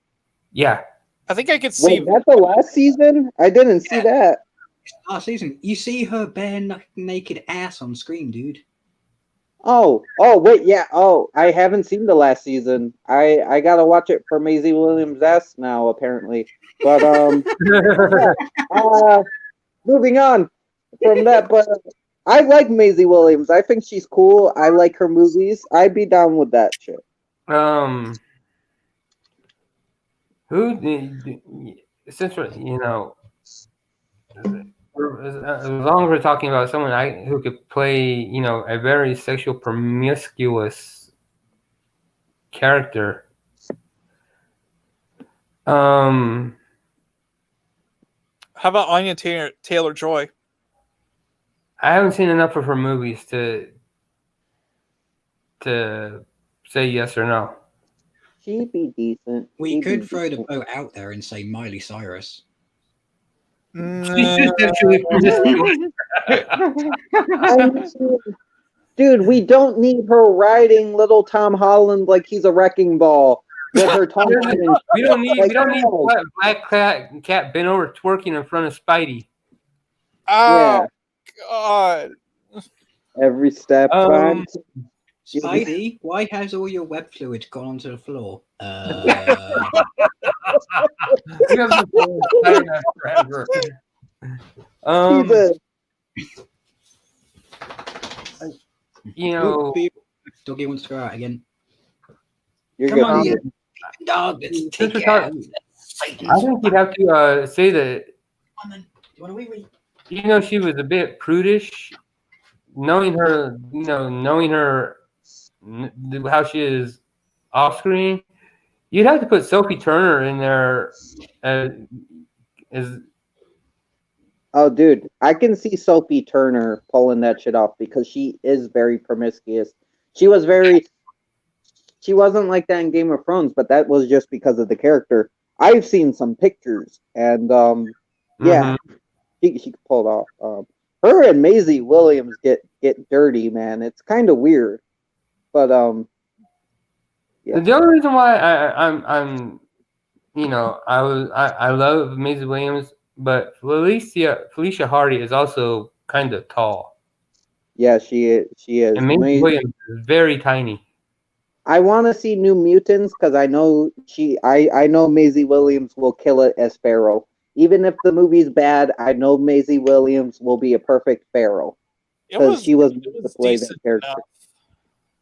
Yeah. I think I could see. Was that the last season? I didn't see that. Last season, you see her bare naked ass on screen, dude. Oh, wait, yeah. Oh, I haven't seen the last season. I gotta watch it for Maisie Williams' ass now, apparently. But moving on from that. But I like Maisie Williams. I think she's cool. I like her movies. I'd be down with that shit. Since as long as we're talking about someone who could play, a very sexual, promiscuous character. How about Anya Taylor-Joy? I haven't seen enough of her movies to say yes or no. She'd be decent. We could throw the vote out there and say Miley Cyrus. Dude, we don't need her riding little Tom Holland like he's a wrecking ball with her tongue. We don't need Black Cat bent over twerking in front of Spidey. Oh, God. Every step. Spidey, why has all your web fluid gone onto the floor? Doggy wants to go out again. Come on, you dog. Let's take it out. I think you'd have to say that. Do you want to wee-wee? She was a bit prudish. Knowing her, how she is off screen, you'd have to put Sophie Turner in there Oh, dude, I can see Sophie Turner pulling that shit off because she is very promiscuous. She wasn't like that in Game of Thrones, but that was just because of the character. I've seen some pictures, and yeah, she could pull it off. Her and Maisie Williams get dirty, man. It's kind of weird, but Yeah. The only reason why I'm I love Maisie Williams, but Felicia Hardy is also kind of tall, Yeah, she is. She is. and Maisie Williams is very tiny. I want to see New Mutants because I know I know Maisie Williams will kill it as Pharaoh. Even if the movie's bad, I know Maisie Williams will be a perfect Pharaoh because she was meant to play that decent character. enough.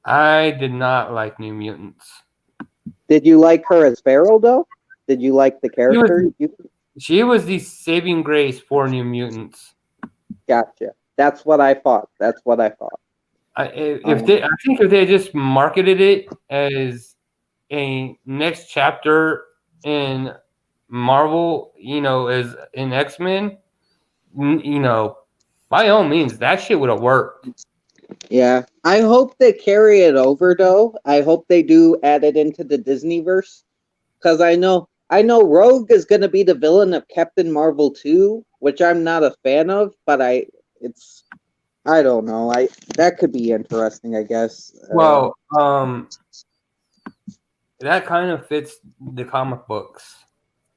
I did not like New Mutants. Did you like her as Pharaoh though? Did you like the character? She was the saving grace for New Mutants. Gotcha. That's what I thought. That's what I thought. I think if they just marketed it as a next chapter in Marvel, as in X-Men, by all means, that shit would have worked. Yeah, I hope they carry it over though. I hope they do add it into the Disneyverse because I know Rogue is going to be the villain of Captain Marvel 2, which I'm not a fan of, but I don't know. That could be interesting, I guess. Well, that kind of fits the comic books.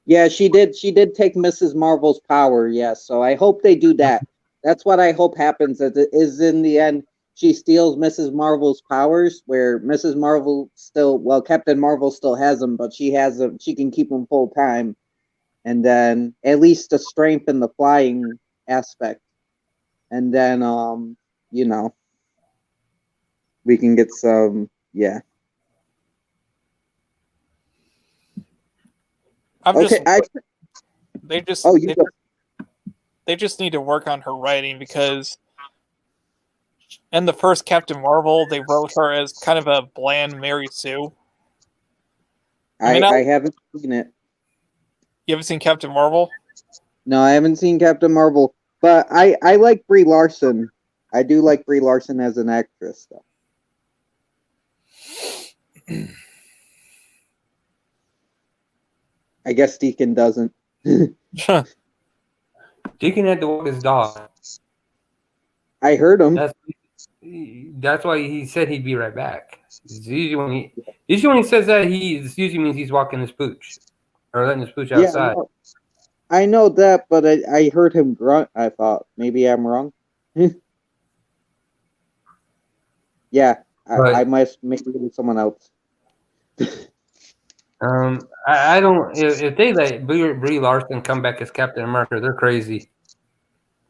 Yeah, she did take Mrs. Marvel's power, yes. So I hope they do that. That's what I hope happens is in the end she steals Mrs. Marvel's powers where Mrs. Marvel Captain Marvel still has them, but she can keep them full time. And then at least the strength in the flying aspect. And then we can get some They just need to work on her writing because in the first Captain Marvel, they wrote her as kind of a bland Mary Sue. I haven't seen it. You haven't seen Captain Marvel? No, I haven't seen Captain Marvel, but I like Brie Larson. I do like Brie Larson as an actress, though. I guess Deacon doesn't. Deacon had to walk his dog. I heard him. That's why he said he'd be right back. Usually when he says that, it usually means he's walking his pooch or letting his pooch outside. Yeah, I know that, but I heard him grunt. I thought maybe I'm wrong. Yeah, I must maybe with someone else. I don't. If they let Brie Larson come back as Captain America, they're crazy.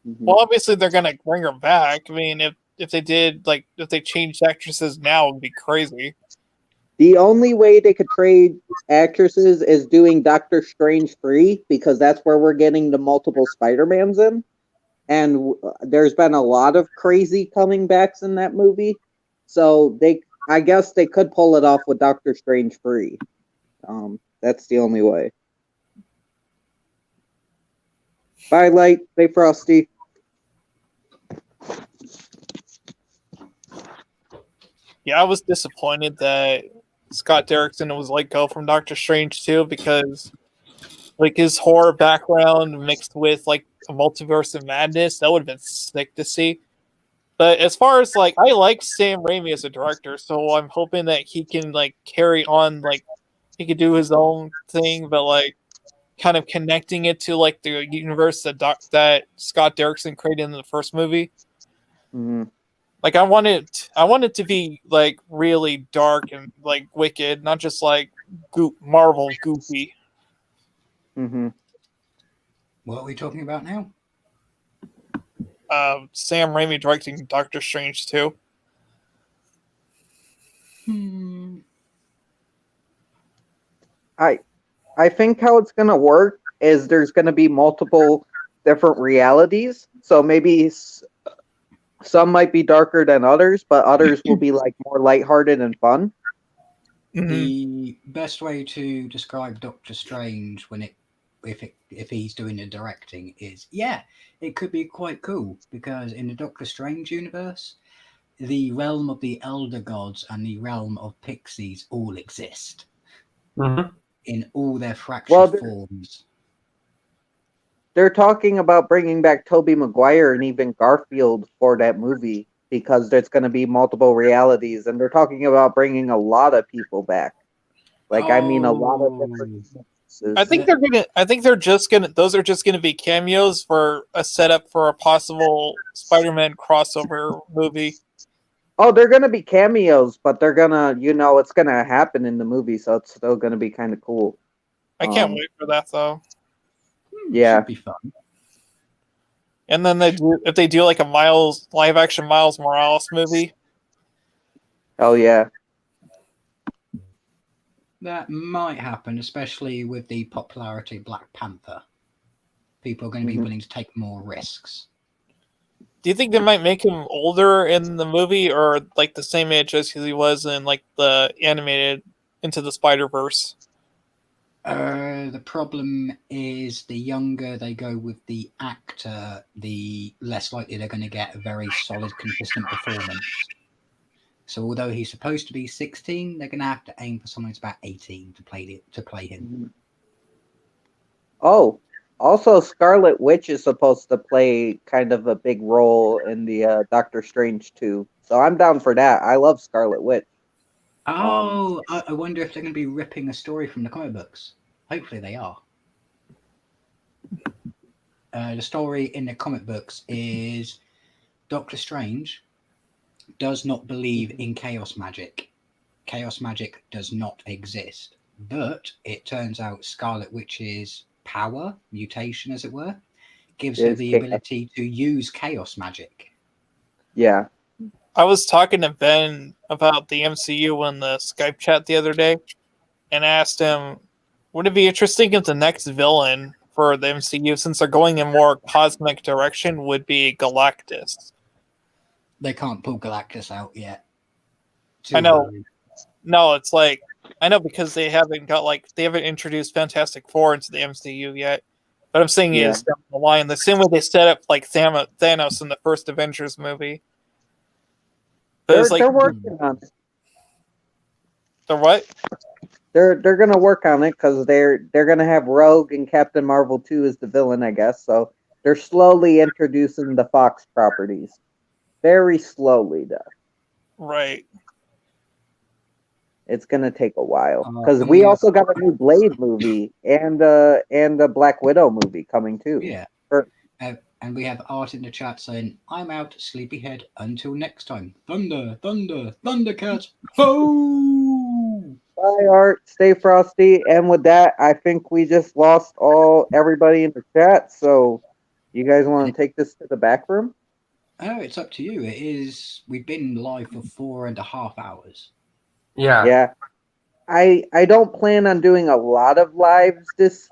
Well, obviously they're gonna bring her back. I mean, if they did, if they changed actresses now, it would be crazy. The only way they could trade actresses is doing Doctor Strange 3 because that's where we're getting the multiple Spider-Mans in, and there's been a lot of crazy coming backs in that movie. So I guess they could pull it off with Doctor Strange 3. That's the only way. Bye, Light. Stay frosty. Yeah, I was disappointed that Scott Derrickson was let go from Doctor Strange 2 because his horror background mixed with a multiverse of madness, that would have been sick to see. But as far as I like Sam Raimi as a director, so I'm hoping that he can carry on, he could do his own thing, but kind of connecting it to the universe that Scott Derrickson created in the first movie. Mm-hmm. I want it to be really dark and wicked, not just Marvel goofy. Mm-hmm. What are we talking about now? Sam Raimi directing Doctor Strange 2. I think how it's gonna work is there's gonna be multiple different realities. So maybe some might be darker than others, but others will be more lighthearted and fun. The best way to describe Doctor Strange if he's doing the directing is it could be quite cool because in the Doctor Strange universe, the realm of the Elder Gods and the realm of Pixies all exist in all their fractured forms. They're talking about bringing back Tobey Maguire and even Garfield for that movie because there's going to be multiple realities, and they're talking about bringing a lot of people back. Like, I mean, a lot of different. I think they're gonna. I think they're just gonna. Those are just gonna be cameos for a setup for a possible Spider-Man crossover movie. Oh, they're gonna be cameos, but they're gonna, it's gonna happen in the movie, so it's still gonna be kind of cool. I can't wait for that though. Yeah, Should be fun. And then if they do like a live action Miles Morales movie. Oh yeah. That might happen, especially with the popularity of Black Panther. People are going to be willing to take more risks. Do you think they might make him older in the movie, or like the same age as he was in like the animated Into the Spider-Verse? The problem is the younger they go with the actor, the less likely they're going to get a very solid, consistent performance. So although he's supposed to be 16, they're going to have to aim for someone who's about 18 to play him. Oh, also Scarlet Witch is supposed to play kind of a big role in the Doctor Strange 2. So I'm down for that. I love Scarlet Witch. Oh, I wonder if they're going to be ripping a story from the comic books. Hopefully they are. The story in the comic books is Doctor Strange does not believe in chaos magic. Chaos magic does not exist. But it turns out Scarlet Witch's power, mutation as it were, gives her the ability to use chaos magic. Yeah. I was talking to Ben about the MCU on the Skype chat the other day and asked him, would it be interesting if the next villain for the MCU, since they're going in more cosmic direction, would be Galactus? They can't pull Galactus out yet. I know. No, it's like, I know because they haven't introduced Fantastic Four into the MCU yet. But I'm saying is down the line, the same way they set up like Thanos in the first Avengers movie. But They're working on it. They're what? They're gonna work on it because they're gonna have Rogue and Captain Marvel 2 as the villain, I guess. So they're slowly introducing the Fox properties, very slowly though. Right. It's gonna take a while because we also got a new Blade movie and a Black Widow movie coming too. Yeah. And we have Art in the chat saying, "I'm out, sleepyhead. Until next time. Thunder, thunder, Thundercat. Ho!" Bye, Art. Stay frosty. And with that, I think we just lost everybody in the chat. So, you guys want to take this to the back room? Oh, it's up to you. It is. We've been live for 4.5 hours. Yeah. Yeah. I don't plan on doing a lot of lives this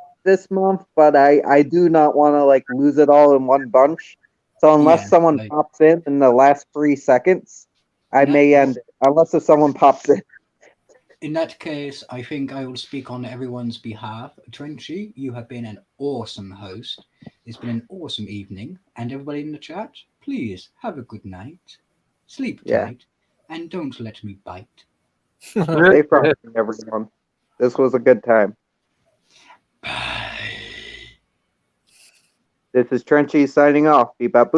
month, but I do not want to like lose it all in one bunch. So unless someone pops in the last 3 seconds, I may end it. Unless if someone pops in. In that case, I think I will speak on everyone's behalf. Trenchy, you have been an awesome host. It's been an awesome evening. And everybody in the chat, please have a good night. Sleep tight. And don't let me bite. Stay frosty, everyone. This was a good time. Bye. This is Trenchy signing off. Beep, bop, boop.